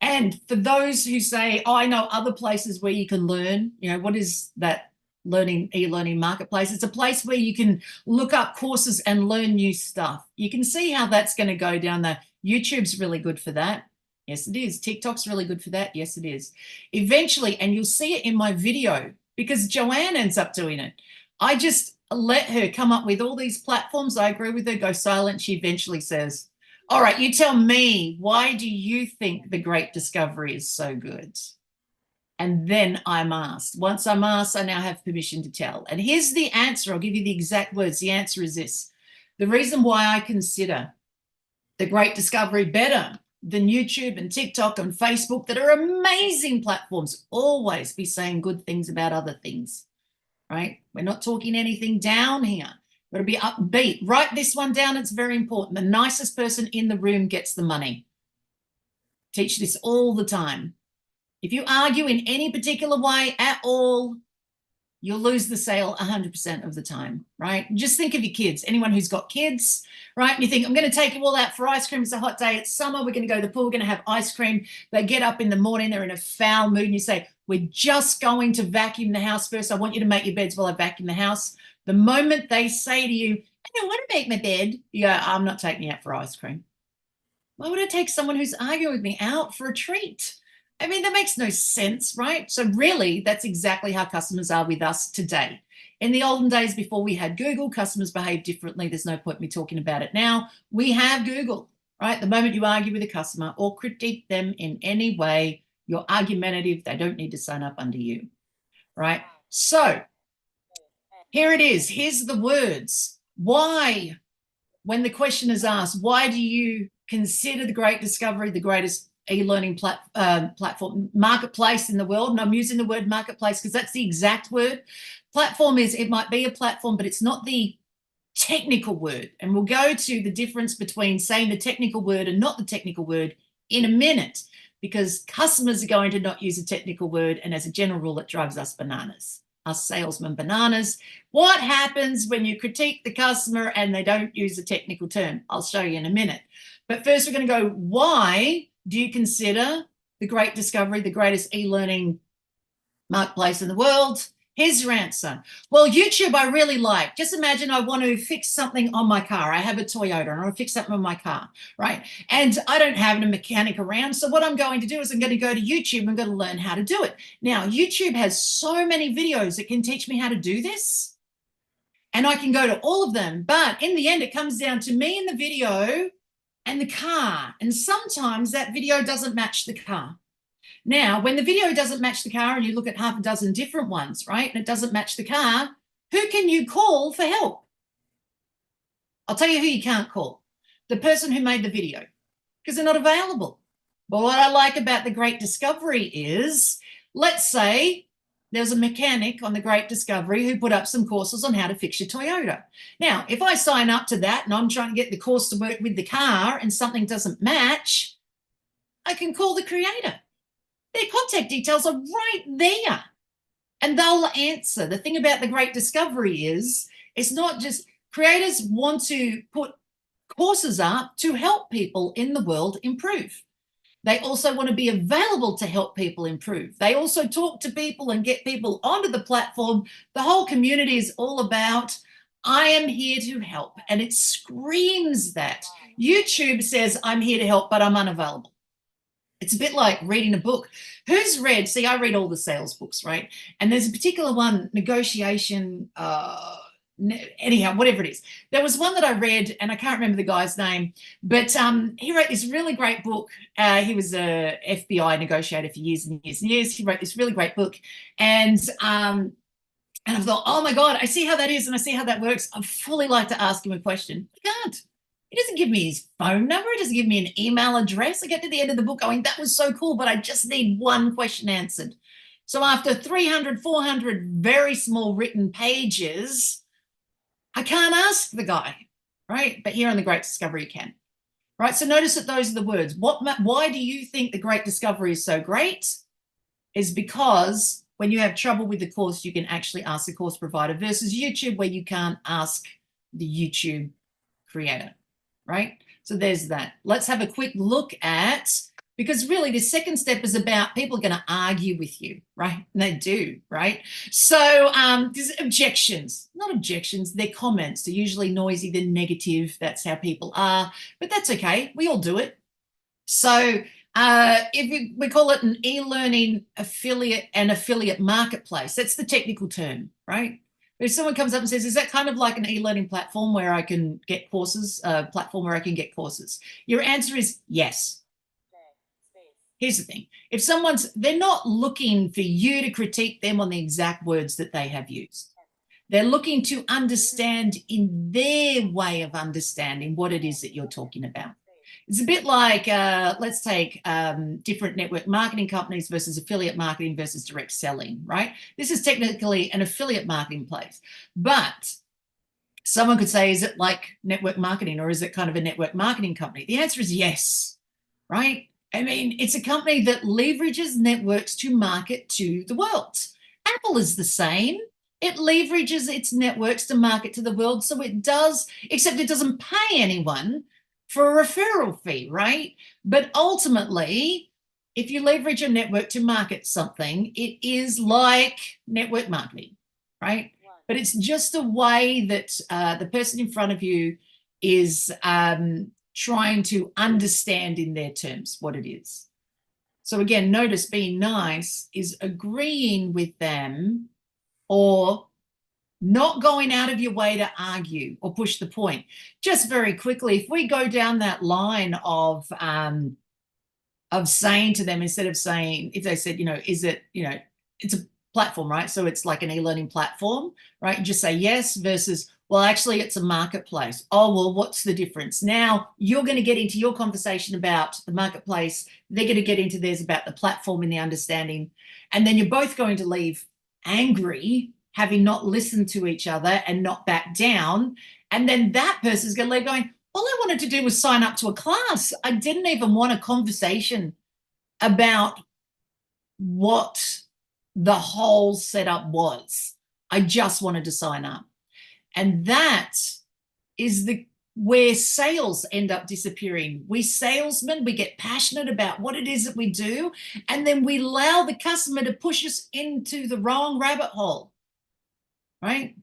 And for those who say, oh, I know other places where you can learn, you know, what is that e-learning marketplace? It's a place where you can look up courses and learn new stuff. You can see how that's going to go down there. YouTube's really good for that. Yes, it is. TikTok's really good for that. Yes, it is. Eventually, and you'll see it in my video because Joanne ends up doing it. I just let her come up with all these platforms. I agree with her, go silent. She eventually says, all right, you tell me, why do you think the Great Discovery is so good? And then I'm asked. Once I'm asked, I now have permission to tell. And here's the answer. I'll give you the exact words. The answer is this. The reason why I consider the Great Discovery better than YouTube and TikTok and Facebook, that are amazing platforms, always be saying good things about other things, right? We're not talking anything down here. Got to be upbeat. Write this one down. It's very important. The nicest person in the room gets the money. Teach this all the time. If you argue in any particular way at all, you'll lose the sale 100% of the time, right? Just think of your kids. Anyone who's got kids, right? And you think, I'm going to take you all out for ice cream. It's a hot day. It's summer. We're going to go to the pool. We're going to have ice cream. They get up in the morning. They're in a foul mood. And you say, we're just going to vacuum the house first. I want you to make your beds while I vacuum the house. The moment they say to you, I don't want to make my bed, you go, I'm not taking you out for ice cream. Why would I take someone who's arguing with me out for a treat? I mean, that makes no sense, right? So really, that's exactly how customers are with us today. In the olden days, before we had Google, customers behaved differently. There's no point in me talking about it now. We have Google, right? The moment you argue with a customer or critique them in any way, you're argumentative. They don't need to sign up under you, right? So here it is. Here's the words. Why, when the question is asked, why do you consider the Great Discovery the greatest e-learning platform marketplace in the world? And I'm using the word marketplace because that's the exact word. Platform is, it might be a platform, but it's not the technical word. And we'll go to the difference between saying the technical word and not the technical word in a minute, because customers are going to not use a technical word. And as a general rule, it drives us bananas. Us salesmen bananas. What happens when you critique the customer and they don't use a technical term? I'll show you in a minute. But first we're going to go, why do you consider the Great Discovery the greatest e-learning marketplace in the world? Here's your answer. Well, YouTube I really like. Just imagine I want to fix something on my car. I have a Toyota and I want to fix something on my car, right? And I don't have a mechanic around. So what I'm going to do is I'm going to go to YouTube. I'm going to learn how to do it. Now, YouTube has so many videos that can teach me how to do this. And I can go to all of them. But in the end, it comes down to me in the video and the car. And sometimes that video doesn't match the car. Now, when the video doesn't match the car and you look at half a dozen different ones, right, and it doesn't match the car, who can you call for help? I'll tell you who you can't call. The person who made the video, because they're not available. But what I like about the Great Discovery is, let's say there's a mechanic on the Great Discovery who put up some courses on how to fix your Toyota. Now, if I sign up to that and I'm trying to get the course to work with the car and something doesn't match, I can call the creator. Their contact details are right there and they'll answer. The thing about the Great Discovery is it's not just creators want to put courses up to help people in the world improve. They also want to be available to help people improve. They also talk to people and get people onto the platform. The whole community is all about, I am here to help. And it screams that. YouTube says, I'm here to help, but I'm unavailable. It's a bit like reading a book. Who's read, see, I read all the sales books, right? And there's a particular one, negotiation, anyhow, whatever it is. There was one that I read, and I can't remember the guy's name, but he wrote this really great book. He was a FBI negotiator for years and years and years. He wrote this really great book. And I thought, oh my God, I see how that is, and I see how that works. I'd fully like to ask him a question. I can't. He doesn't give me his phone number. He doesn't give me an email address. I get to the end of the book going, that was so cool, but I just need one question answered. So after 300, 400 very small written pages, I can't ask the guy, right? But here on The Great Discovery, you can, right? So notice that those are the words. Why do you think The Great Discovery is so great? Is because when you have trouble with the course, you can actually ask the course provider versus YouTube, where you can't ask the YouTube creator. Right? So there's that. Let's have a quick look at, because really the second step is about people are going to argue with you, right? And they do, right? So there's objections, not objections, they're comments. They're usually noisy, they're negative. That's how people are, but that's okay. We all do it. So if we call it an e-learning affiliate and affiliate marketplace, that's the technical term, right? If someone comes up and says, is that kind of like an e-learning platform where I can get courses, Your answer is yes. Here's the thing. If they're not looking for you to critique them on the exact words that they have used. They're looking to understand in their way of understanding what it is that you're talking about. It's a bit like, let's take different network marketing companies versus affiliate marketing versus direct selling, right? This is technically an affiliate marketing place, but someone could say, is it like network marketing, or is it kind of a network marketing company? The answer is yes, right? I mean, it's a company that leverages networks to market to the world. Apple is the same. It leverages its networks to market to the world. So it does, except it doesn't pay anyone for a referral fee, right? But ultimately, if you leverage a network to market something, it is like network marketing, right? But it's just a way that the person in front of you is trying to understand in their terms what it is. So again, notice being nice is agreeing with them or not going out of your way to argue or push the point. Just very quickly, if we go down that line of saying to them, instead of saying, if they said, is it, it's a platform, right? So it's like an e-learning platform, right? You just say yes versus, well, actually it's a marketplace. Oh, well, what's the difference? Now you're going to get into your conversation about the marketplace. They're going to get into theirs about the platform and the understanding. And then you're both going to leave angry, having not listened to each other and not back down. And then that person's going to leave going, all I wanted to do was sign up to a class. I didn't even want a conversation about what the whole setup was. I just wanted to sign up. And that is where sales end up disappearing. We salesmen, we get passionate about what it is that we do, and then we allow the customer to push us into the wrong rabbit hole, right?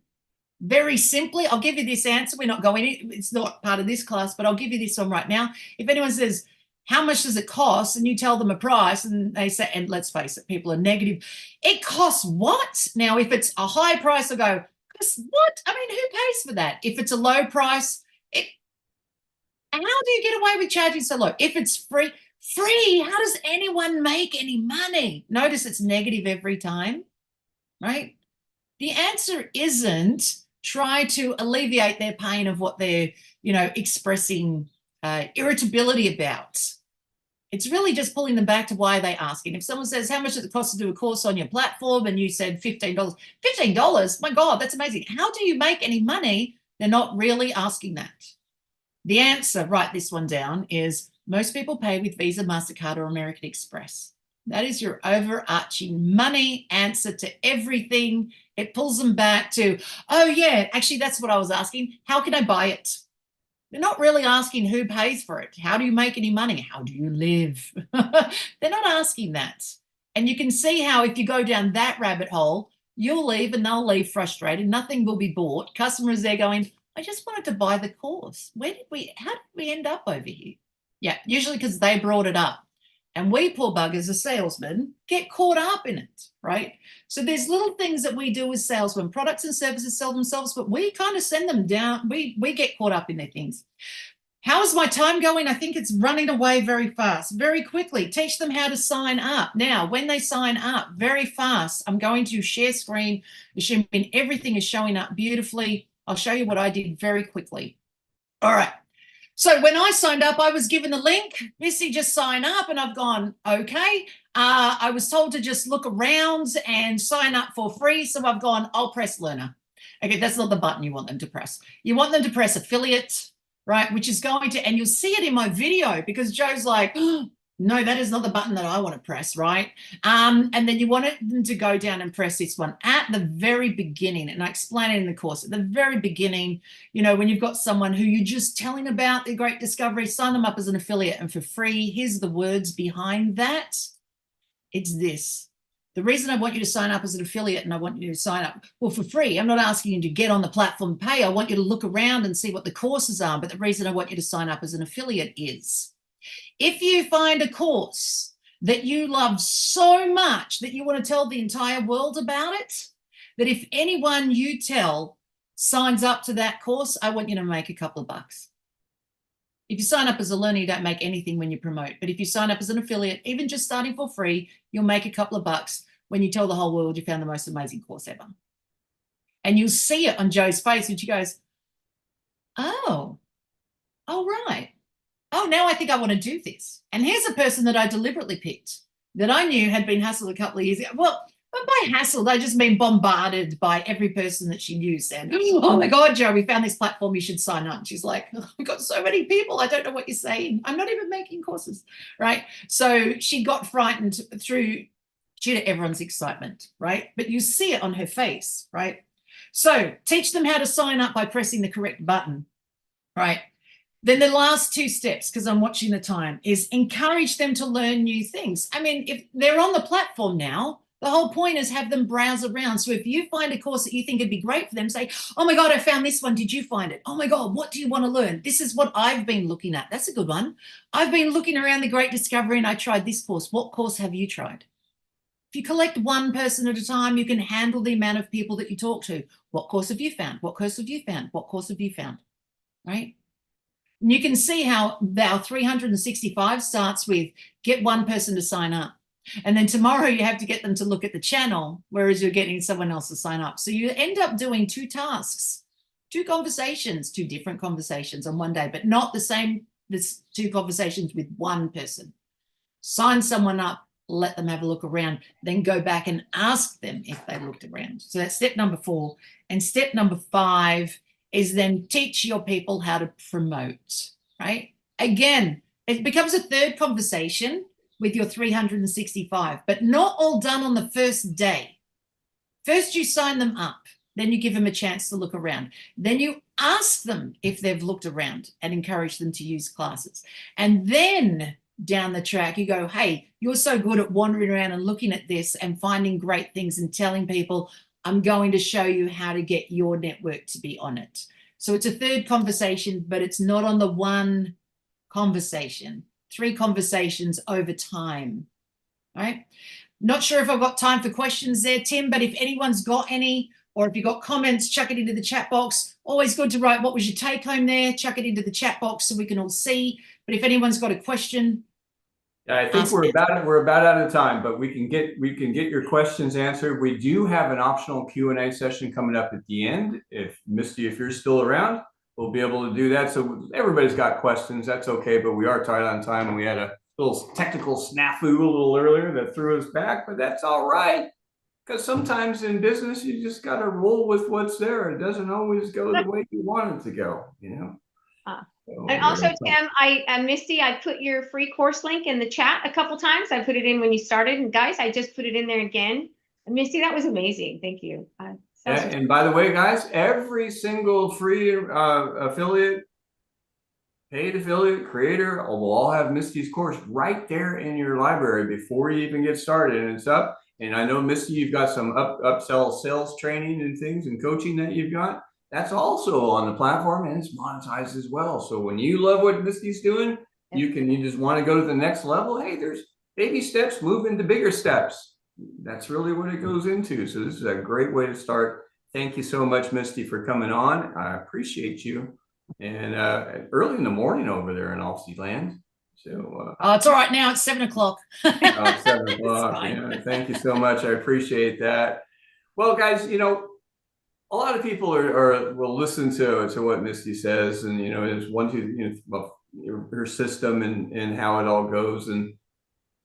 Very simply, I'll give you this answer. We're not going in, it's not part of this class, but I'll give you this one right now. If anyone says, how much does it cost? And you tell them a price and they say, and let's face it, people are negative. It costs what? Now, if it's a high price, I'll go, what? I mean, who pays for that? If it's a low price, how do you get away with charging so low? If it's free, how does anyone make any money? Notice it's negative every time, right? The answer isn't try to alleviate their pain of what they're, expressing irritability about. It's really just pulling them back to why they're asking. If someone says, how much does it cost to do a course on your platform? And you said $15, $15, my God, that's amazing. How do you make any money? They're not really asking that. The answer, write this one down, is most people pay with Visa, MasterCard, or American Express. That is your overarching money answer to everything. It pulls them back to, oh yeah, actually that's what I was asking. How can I buy it? They're not really asking who pays for it. How do you make any money? How do you live? They're not asking that. And you can see how if you go down that rabbit hole, you'll leave and they'll leave frustrated. Nothing will be bought. Customers there going, I just wanted to buy the course. How did we end up over here? Yeah, usually because they brought it up. And we poor buggers as salesmen get caught up in it, right? So there's little things that we do as salesmen. Products and services sell themselves, but we kind of send them down. We get caught up in their things. How is my time going? I think it's running away very fast, very quickly. Teach them how to sign up. Now, when they sign up very fast, I'm going to share screen, assuming everything is showing up beautifully. I'll show you what I did very quickly. All right. So when I signed up, I was given the link, Missy, just sign up. And I've gone, okay. I was told to just look around and sign up for free. So I've gone, I'll press learner. Okay, that's not the button you want them to press. You want them to press affiliate, right? Which is going to, and you'll see it in my video because Joe's like, oh, no, that is not the button that I want to press, right? And then you want them to go down and press this one at the very beginning. And I explain it in the course. At the very beginning, you know, when you've got someone who you're just telling about their great discovery, sign them up as an affiliate and for free. Here's the words behind that. It's this. The reason I want you to sign up as an affiliate and I want you to sign up, well, for free, I'm not asking you to get on the platform and pay. I want you to look around and see what the courses are. But the reason I want you to sign up as an affiliate is if you find a course that you love so much that you want to tell the entire world about it, that if anyone you tell signs up to that course, I want you to make a couple of bucks. If you sign up as a learner, you don't make anything when you promote. But if you sign up as an affiliate, even just starting for free, you'll make a couple of bucks when you tell the whole world you found the most amazing course ever. And you'll see it on Joe's face when she goes, oh, right. Oh, now I think I want to do this. And here's a person that I deliberately picked that I knew had been hassled a couple of years ago. Well, but by hassled, I just mean bombarded by every person that she knew saying, oh my God, Joe, we found this platform, you should sign up. She's like, oh, we've got so many people. I don't know what you're saying. I'm not even making courses, right? So she got frightened due to everyone's excitement, right? But you see it on her face, right? So teach them how to sign up by pressing the correct button, right? Then the last two steps, because I'm watching the time, is encourage them to learn new things. I mean, if they're on the platform now, the whole point is have them browse around. So if you find a course that you think would be great for them, say, oh my God, I found this one. Did you find it? Oh my God, what do you want to learn? This is what I've been looking at. That's a good one. I've been looking around the Great Discovery and I tried this course. What course have you tried? If you collect one person at a time, you can handle the amount of people that you talk to. What course have you found? What course have you found? What course have you found? Right? And you can see how our 365 starts with get one person to sign up. And then tomorrow you have to get them to look at the channel, whereas you're getting someone else to sign up. So you end up doing two tasks, two conversations, two different conversations on one day, but not the same, there's two conversations with one person. Sign someone up, let them have a look around, then go back and ask them if they looked around. So that's step number 4. And step number 5 is then teach your people how to promote, right? Again, it becomes a third conversation with your 365, but not all done on the first day. First, you sign them up. Then you give them a chance to look around. Then you ask them if they've looked around and encourage them to use classes. And then down the track, you go, hey, you're so good at wandering around and looking at this and finding great things and telling people, I'm going to show you how to get your network to be on it. So it's a third conversation, but it's not on the one conversation. 3 conversations over time, right? Not sure if I've got time for questions there, Tim, but if anyone's got any, or if you've got comments, chuck it into the chat box. Always good to write what was your take home there, chuck it into the chat box so we can all see. But if anyone's got a question. Yeah, I think we're about out of time, but we can get your questions answered. We do have an optional Q&A session coming up at the end. If Misty, if you're still around, we'll be able to do that. So everybody's got questions. That's okay, but we are tight on time and we had a little technical snafu a little earlier that threw us back, but that's all right. Because sometimes in business, you just got to roll with what's there. It doesn't always go the way you want it to go, you know? And also, Tim, Misty, I put your free course link in the chat a couple times. I put it in when you started. And guys, I just put it in there again. And Misty, that was amazing. Thank you. And by the way, guys, every single free affiliate paid affiliate, creator, will all have Misty's course right there in your library before you even get started. And it's up. And I know, Misty, you've got some upsell sales training and things and coaching that you've got. That's also on the platform, and it's monetized as well. So when you love what Misty's doing, you just want to go to the next level. Hey, there's baby steps, move into bigger steps. That's really what it goes into. So this is a great way to start. Thank you so much, Misty, for coming on. I appreciate you. And early in the morning over there in Aussie land. So Oh, it's all right now. It's 7 o'clock. 7 o'clock. fine. Yeah, thank you so much. I appreciate that. Well, guys, a lot of people will listen to what Misty says, and there's her system and how it all goes, and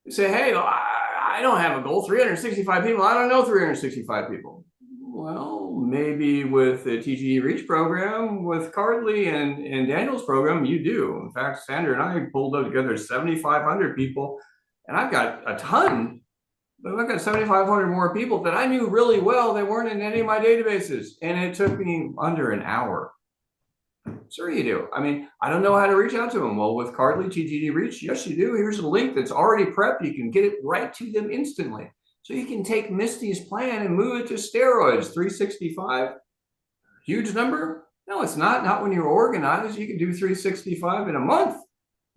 say, hey, I don't have a goal. 365 people. I don't know 365 people. Well, maybe with the TGE Reach program, with Cardley and Daniel's program, you do. In fact, Sandra and I pulled together 7,500 people, and I've got a ton. But I've got 7,500 more people that I knew really well. They weren't in any of my databases. And it took me under an hour. Sure you do. I mean, I don't know how to reach out to them. Well, with Cardley TGD Reach, yes, you do. Here's a link that's already prepped. You can get it right to them instantly. So you can take Misty's plan and move it to steroids, 365. Huge number? No, it's not. Not when you're organized. You can do 365 in a month,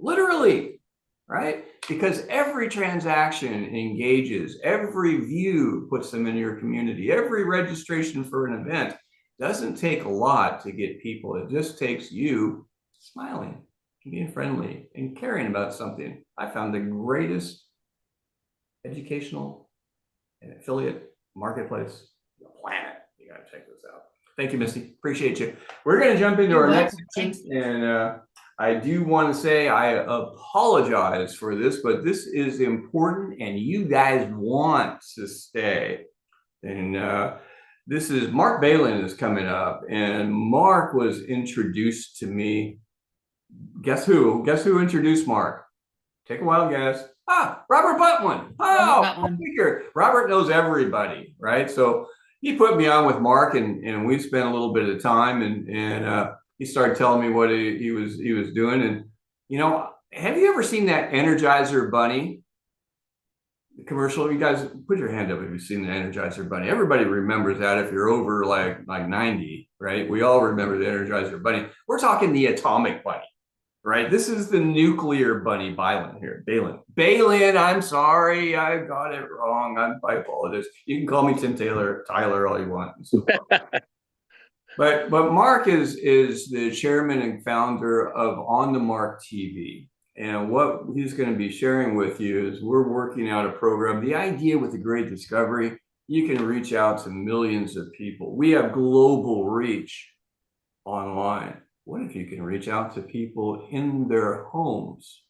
literally, right? Because every transaction engages, every view puts them in your community, every registration for an event doesn't take a lot to get people. It just takes you smiling, being friendly, and caring about something. I found the greatest educational and affiliate marketplace on the planet. You got to check this out. Thank you, Misty. Appreciate you. We're going to jump into our next section, and I do want to say I apologize for this, but this is important, and you guys want to stay. And this is Mark Balin is coming up, and Mark was introduced to me. Guess who? Guess who introduced Mark? Take a wild guess. Robert Butwin. Robert knows everybody, right? So he put me on with Mark, and we spent a little bit of time, and he started telling me what he was doing. And have you ever seen that Energizer Bunny commercial? You guys put your hand up if you've seen the Energizer Bunny. Everybody remembers that if you're over like 90, right? We all remember the Energizer Bunny. We're talking the Atomic Bunny, right? This is the nuclear bunny. Balin, I'm sorry, I got it wrong. I apologize. You can call me Tim Tyler all you want. But Mark is the chairman and founder of On the Mark TV. And what he's going to be sharing with you is we're working out a program. The idea with the Great Discovery, you can reach out to millions of people. We have global reach online. What if you can reach out to people in their homes?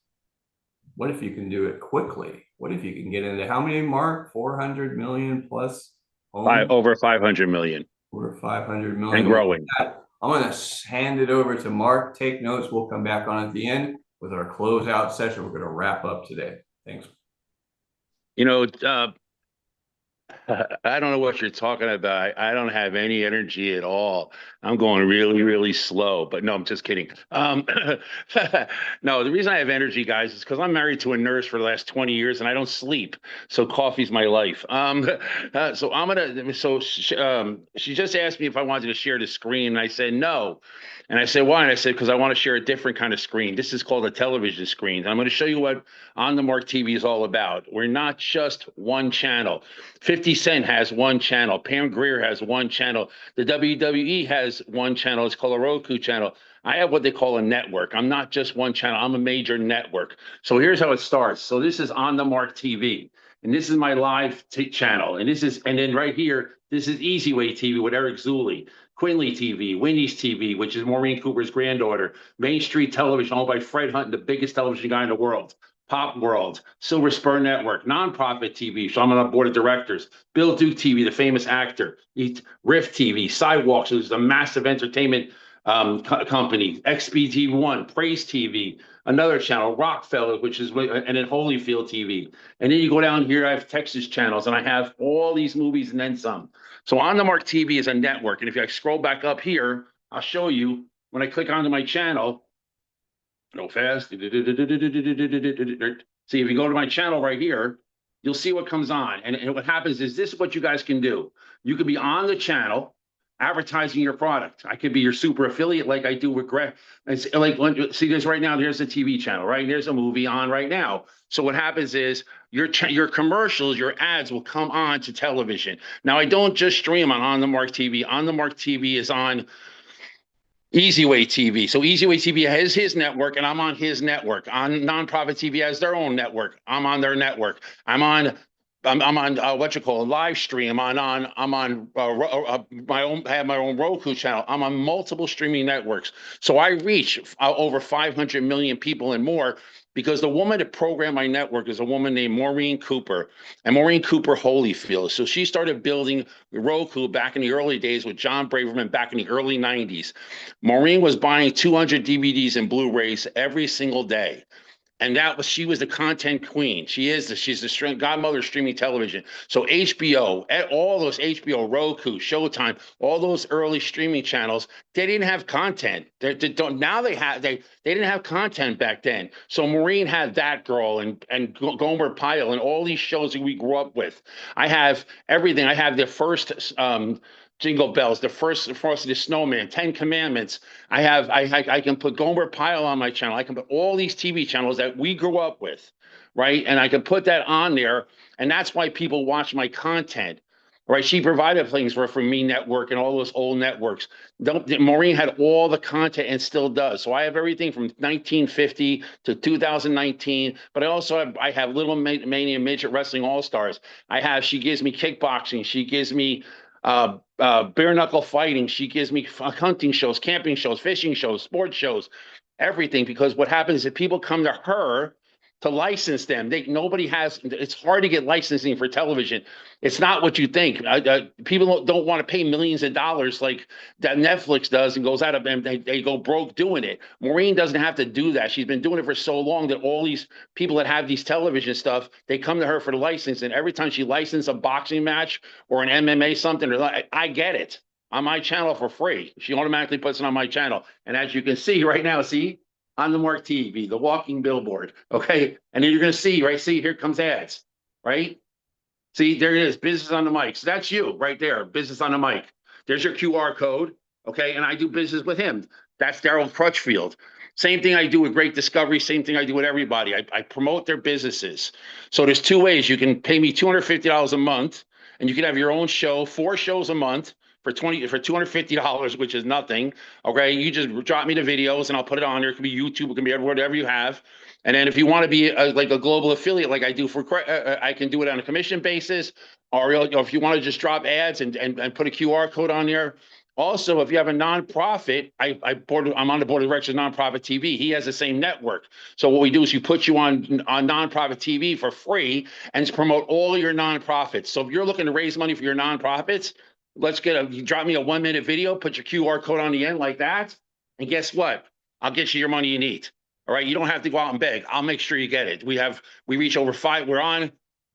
What if you can do it quickly? What if you can get into how many, Mark? 400 million plus homes? Over 500 million. Over 500 million. And growing. I'm going to hand it over to Mark. Take notes. We'll come back on at the end with our closeout session. We're going to wrap up today. Thanks. I don't know what you're talking about. I don't have any energy at all. I'm going really, really slow, but no, I'm just kidding. No, the reason I have energy, guys, is because I'm married to a nurse for the last 20 years and I don't sleep. So coffee's my life. She just asked me if I wanted to share the screen, and I said no. And I said, why? And I said, because I want to share a different kind of screen. This is called a television screen. And I'm going to show you what On the Mark TV is all about. We're not just one channel. 50 Cent has one channel. Pam Grier has one channel. The WWE has one channel. It's called a Roku channel. I have what they call a network. I'm not just one channel. I'm a major network. So here's how it starts. So this is On the Mark TV. And this is my live channel. And then right here, this is Easy Way TV with Eric Zuley. Quinley TV, Winnie's TV, which is Maureen Cooper's granddaughter, Main Street Television, owned by Fred Hunt, the biggest television guy in the world, Pop World, Silver Spur Network, Nonprofit TV, so I'm on the board of directors, Bill Duke TV, the famous actor, Riff TV, Sidewalks, which is a massive entertainment company, XBT1, Praise TV, another channel, Rockefeller, which is, and then Holyfield TV. And then you go down here, I have Texas channels, and I have all these movies and then some. So On the Mark TV is a network. And if I scroll back up here, I'll show you when I click onto my channel, Go fast. See, if you go to my channel right here, you'll see what comes on. And what happens is this is what you guys can do. You can be on the channel advertising your product. I could be your super affiliate like I do with Greg. It's like, see this right now, there's a TV channel, right? There's a movie on right now. So what happens is your commercials, your ads will come on to television. Now, I don't just stream on the Mark TV. On the Mark TV is on Easy Way TV. So Easy Way TV has his network and I'm on his network. On Nonprofit TV has their own network. I'm on their network. I'm on what you call a live stream. I'm on my own, I have my own Roku channel. I'm on multiple streaming networks. So I reach over 500 million people and more, because the woman that programmed my network is a woman named Maureen Cooper, and Maureen Cooper Holyfield. So she started building Roku back in the early days with John Braverman back in the early 90s. Maureen was buying 200 DVDs and Blu-rays every single day. And she was the content queen. She's the godmother of streaming television. So HBO, all those HBO, Roku, Showtime, all those early streaming channels, they didn't have content. They didn't have content back then. So Maureen had That Girl and Gomer Pyle and all these shows that we grew up with. I have everything. I have the first Jingle Bells, the first Frosty the Snowman, 10 Commandments. I can put Gomer Pyle on my channel. I can put all these TV channels that we grew up with, right? And I can put that on there, and that's why people watch my content, right? She provided things for Me Network and all those old networks. Maureen had all the content and still does. So I have everything from 1950 to 2019, but I have Little Mania Midget Wrestling All-Stars. She gives me kickboxing. She gives me bare knuckle fighting. She gives me hunting shows, camping shows, fishing shows, sports shows, everything. Because what happens is people come to her to license them. It's hard to get licensing for television. It's not what you think. People don't want to pay millions of dollars like that Netflix does and goes out of them. They go broke doing it. Maureen doesn't have to do that. She's been doing it for so long that all these people that have these television stuff, they come to her for the license. And every time she licenses a boxing match or an MMA something, I get it on my channel for free. She automatically puts it on my channel. And as you can see right now, on the Mark TV, the walking billboard, okay? And then you're gonna see, right? See, here comes ads, right? See, there it is, business on the mic. So that's you right there, business on the mic. There's your QR code, okay? And I do business with him. That's Daryl Crutchfield. Same thing I do with Great Discovery, same thing I do with everybody. I promote their businesses. So there's two ways. You can pay me $250 a month, and you can have your own show, 4 shows a month, for $250, which is nothing. Okay, you just drop me the videos and I'll put it on there. It can be YouTube, it can be everywhere, whatever you have. And then if you want to be like a global affiliate, like I do I can do it on a commission basis, or if you want to just drop ads and put a QR code on there. Also, if you have a nonprofit, I'm on the board of directors of Nonprofit TV. He has the same network. So what we do is you put you on Nonprofit TV for free and promote all your nonprofits. So if you're looking to raise money for your nonprofits, you drop me a 1-minute video, put your QR code on the end like that, and guess what? I'll get you your money you need. All right, you don't have to go out and beg. I'll make sure you get it. We reach over 5. We're on,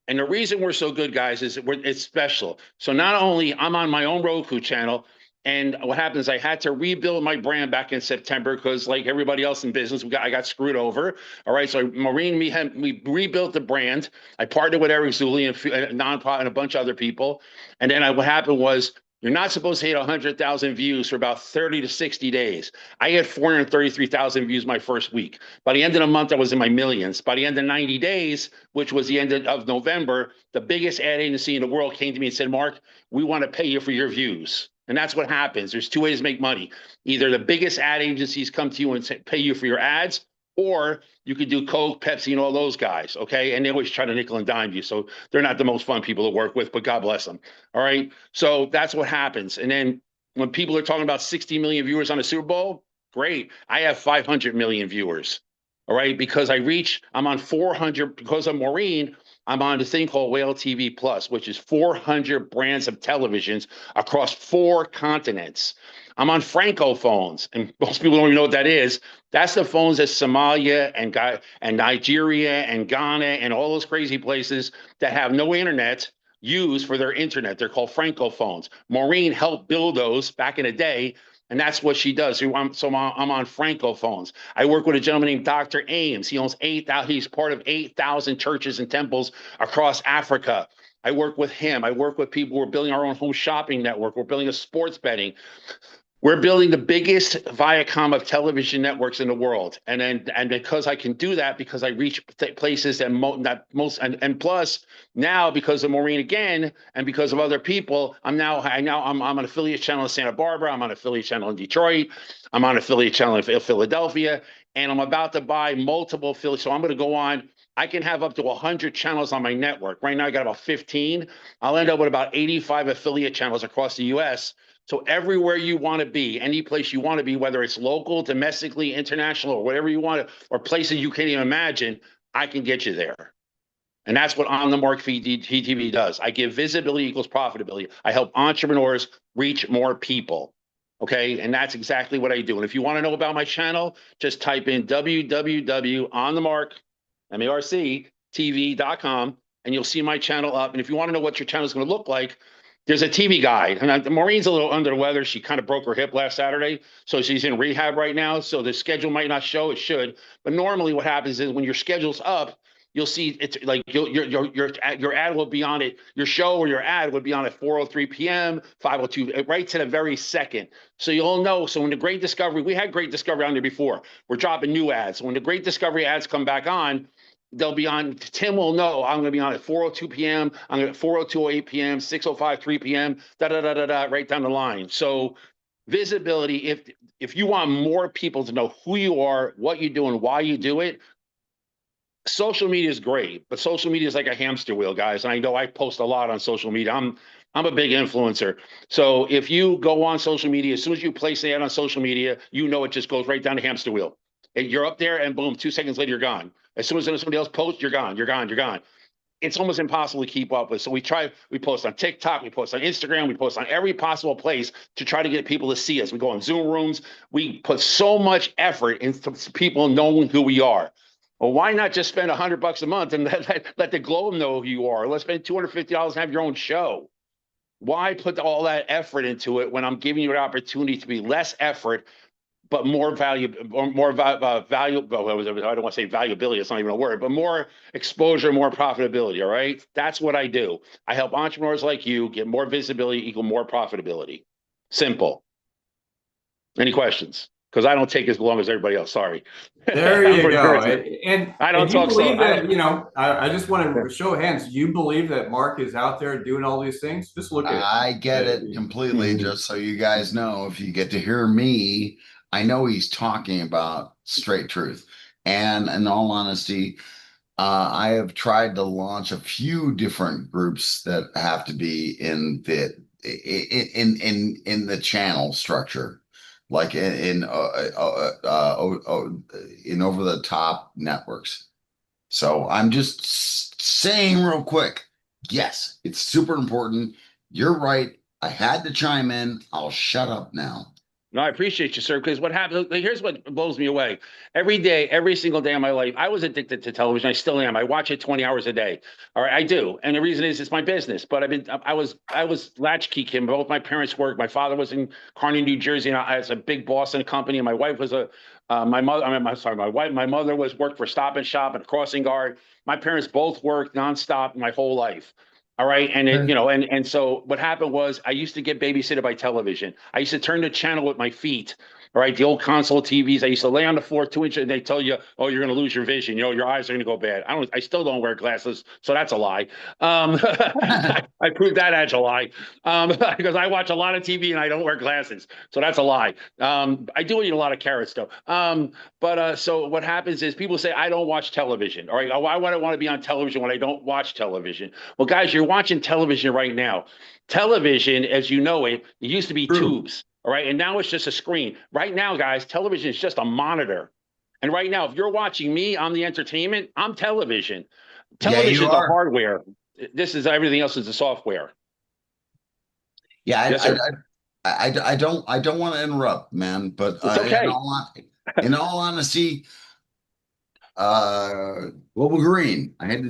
and the reason we're so good, guys, is it's special. So not only I'm on my own Roku channel, and what happens, I had to rebuild my brand back in September because, like everybody else in business, I got screwed over. All right, so Maureen, we rebuilt the brand. I partnered with Eric Zuley and Nonprofit and a bunch of other people. And then what happened was, you're not supposed to hit 100,000 views for about 30 to 60 days. I had 433,000 views my first week. By the end of the month, I was in my millions. By the end of 90 days, which was the end of November, the biggest ad agency in the world came to me and said, Mark, we want to pay you for your views. And that's what happens. There's 2 ways to make money. Either the biggest ad agencies come to you and pay you for your ads, or you could do Coke, Pepsi, and all those guys, okay? And they always try to nickel and dime you. So they're not the most fun people to work with, but God bless them, all right? So that's what happens. And then when people are talking about 60 million viewers on a Super Bowl, great. I have 500 million viewers, all right? Because I'm on 400, because of Maureen, I'm on the thing called Whale TV Plus, which is 400 brands of televisions across 4 continents. I'm on Francophones, and most people don't even know what that is. That's the phones that Somalia and Nigeria and Ghana and all those crazy places that have no internet use for their internet. They're called Francophones. Maureen helped build those back in the day, And that's what she does. So I'm on Francophones. I work with a gentleman named Dr. Ames. He owns 8,000, he's part of 8,000 churches and temples across Africa. I work with him. I work with people. We're building our own home shopping network. We're building a sports betting. We're building the biggest Viacom of television networks in the world. And because I can do that, because I reach places that and plus now because of Maureen again, and because of other people, I'm an affiliate channel in Santa Barbara. I'm on an affiliate channel in Detroit. I'm on an affiliate channel in Philadelphia, and I'm about to buy multiple affiliates. So I'm going to go on. I can have up to 100 channels on my network. Right now, I got about 15. I'll end up with about 85 affiliate channels across the US. So everywhere you want to be, any place you want to be, whether it's local, domestically, international, or whatever you want to, or places you can't even imagine, I can get you there. And that's what On the Mark TV does. I give visibility equals profitability. I help entrepreneurs reach more people. Okay. And that's exactly what I do. And if you want to know about my channel, just type in www.onthemark.tv.com and you'll see my channel up. And if you want to know what your channel is going to look like, there's a TV guide. And Maureen's a little under the weather. She kind of broke her hip last Saturday. So she's in rehab right now. So the schedule might not show, it should. But normally what happens is when your schedule's up, you'll see it's like your ad will be on it. Your show or your ad would be on at 4:03 p.m., 5:02, right to the very second. So you'll know. So when the Great Discovery, we had Great Discovery on there before. We're dropping new ads. When the Great Discovery ads come back on, they'll be on. Tim will know I'm going to be on at 4:02 p.m. I'm going to 4:02 p.m., 6:05, 3 p.m. Right down the line. So visibility. If you want more people to know who you are, what you do, and why you do it. Social media is great, but social media is like a hamster wheel, guys. And I know I post a lot on social media. I'm a big influencer. So if you go on social media, as soon as you place an ad on social media, you know it just goes right down the hamster wheel. And you're up there and boom, 2 seconds later, you're gone. As soon as somebody else posts, you're gone. It's almost impossible to keep up with. So we post on TikTok, we post on Instagram, we post on every possible place to try to get people to see us. We go on Zoom rooms. We put so much effort into people knowing who we are. Well, why not just spend $100 a month and let the Globe know who you are? Let's spend $250 and have your own show. Why put all that effort into it when I'm giving you an opportunity to be less effort, but more value, or more value? Well, I don't want to say valuability. It's not even a word, but more exposure, more profitability. All right. That's what I do. I help entrepreneurs like you get more visibility, equal more profitability. Simple. Any questions? Because I don't take as long as everybody else. Sorry. There you go. And I don't talk believe so. That, I just want to show of hands. You believe that Mark is out there doing all these things? Just look at it. I get it completely. Just so you guys know, if you get to hear me, I know he's talking about straight truth. And in all honesty, I have tried to launch a few different groups that have to be in the channel structure. Like in over the top networks. So I'm just saying real quick, yes, it's super important. You're right. I had to chime in. I'll shut up now. No, I appreciate you, sir, because what happens, here's what blows me away. Every day, every single day of my life, I was addicted to television. I still am. I watch it 20 hours a day. All right, I do. And the reason is it's my business. But I was latchkey kid. Both my parents worked. My father was in Kearney, New Jersey, and I was a big boss in a company. And my wife was my mother worked for Stop and Shop and a crossing guard. My parents both worked nonstop my whole life. All right. And and so what happened was I used to get babysitted by television. I used to turn the channel with my feet. All right. The old console TVs. I used to lay on the floor 2 inches and they tell you, oh, you're going to lose your vision. Your eyes are going to go bad. I still don't wear glasses. So that's a lie. I proved that as a lie because I watch a lot of TV and I don't wear glasses. So that's a lie. I do eat a lot of carrots though. So what happens is people say, I don't watch television. All right. Why would I want to be on television when I don't watch television? Well, guys, you're watching television right now. Television, as you know it used to be tubes. All right. And now it's just a screen. Right now, guys, television is just a monitor. And right now, if you're watching me, I'm the entertainment. I'm television. Television is the hardware. This is everything else is the software. Yeah, yes, I don't want to interrupt, man, but it's okay. In all honesty, Global Green. I had to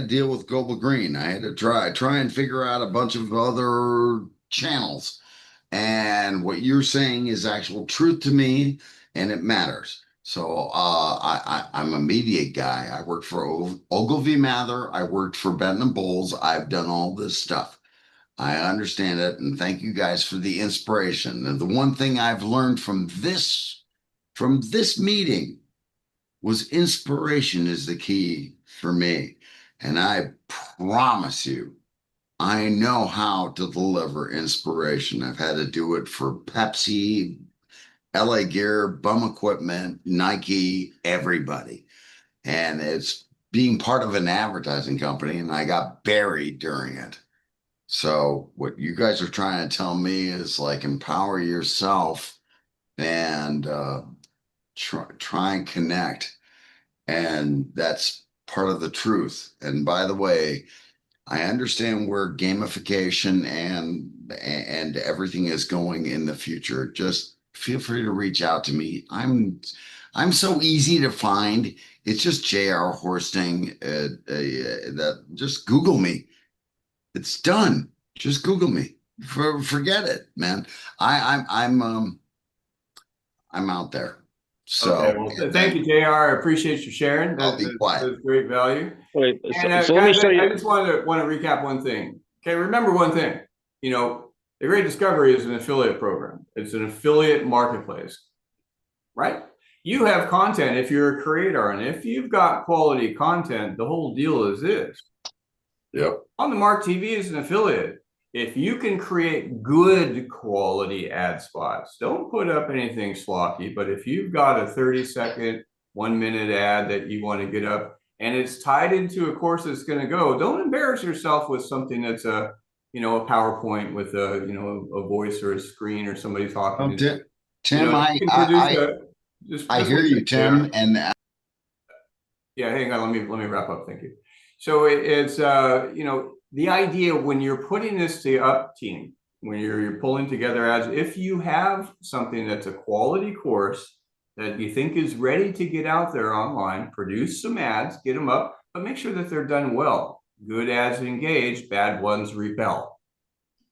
deal with Global Green. I had to try and figure out a bunch of other channels. And what you're saying is actual truth to me, and it matters. So I'm a media guy. I worked for Ogilvy Mather. I worked for Benton Bowles. I've done all this stuff. I understand it, and thank you guys for the inspiration. And the one thing I've learned from this meeting was inspiration is the key for me. And I promise you, I know how to deliver inspiration. I've had to do it for Pepsi, LA Gear, Bum Equipment, Nike, everybody. And it's being part of an advertising company, and I got buried during it. So what you guys are trying to tell me is like empower yourself and try and connect. And that's part of the truth. And by the way, I understand where gamification and everything is going in the future. Just feel free to reach out to me. I'm so easy to find. It's just J.R. Horsting. That just Google me. It's done. Just Google me. Forget it, man. I'm out there. So Okay, well, thank you, JR. I appreciate you sharing. I'll be quiet. That's great value. Wait, And so let me guys, show you. I just want to recap one thing. Okay, remember one thing. You know, the Great Discovery is an affiliate program. It's an affiliate marketplace, right? You have content if you're a creator, and if you've got quality content, the whole deal is this. Yep. On the Mark TV is an affiliate. If you can create good quality ad spots, don't put up anything sloppy, but if you've got a 30-second, 1-minute ad that you want to get up and it's tied into a course that's going to go, don't embarrass yourself with something that's a PowerPoint with a voice or a screen or somebody talking. Tim, I hear you, Tim, and yeah, hang on, let me wrap up. Thank you. So it's the idea when you're putting this up team, when you're pulling together ads, if you have something that's a quality course that you think is ready to get out there online, produce some ads, get them up, but make sure that they're done well. Good ads engage, bad ones repel.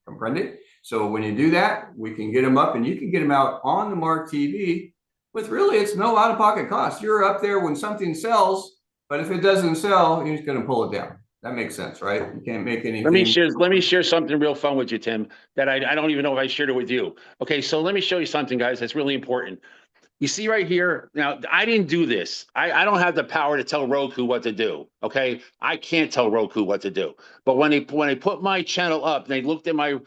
Comprende? So when you do that, we can get them up and you can get them out on the Mark TV with really, it's no out-of-pocket cost. You're up there when something sells, but if it doesn't sell, you're just going to pull it down. That makes sense, right? You can't make anything. Let me share something real fun with you, Tim, that I don't even know if I shared it with you. Okay, so let me show you something, guys, that's really important. You see right here, now I didn't do this. I don't have the power to tell Roku what to do. Okay, I can't tell Roku what to do. But when they put my channel up, they looked at my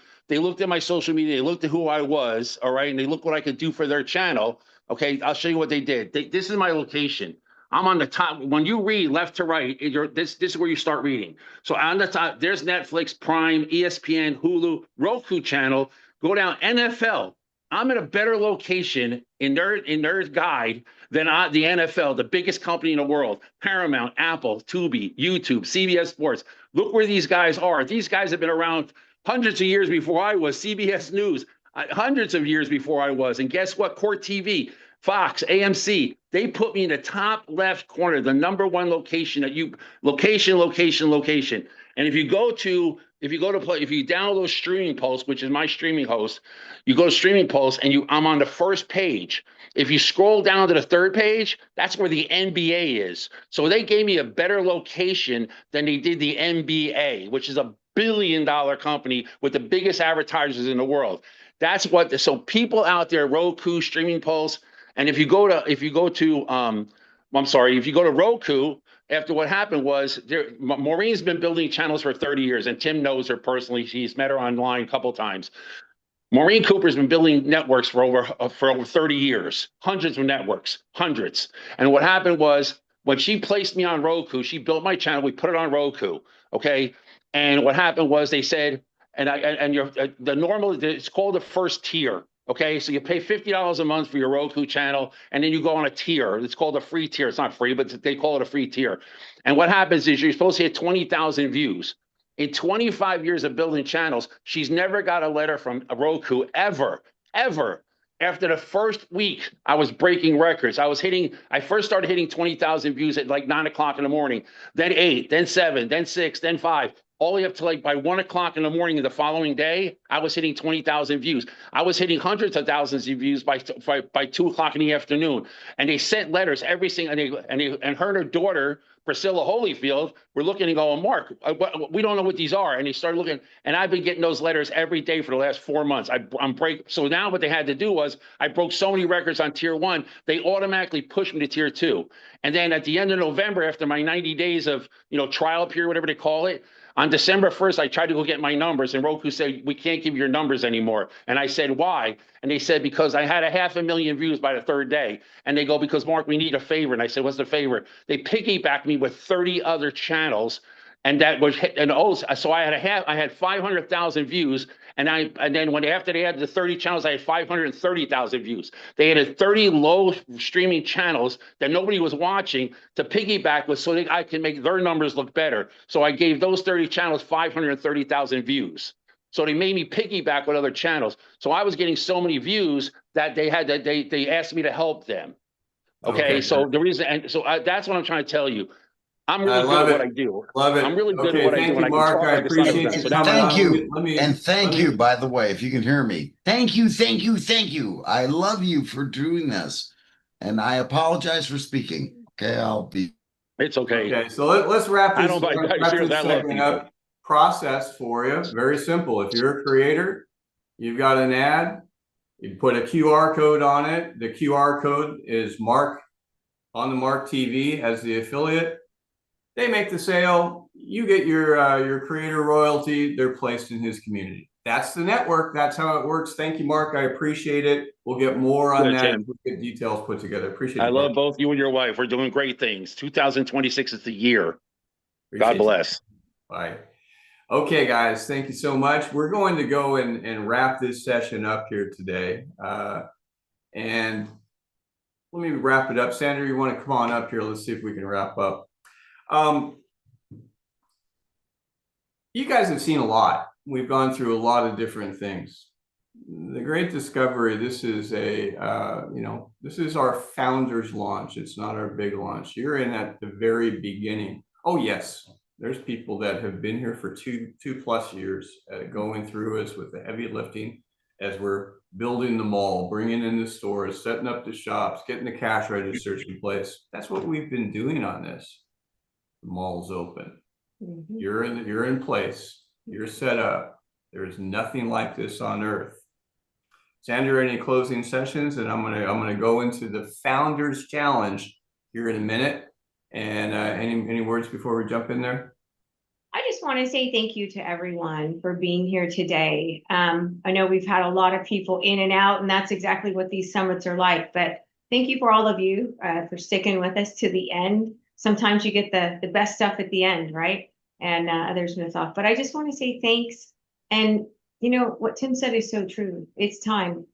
social media, they looked at who I was, all right, and they looked what I could do for their channel. Okay, I'll show you what they did. This is my location. I'm on the top. When you read left to right, this is where you start reading. So on the top, there's Netflix, Prime, ESPN, Hulu, Roku channel. Go down NFL. I'm in a better location in their guide than the NFL, the biggest company in the world. Paramount, Apple, Tubi, YouTube, CBS Sports. Look where these guys are. These guys have been around hundreds of years before I was. CBS News, hundreds of years before I was. And guess what? Court TV. Fox, AMC, they put me in the top left corner, the #1 location location. And if you download Streaming Pulse, which is my streaming host, you go to Streaming Pulse and I'm on the first page. If you scroll down to the third page, that's where the NBA is. So they gave me a better location than they did the NBA, which is a $1 billion company with the biggest advertisers in the world. So people out there, Roku, Streaming Pulse. And if you go to Roku, after what happened was Maureen's been building channels for 30 years, and Tim knows her personally. He's met her online a couple of times. Maureen Cooper's been building networks for over 30 years, hundreds of networks, hundreds. And what happened was when she placed me on Roku, she built my channel. We put it on Roku, okay. And what happened was they said, it's called the first tier. Okay, so you pay $50 a month for your Roku channel, and then you go on a tier. It's called a free tier. It's not free, but they call it a free tier. And what happens is you're supposed to hit 20,000 views. In 25 years of building channels, she's never got a letter from Roku ever. After the first week, I was breaking records. I first started hitting 20,000 views at like 9 o'clock in the morning, then 8, then 7, then 6, then 5. all the way up to like by 1 o'clock in the morning of the following day, I was hitting 20,000 views. I was hitting hundreds of thousands of views by 2 o'clock in the afternoon. And they sent letters every single, and her and her daughter, Priscilla Holyfield, were looking and going, Mark, we don't know what these are. And they started looking, and I've been getting those letters every day for the last 4 months. So now what they had to do was, I broke so many records on tier 1, they automatically pushed me to tier 2. And then at the end of November, after my 90 days of, trial period, whatever they call it, on December 1st, I tried to go get my numbers, and Roku said, we can't give you your numbers anymore. And I said, why? And they said, because I had 500,000 views by the 3rd day. And they go, because Mark, we need a favor. And I said, what's the favor? They piggybacked me with 30 other channels. And that was, so I had 500,000 views. And then after they added the 30 channels, I had 530,000 views. They added 30 low streaming channels that nobody was watching to piggyback with, so that I can make their numbers look better. So I gave those 30 channels 530,000 views. So they made me piggyback with other channels. So I was getting so many views that they asked me to help them. Okay. So the reason, and so that's what I'm trying to tell you. I'm really good at what I do. Love it. I'm really good at what I do. Thank you, Mark. I appreciate you coming on. Thank you, by the way, if you can hear me. Thank you. I love you for doing this. And I apologize for speaking. Okay, It's okay. Okay, so let's wrap this, segment up. Process for you. Very simple. If you're a creator, you've got an ad, you put a QR code on it. The QR code is Mark on the Mark TV as the affiliate. They make the sale, you get your creator royalty, they're placed in his community. That's the network, that's how it works. Thank you, Mark, I appreciate it. We'll get more on that and we'll get details put together. Appreciate it. I love both you and your wife. We're doing great things. 2026 is the year. God bless. Bye. Okay, guys, thank you so much. We're going to go and wrap this session up here today. And let me wrap it up. Sandra, you want to come on up here? Let's see if we can wrap up. You guys have seen a lot. We've gone through a lot of different things. The Great Discovery, this is this is our founder's launch. It's not our big launch. You're in at the very beginning. Oh yes, there's people that have been here for two plus years, going through us with the heavy lifting as we're building the mall, bringing in the stores, setting up the shops, getting the cash registers in place. That's what we've been doing on this. The mall's open. You're in place. You're set up. There's nothing like this on earth. Sandra, any closing sessions? And I'm gonna go into the Founders Challenge here in a minute. And any words before we jump in there? I just want to say thank you to everyone for being here today. I know we've had a lot of people in and out, and that's exactly what these summits are like. But thank you for all of you for sticking with us to the end. Sometimes you get the best stuff at the end, right? And others miss off. But I just want to say thanks. And what Tim said is so true. It's time.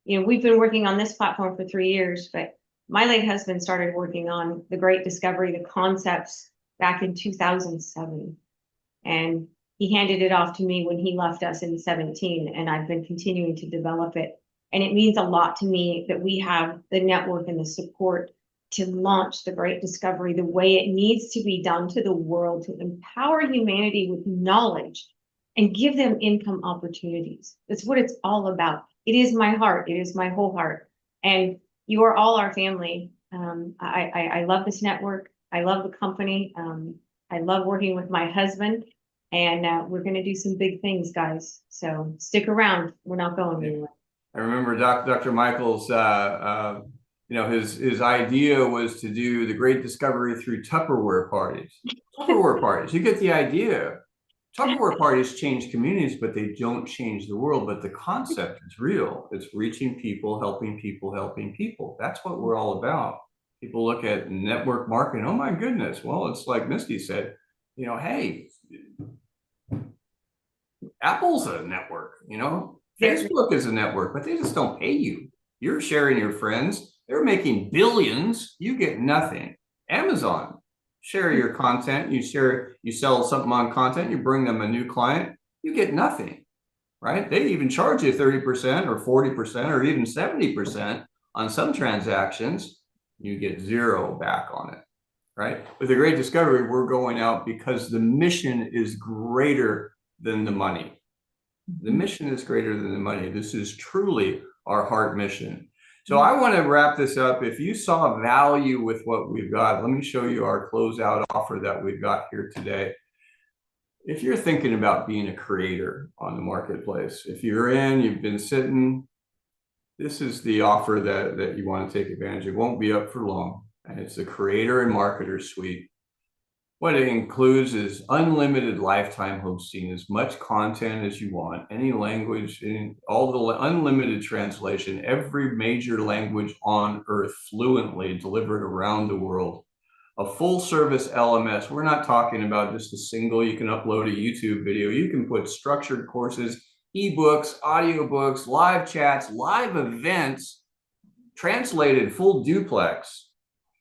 We've been working on this platform for 3 years, but my late husband started working on the Great Discovery, the concepts, back in 2007. And he handed it off to me when he left us in 2017. And I've been continuing to develop it. And it means a lot to me that we have the network and the support to launch the Great Discovery the way it needs to be done to the world, to empower humanity with knowledge and give them income opportunities. That's what it's all about. It is my heart. It is my whole heart. And you are all our family. I love this network. I love the company. I love working with my husband. And we're going to do some big things, guys. So stick around. We're not going anywhere. I remember Dr. Michael's his idea was to do the Great Discovery through Tupperware parties. Tupperware parties, you get the idea. Tupperware parties change communities, but they don't change the world. But the concept is real. It's reaching people, helping people, helping people. That's what we're all about. People look at network marketing. Oh my goodness. Well, it's like Misty said, hey, Apple's a network, Facebook is a network, but they just don't pay you. You're sharing your friends. They're making billions. You get nothing. Amazon, share your content. You sell something on content. You bring them a new client. You get nothing, right? They even charge you 30% or 40% or even 70% on some transactions. You get zero back on it, right? With the Great Discovery, we're going out because the mission is greater than the money. The mission is greater than the money. This is truly our heart mission. So I want to wrap this up. If you saw value with what we've got, let me show you our closeout offer that we've got here today. If you're thinking about being a creator on the marketplace, if you've been sitting, this is the offer that you want to take advantage of. It won't be up for long. And it's the Creator and Marketer Suite. What it includes is unlimited lifetime hosting, as much content as you want, any language, all the unlimited translation, every major language on earth fluently delivered around the world. A full service LMS. We're not talking about just a single, you can upload a YouTube video. You can put structured courses, ebooks, audiobooks, live chats, live events, translated full duplex,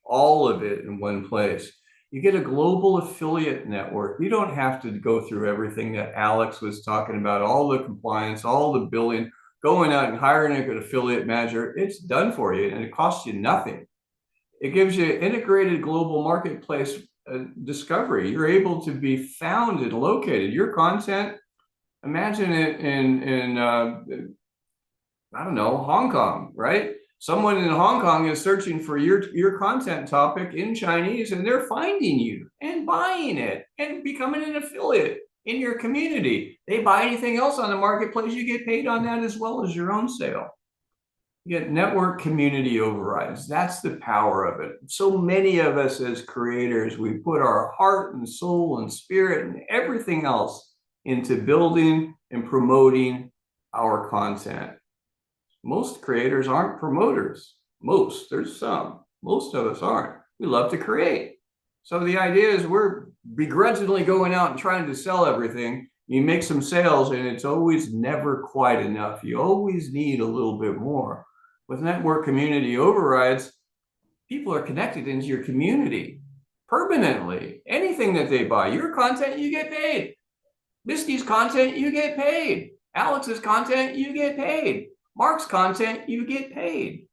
all of it in one place. You get a global affiliate network. You don't have to go through everything that Alex was talking about, all the compliance, all the billing, going out and hiring an affiliate manager. It's done for you and it costs you nothing. It gives you integrated global marketplace discovery. You're able to be found and located. Your content, imagine it in I don't know, Hong Kong, right? Someone in Hong Kong is searching for your content topic in Chinese, and they're finding you and buying it and becoming an affiliate in your community. They buy anything else on the marketplace, you get paid on that as well as your own sale. You get network community overrides. That's the power of it. So many of us as creators, we put our heart and soul and spirit and everything else into building and promoting our content. Most creators aren't promoters. There's some. Most of us aren't. We love to create. So the idea is we're begrudgingly going out and trying to sell everything. You make some sales and it's always never quite enough. You always need a little bit more. With network community overrides, people are connected into your community permanently. Anything that they buy, your content, you get paid. Misty's content, you get paid. Alex's content, you get paid. Mark's content, you get paid.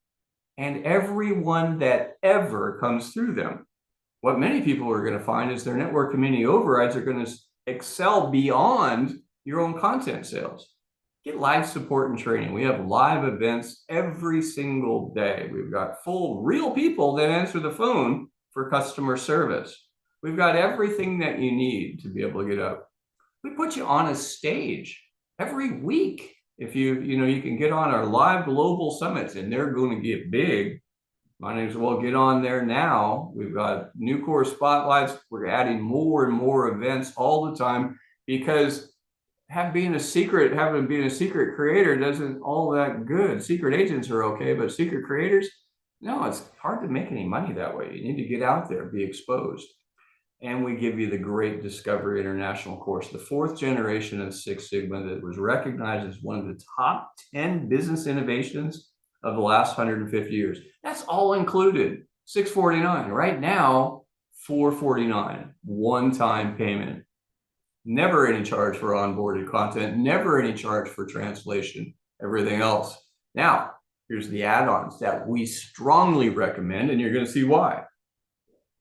And everyone that ever comes through them. What many people are going to find is their network community overrides are going to excel beyond your own content sales. Get live support and training. We have live events every single day. We've got full real people that answer the phone for customer service. We've got everything that you need to be able to get up. We put you on a stage every week. If you can get on our live global summits, and they're going to get big. Might as well get on there now. We've got new course spotlights. We're adding more and more events all the time because having been a secret creator doesn't all that good. Secret agents are okay, but secret creators, no, it's hard to make any money that way. You need to get out there, be exposed. And we give you the Great Discovery International course, the 4th generation of Six Sigma that was recognized as one of the top 10 business innovations of the last 150 years. That's all included, $649. Right now, $449, one-time payment. Never any charge for onboarded content, never any charge for translation, everything else. Now, here's the add-ons that we strongly recommend, and you're going to see why.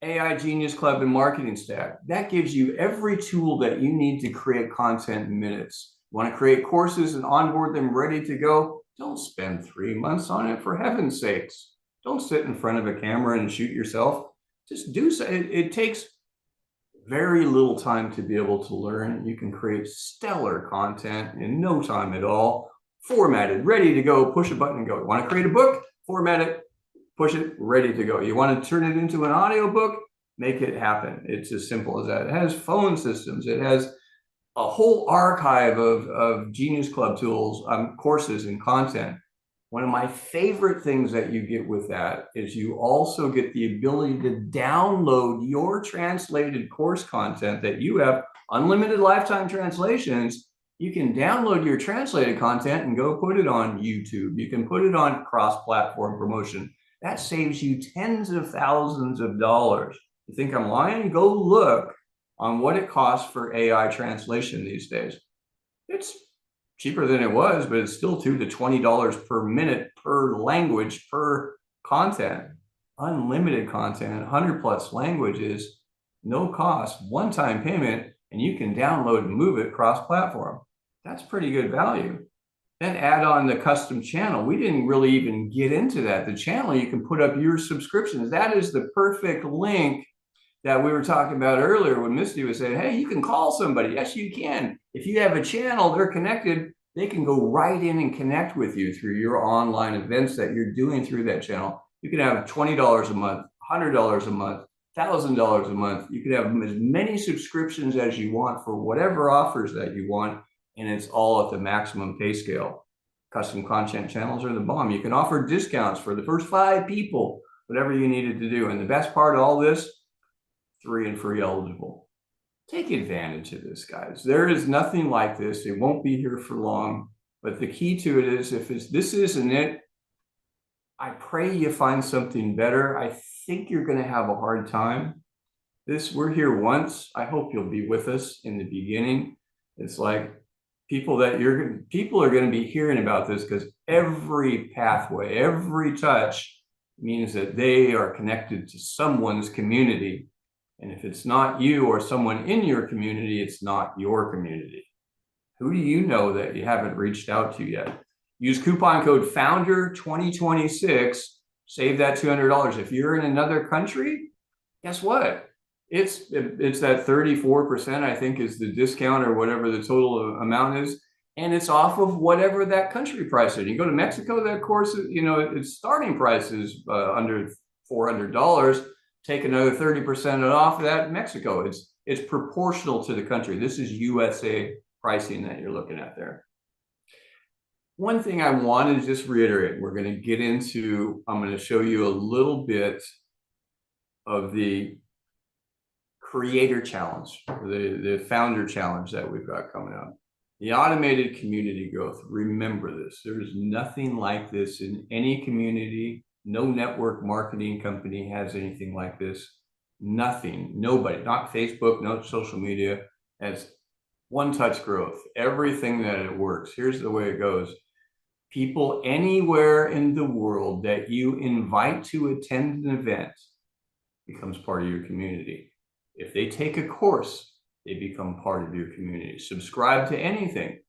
AI Genius Club and Marketing Stack. That gives you every tool that you need to create content in minutes. Want to create courses and onboard them ready to go? Don't spend 3 months on it, for heaven's sakes. Don't sit in front of a camera and shoot yourself. Just do so. It takes very little time to be able to learn. You can create stellar content in no time at all. Formatted, ready to go, push a button and go. You want to create a book? Format it, push it, ready to go. You want to turn it into an audiobook? Make it happen. It's as simple as that. It has phone systems. It has a whole archive of Genius Club tools, courses and content. One of my favorite things that you get with that is you also get the ability to download your translated course content that you have, unlimited lifetime translations. You can download your translated content and go put it on YouTube. You can put it on cross-platform promotion. That saves you tens of thousands of dollars. You think I'm lying? Go look on what it costs for AI translation these days. It's cheaper than it was, but it's still $2 to $20 per minute per language per content. unlimited content, 100+ languages, no cost, one-time payment, and you can download and move it cross-platform. That's pretty good value. Then add on the custom channel. We didn't really even get into that. The channel, you can put up your subscriptions. That is the perfect link that we were talking about earlier when Misty was saying, hey, you can call somebody. Yes, you can. If you have a channel, they're connected, they can go right in and connect with you through your online events that you're doing through that channel. You can have $20 a month, $100 a month, $1,000 a month. You can have as many subscriptions as you want for whatever offers that you want, and it's all at the maximum pay scale. Custom content channels are the bomb. You can offer discounts for the first 5 people, whatever you needed to do. And the best part of all this, 3 and free eligible. Take advantage of this, guys. There is nothing like this. It won't be here for long. But the key to it is, if this isn't it, I pray you find something better. I think you're going to have a hard time. We're here once. I hope you'll be with us in the beginning. It's like people are going to be hearing about this, because every pathway, every touch means that they are connected to someone's community. And if it's not you or someone in your community, it's not your community. Who do you know that you haven't reached out to yet? Use coupon code FOUNDER2026, save that $200. If you're in another country, guess what? It's that 34%, I think, is the discount, or whatever the total amount is. And it's off of whatever that country price is. You go to Mexico, that course, its starting price is under $400. Take another 30% off of that Mexico. It's proportional to the country. This is USA pricing that you're looking at there. One thing I want to just reiterate, I'm going to show you a little bit of the creator challenge, the founder challenge that we've got coming up. The automated community growth. Remember this, there's nothing like this in any community. No network marketing company has anything like this. Nothing, nobody, not Facebook, no social media, has one-touch growth. Everything that it works. Here's the way it goes. People anywhere in the world that you invite to attend an event becomes part of your community. If they take a course, they become part of your community. Subscribe to anything,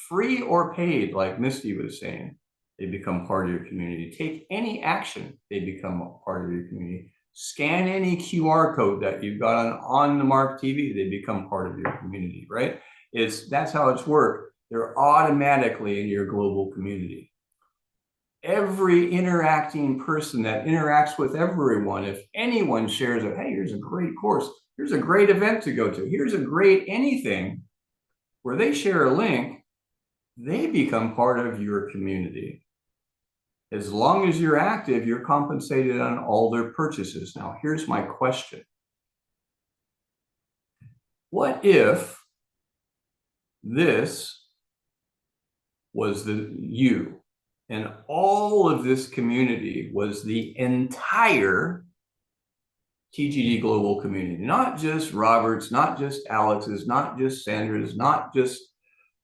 free or paid, like Misty was saying, they become part of your community. Take any action, they become a part of your community. Scan any QR code that you've got on the Mark TV, they become part of your community, right? That's how it's worked. They're automatically in your global community. Every interacting person that interacts with everyone, if anyone shares it, hey, here's a great course, here's a great event to go to, here's a great anything, where they share a link, they become part of your community. As long as you're active, you're compensated on all their purchases. Now, here's my question. What if this was you, and all of this community was the entire TGD global community? Not just Robert's, not just Alex's, not just Sandra's, not just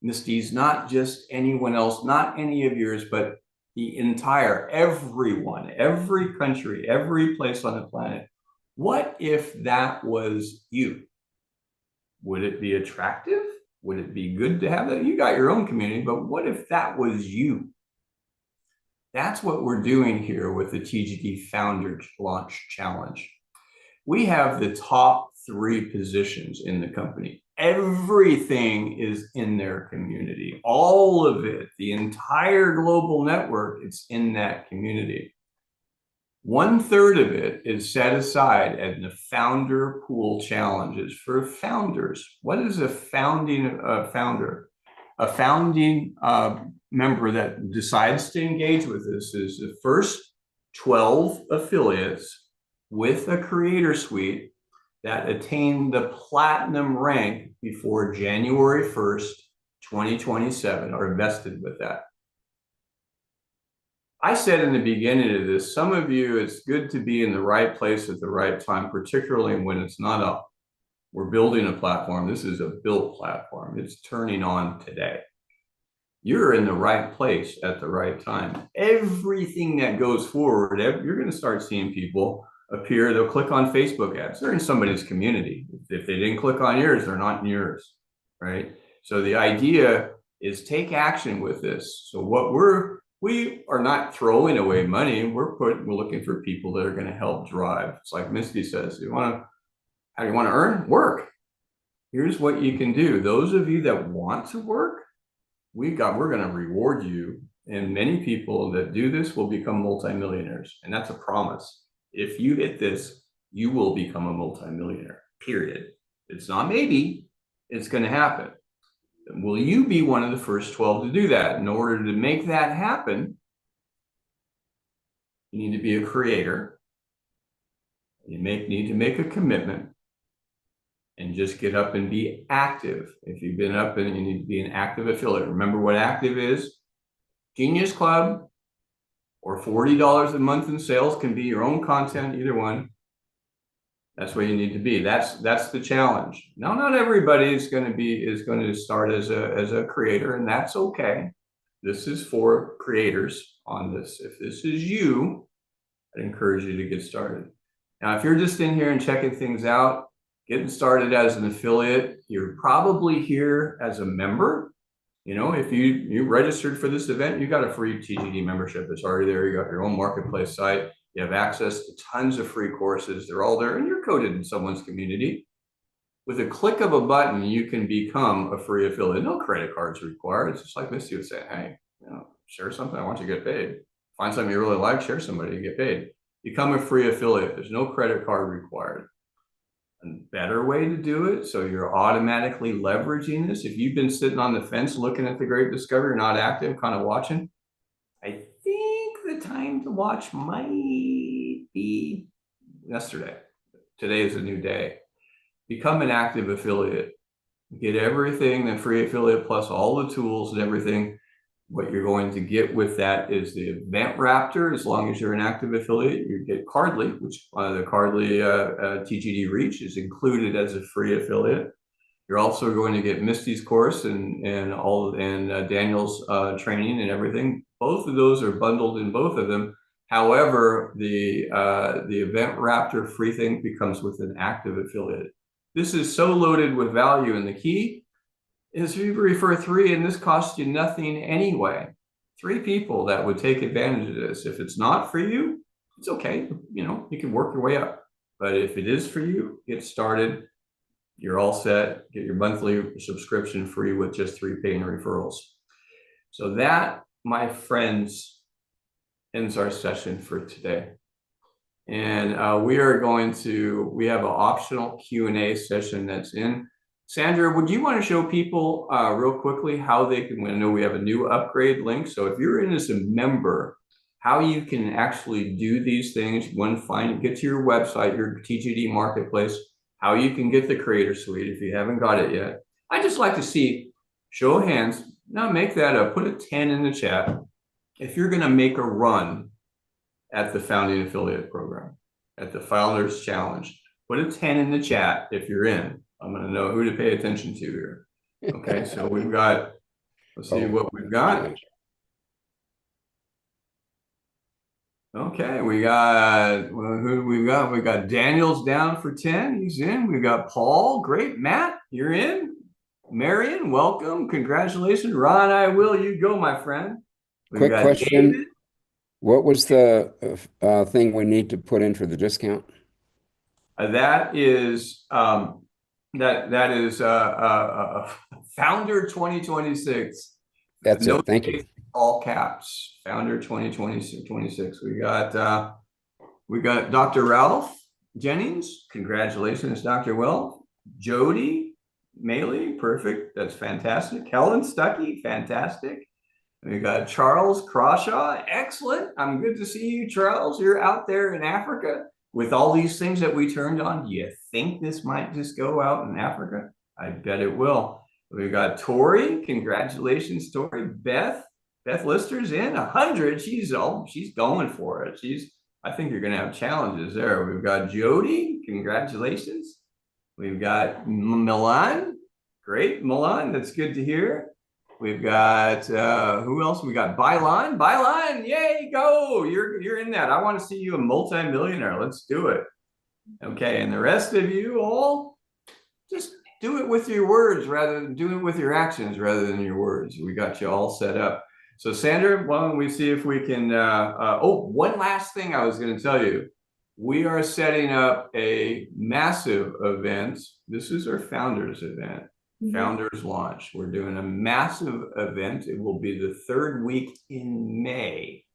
Misty's, not just anyone else, not any of yours, but the entire, everyone, every country, every place on the planet. What if that was you? Would it be attractive? Would it be good to have that? You got your own community, but what if that was you? That's what we're doing here with the TGD Founder Launch Challenge. We have the top 3 positions in the company. Everything is in their community. All of it, the entire global network, it's in that community. 1/3 of it is set aside as the founder pool challenges for founders. What is a founding founder? A founding member that decides to engage with this is the first 12 affiliates with a creator suite that attain the platinum rank before January 1st, 2027 are vested with that. I said in the beginning of this, some of you, it's good to be in the right place at the right time, particularly when it's not up. We're building a platform. This is a built platform. It's turning on today. you're in the right place at the right time. Everything that goes forward, you're going to start seeing people appear. They'll click on Facebook ads. They're in somebody's community. If they didn't click on yours, they're not in yours, right? So the idea is take action with this. So what we are not throwing away money. We're looking for people that are going to help drive. It's like Misty says, how do you want to earn? Work. Here's what you can do. Those of you that want to work, we're going to reward you. And many people that do this will become multimillionaires. And that's a promise. If you hit this, you will become a multimillionaire, period. It's not maybe, it's going to happen. Will you be one of the first 12 to do that? In order to make that happen, you need to be a creator. You need to make a commitment and just get up and be active. If you've been up and you need to be an active affiliate, remember what active is. Genius Club or $40 a month in sales can be your own content, either one. That's where you need to be. That's the challenge. Now, not everybody is going to start as a creator, and that's okay. This is for creators on this. If this is you, I'd encourage you to get started. Now, if you're just in here and checking things out, getting started as an affiliate, you're probably here as a member. You know, if you registered for this event, you got a free TGD membership. It's already there. You got your own marketplace site. You have access to tons of free courses. They're all there, and you're coded in someone's community. With a click of a button, you can become a free affiliate. No credit cards required. It's just like Misty would say, hey, share something. I want you to get paid. Find something you really like, share somebody, you get paid. Become a free affiliate. There's no credit card required. A better way to do it, so you're automatically leveraging this. If you've been sitting on the fence looking at the Great Discovery, not active, kind of watching, I think the time to watch might be yesterday. Today is a new day. Become an active affiliate. Get everything, the free affiliate plus all the tools and everything. What you're going to get with that is the Event Raptor. As long as you're an active affiliate, you get Cardly, which the Cardly TGD Reach is included as a free affiliate. You're also going to get Misty's course and Daniel's training and everything. Both of those are bundled in both of them. However, the Event Raptor free thing becomes with an active affiliate. This is so loaded with value, and the key is you refer 3, and this costs you nothing anyway. 3 people that would take advantage of this. If it's not for you, it's okay. You can work your way up. But if it is for you, get started. You're all set. Get your monthly subscription free with just 3 paying referrals. So that, my friends, ends our session for today. And we have an optional Q&A session that's in. Sandra, would you want to show people real quickly how they can, I know we have a new upgrade link. So if you're in as a member, how you can actually do these things, get to your website, your TGD marketplace, how you can get the Creator Suite if you haven't got it yet. I'd just like to see, show of hands, now make that up, put a 10 in the chat. If you're going to make a run at the Founding Affiliate Program, at the Founders Challenge, put a 10 in the chat if you're in. I'm going to know who to pay attention to here. Okay, so we've got, let's see what we've got. Okay, we got, who we've got? We've got Daniel's down for 10. He's in. We've got Paul. Great. Matt, you're in. Marion, welcome. Congratulations. Ron, I will. You go, my friend. Quick question. David. What was the thing we need to put in for the discount? That is Founder 2026. That's it. Thank you. All caps. Founder 2026. We got Dr. Ralph Jennings. Congratulations, Dr. Will. Jody Maley, perfect. That's fantastic. Helen Stuckey, fantastic. We got Charles Crawshaw, excellent. I'm good to see you, Charles. You're out there in Africa with all these things that we turned on. Do you think this might just go out in Africa? I bet it will. We've got Tori. Congratulations, Tori. Beth Lister's in 100. She's going for it. I think you're going to have challenges there. We've got Jody. Congratulations. We've got Milan. Great, Milan. That's good to hear. We've got who else? We got Byline. Byline, yay, go! You're in that. I want to see you a multi-millionaire. Let's do it. Okay, and the rest of you all, just do it with your words rather than do it with your actions rather than your words. We got you all set up. So Sandra, why don't we see if we can, oh, one last thing I was going to tell you. We are setting up a massive event. This is our founders event, founders launch. We're doing a massive event. It will be the third week in May.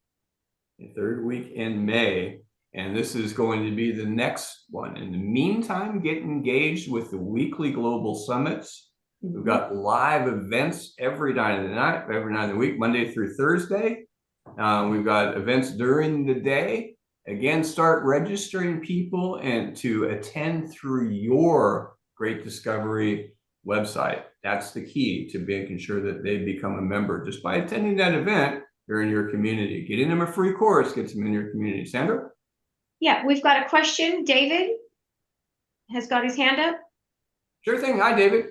And this is going to be the next one. In the meantime, get engaged with the weekly global summits. We've got live events every night of the week, Monday through Thursday. We've got events during the day. Again, start registering people and to attend through your Great Discovery website. That's the key to making sure that they become a member. Just by attending that event, they're in your community. Getting them a free course gets them in your community. Sandra? Yeah, we've got a question. David has got his hand up. Sure thing. Hi, David.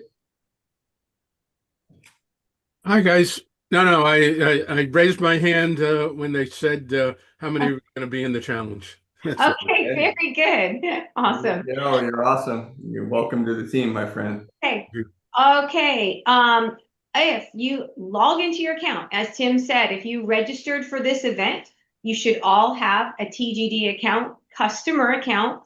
Hi, guys. No, I raised my hand when they said how many were going to be in the challenge. Okay, very good. Awesome. No, you're awesome. You're welcome to the team, my friend. Okay. Okay. If you log into your account, as Tim said, if you registered for this event, you should all have a TGD account, customer account.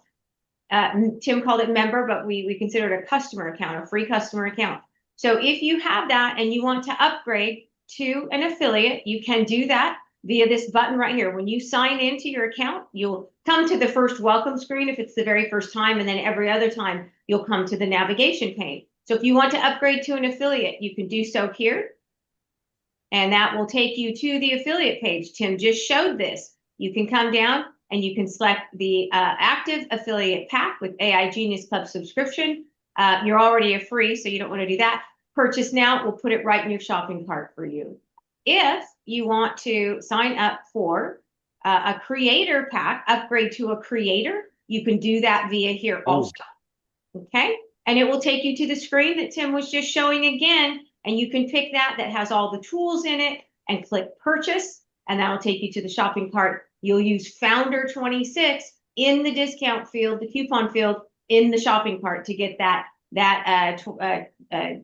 Tim called it member, but we consider it a customer account, a free customer account. So if you have that and you want to upgrade to an affiliate, you can do that via this button right here. When you sign into your account, you'll come to the first welcome screen if it's the very first time, and then every other time you'll come to the navigation pane. So if you want to upgrade to an affiliate, you can do so here. And that will take you to the affiliate page. Tim just showed this. You can come down and you can select the active affiliate pack with AI Genius Club subscription. You're already a free, so you don't want to do that. Purchase now, we'll put it right in your shopping cart for you. If you want to sign up for a creator pack, upgrade to a creator, you can do that via here also. Okay, and it will take you to the screen that Tim was just showing again, and you can pick that has all the tools in it and click purchase, and that'll take you to the shopping cart. You'll use Founder 26 in the discount field, the coupon field in the shopping cart to get that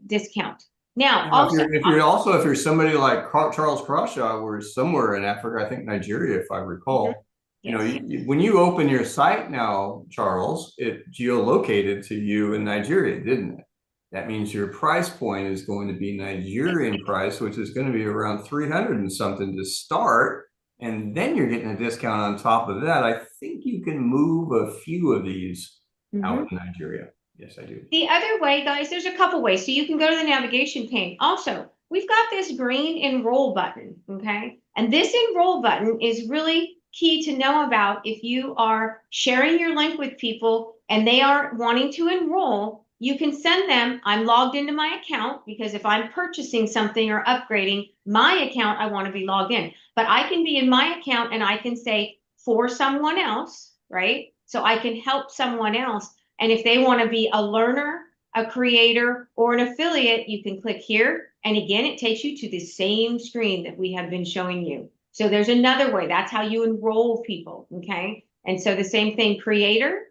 discount. Now, also, if you're somebody like Charles Crawshaw, we're somewhere in Africa, I think Nigeria, if I recall. You know, when you open your site now, Charles, it geolocated to you in Nigeria, didn't it? That means your price point is going to be Nigerian price, which is going to be around 300 and something to start. And then you're getting a discount on top of that. I think you can move a few of these out in Nigeria. Yes, I do. The other way, guys, there's a couple ways. So you can go to the navigation pane. Also, we've got this green enroll button, okay? And this enroll button is really key to know about if you are sharing your link with people and they are wanting to enroll. You can send them, I'm logged into my account, because if I'm purchasing something or upgrading my account, I want to be logged in. But I can be in my account and I can say for someone else, right? So I can help someone else. And if they want to be a learner, a creator, or an affiliate, you can click here. And again, it takes you to the same screen that we have been showing you. So there's another way. That's how you enroll people, okay? And so the same thing, creator,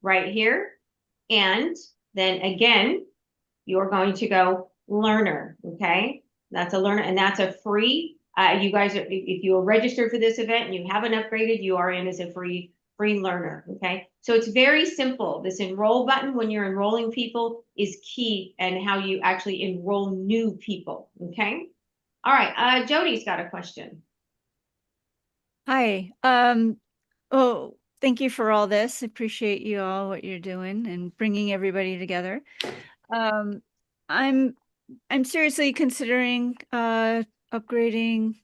right here. And then again, you're going to go learner, okay? That's a learner, and that's a free. You guys, if you are registered for this event and you haven't upgraded, you are in as a free learner, okay? So it's very simple. This enroll button when you're enrolling people is key, and how you actually enroll new people, okay? All right, Jody's got a question. Hi. Oh, thank you for all this. Appreciate you all, what you're doing and bringing everybody together. I'm seriously considering upgrading,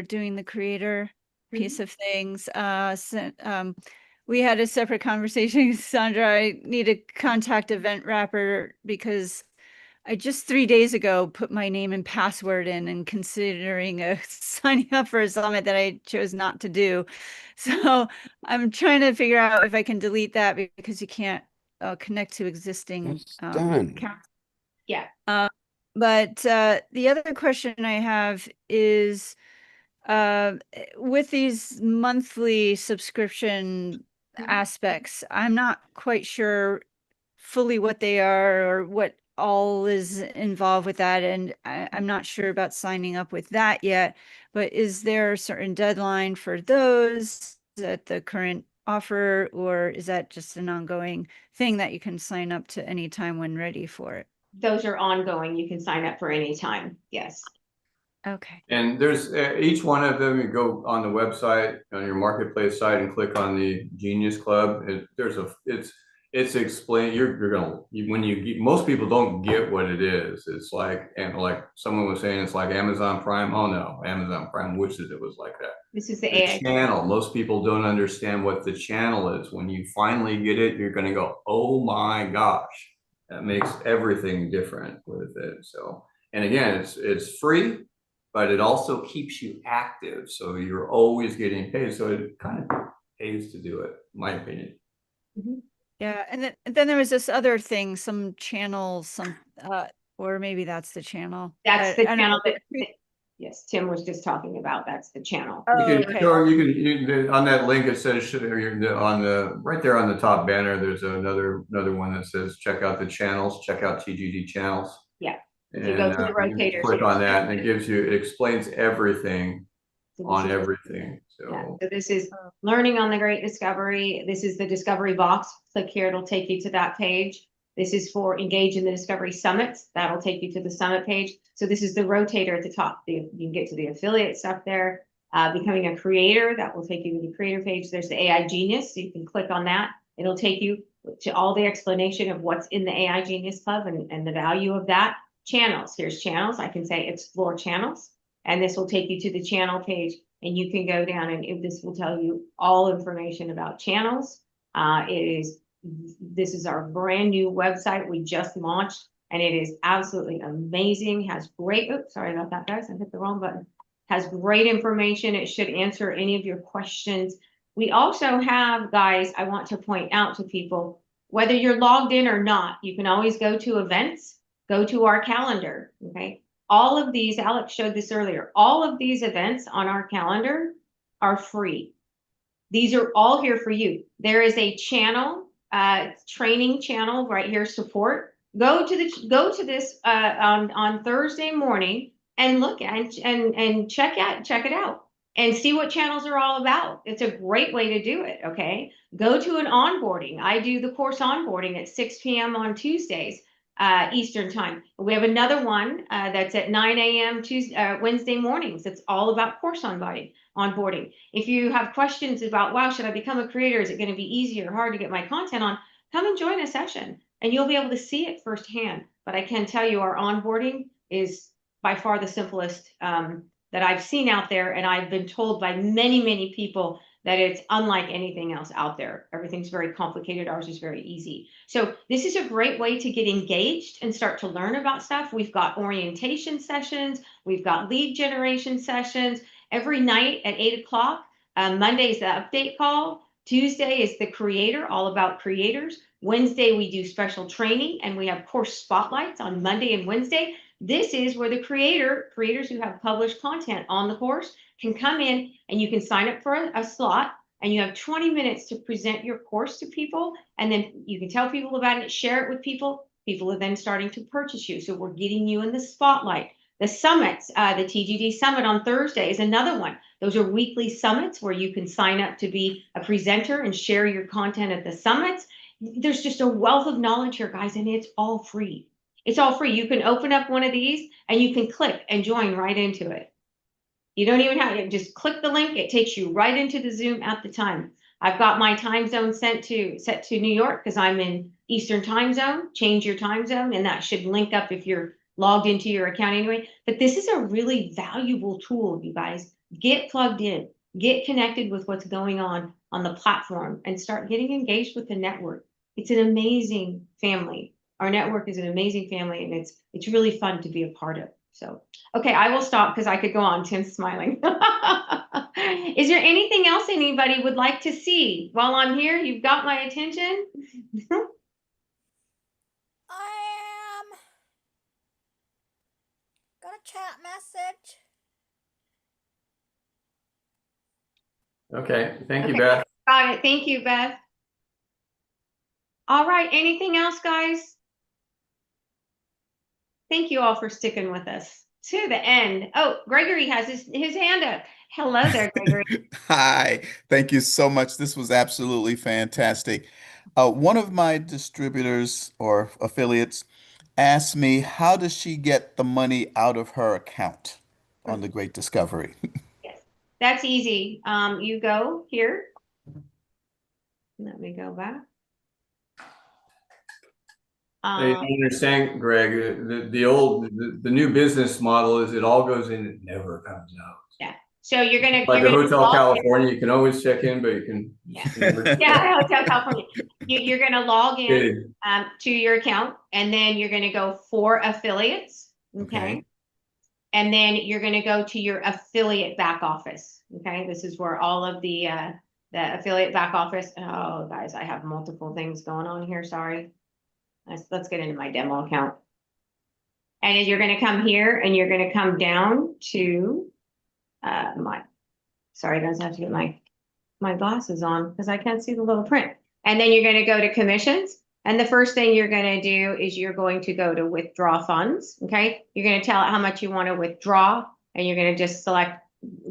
doing the creator piece of things. We had a separate conversation, Sandra. I need to contact EventWrapper because I just 3 days ago put my name and password in and considering signing up for a summit that I chose not to do. So I'm trying to figure out if I can delete that because you can't connect to existing done. accounts. Yeah. But the other question I have is with these monthly subscription aspects, I'm not quite sure fully what they are or what all is involved with that. And I'm not sure about signing up with that yet, but is there a certain deadline for those at the current offer, or is that just an ongoing thing that you can sign up to any time when ready for it? Those are ongoing. You can sign up for any time. Yes. Okay. And there's each one of them, you go on the website, on your marketplace site and click on the Genius Club. It's explained, you're gonna, most people don't get what it is. It's like, and like someone was saying, it's like Amazon Prime. Oh no, Amazon Prime wishes it was like that. This is the The AI channel. Most people don't understand what the channel is. When you finally get it, you're gonna go, oh my gosh, that makes everything different with it. So, and again, it's free, but it also keeps you active. So you're always getting paid. So it kind of pays to do it, in my opinion. Yeah, and then there was this other thing, some channels, or maybe that's the channel. That's the I don't know. channel that, yes, Tim was just talking about. That's the channel. Oh, You can, okay. or you can, on that link, it says, on the, right there on the top banner, there's another one that says, check out the channels, check out TGD channels. Yeah. And You go to the you rotators. click on that and it explains everything on everything. Yeah, So so this is learning on the Great Discovery. This is the Discovery box. Click here, it'll take you to that page. This is for engage in the Discovery Summits. That'll take you to the summit page. So this is the rotator at the top. You can get to the affiliate stuff there. Becoming a creator, that will take you to the creator page. There's the AI Genius. So you can click on that. It'll take you to all the explanation of what's in the AI Genius Club and the value of that. Channels. Here's channels. I can say explore channels, and this will take you to the channel page. And you can go down and this will tell you all information about channels. This is our brand new website we just launched, and it is absolutely amazing. Has great, oops, sorry about that, guys. I hit the wrong button. Has great information. It should answer any of your questions. We also have, guys, I want to point out to people, whether you're logged in or not, you can always go to events, go to our calendar, okay? All of these, Alex showed this earlier, all of these events on our calendar are free. These are all here for you. There is a channel, training channel right here, support. Go to this on Thursday morning and look and check it out and see what channels are all about. It's a great way to do it, okay? Go to an onboarding. I do the course onboarding at 6 p.m. on Tuesdays. Eastern time. We have another one that's at 9 a.m. Wednesday mornings. It's all about course onboarding. If you have questions about, wow, should I become a creator? Is it going to be easy or hard to get my content on? Come and join a session and you'll be able to see it firsthand. But I can tell you our onboarding is by far the simplest that I've seen out there. And I've been told by many, many people that it's unlike anything else out there. Everything's very complicated. Ours is very easy. So this is a great way to get engaged and start to learn about stuff. We've got orientation sessions. We've got lead generation sessions every night at 8 o'clock. Monday is the update call. Tuesday is the creator, all about creators. Wednesday, we do special training and we have course spotlights on Monday and Wednesday. This is where the creators who have published content on the course can come in and you can sign up for a slot and you have 20 minutes to present your course to people. And then you can tell people about it, share it with people. People are then starting to purchase you. So we're getting you in the spotlight. The summits, the TGD Summit on Thursday is another one. Those are weekly summits where you can sign up to be a presenter and share your content at the summits. There's just a wealth of knowledge here, guys, and it's all free. It's all free. You can open up one of these and you can click and join right into it. You don't even have to just click the link. It takes you right into the Zoom at the time. I've got my time zone set to New York because I'm in Eastern time zone. Change your time zone and that should link up if you're logged into your account anyway. But this is a really valuable tool, you guys. Get plugged in, get connected with what's going on the platform and start getting engaged with the network. It's an amazing family. Our network is an amazing family and it's really fun to be a part of. So, okay, I will stop because I could go on. Tim's smiling. Is there anything else anybody would like to see while I'm here? You've got my attention. chat message. Okay, thank you, Okay. Beth. Got it. Thank you, Beth. All right, anything else, guys? Thank you all for sticking with us to the end. Oh, Gregory has his hand up. Hello there, Gregory. Hi, thank you so much. This was absolutely fantastic. One of my distributors or affiliates asked me, how does she get the money out of her account on the Great Discovery? Yes, that's easy. You go here. Let me go back. I understand, Greg, the new business model is it all goes in, it never comes out. Yeah. So you're gonna Like you're the gonna Hotel log in. California, you can always check in, but you can. Yeah, Hotel California. You're gonna log in Kidding. to your account, and then you're gonna go for affiliates. Okay. And then you're gonna go to your affiliate back office. Okay, this is where all of the affiliate back office. Oh, guys, I have multiple things going on here. Sorry. Let's get into my demo account. And you're going to come here and you're going to come down to sorry, guys, I have to get my glasses on because I can't see the little print. And then you're going to go to commissions. And the first thing you're going to do is you're going to go to withdraw funds. Okay. You're going to tell it how much you want to withdraw, and you're going to just select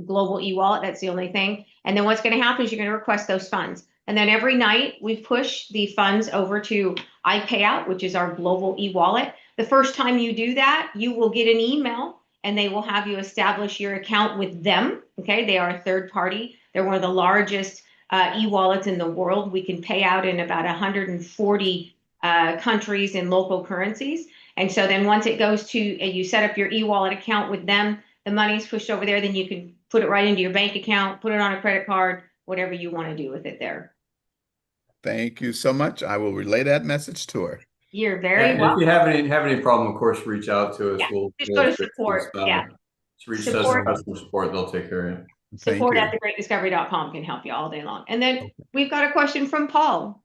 global e-wallet. That's the only thing. And then what's going to happen is you're going to request those funds. And then every night we push the funds over to iPayout, which is our global e-wallet. The first time you do that, you will get an email and they will have you establish your account with them. Okay, they are a third party. They're one of the largest e-wallets in the world. We can pay out in about 140 countries in local currencies. And so then once it goes to, you set up your e-wallet account with them, the money's pushed over there, then you can put it right into your bank account, put it on a credit card, whatever you want to do with it there. Thank you so much. I will relay that message to her. You're very And welcome. if you have any problem, of course, reach out to us. Yeah, We'll just go to fix support. this. Yeah. Just reach Support. us, customer support, they'll take care of you. Support at thegreatdiscovery.com can help you all day long. And then we've got a question from Paul.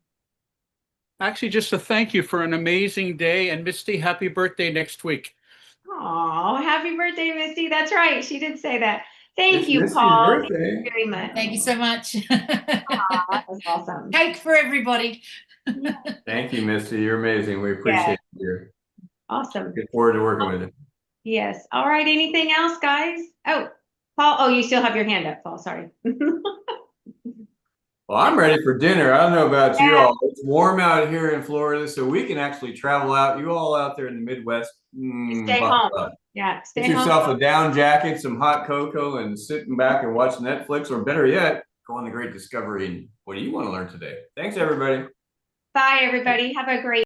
Actually, just a thank you for an amazing day, and Misty, happy birthday next week. Oh, happy birthday, Misty. That's right. She did say that. Thank It's you, Misty's Paul. birthday. Thank you very much. Thank you so much. That was awesome. Cake for everybody. Thank you, Misty. You're amazing. We appreciate you. Awesome. Look forward to working with you. Yes. All right. Anything else, guys? Oh, Paul. Oh, you still have your hand up, Paul. Sorry. Well, I'm ready for dinner. I don't know about you Yeah. all. It's warm out here in Florida, so we can actually travel out. You all out there in the Midwest, Stay buckle home. up. Yeah. Stay Get home. yourself a down jacket, some hot cocoa, and sitting back and watch Netflix, or better yet, go on the Great Discovery. And what do you want to learn today? Thanks, everybody. Bye, everybody. Have a great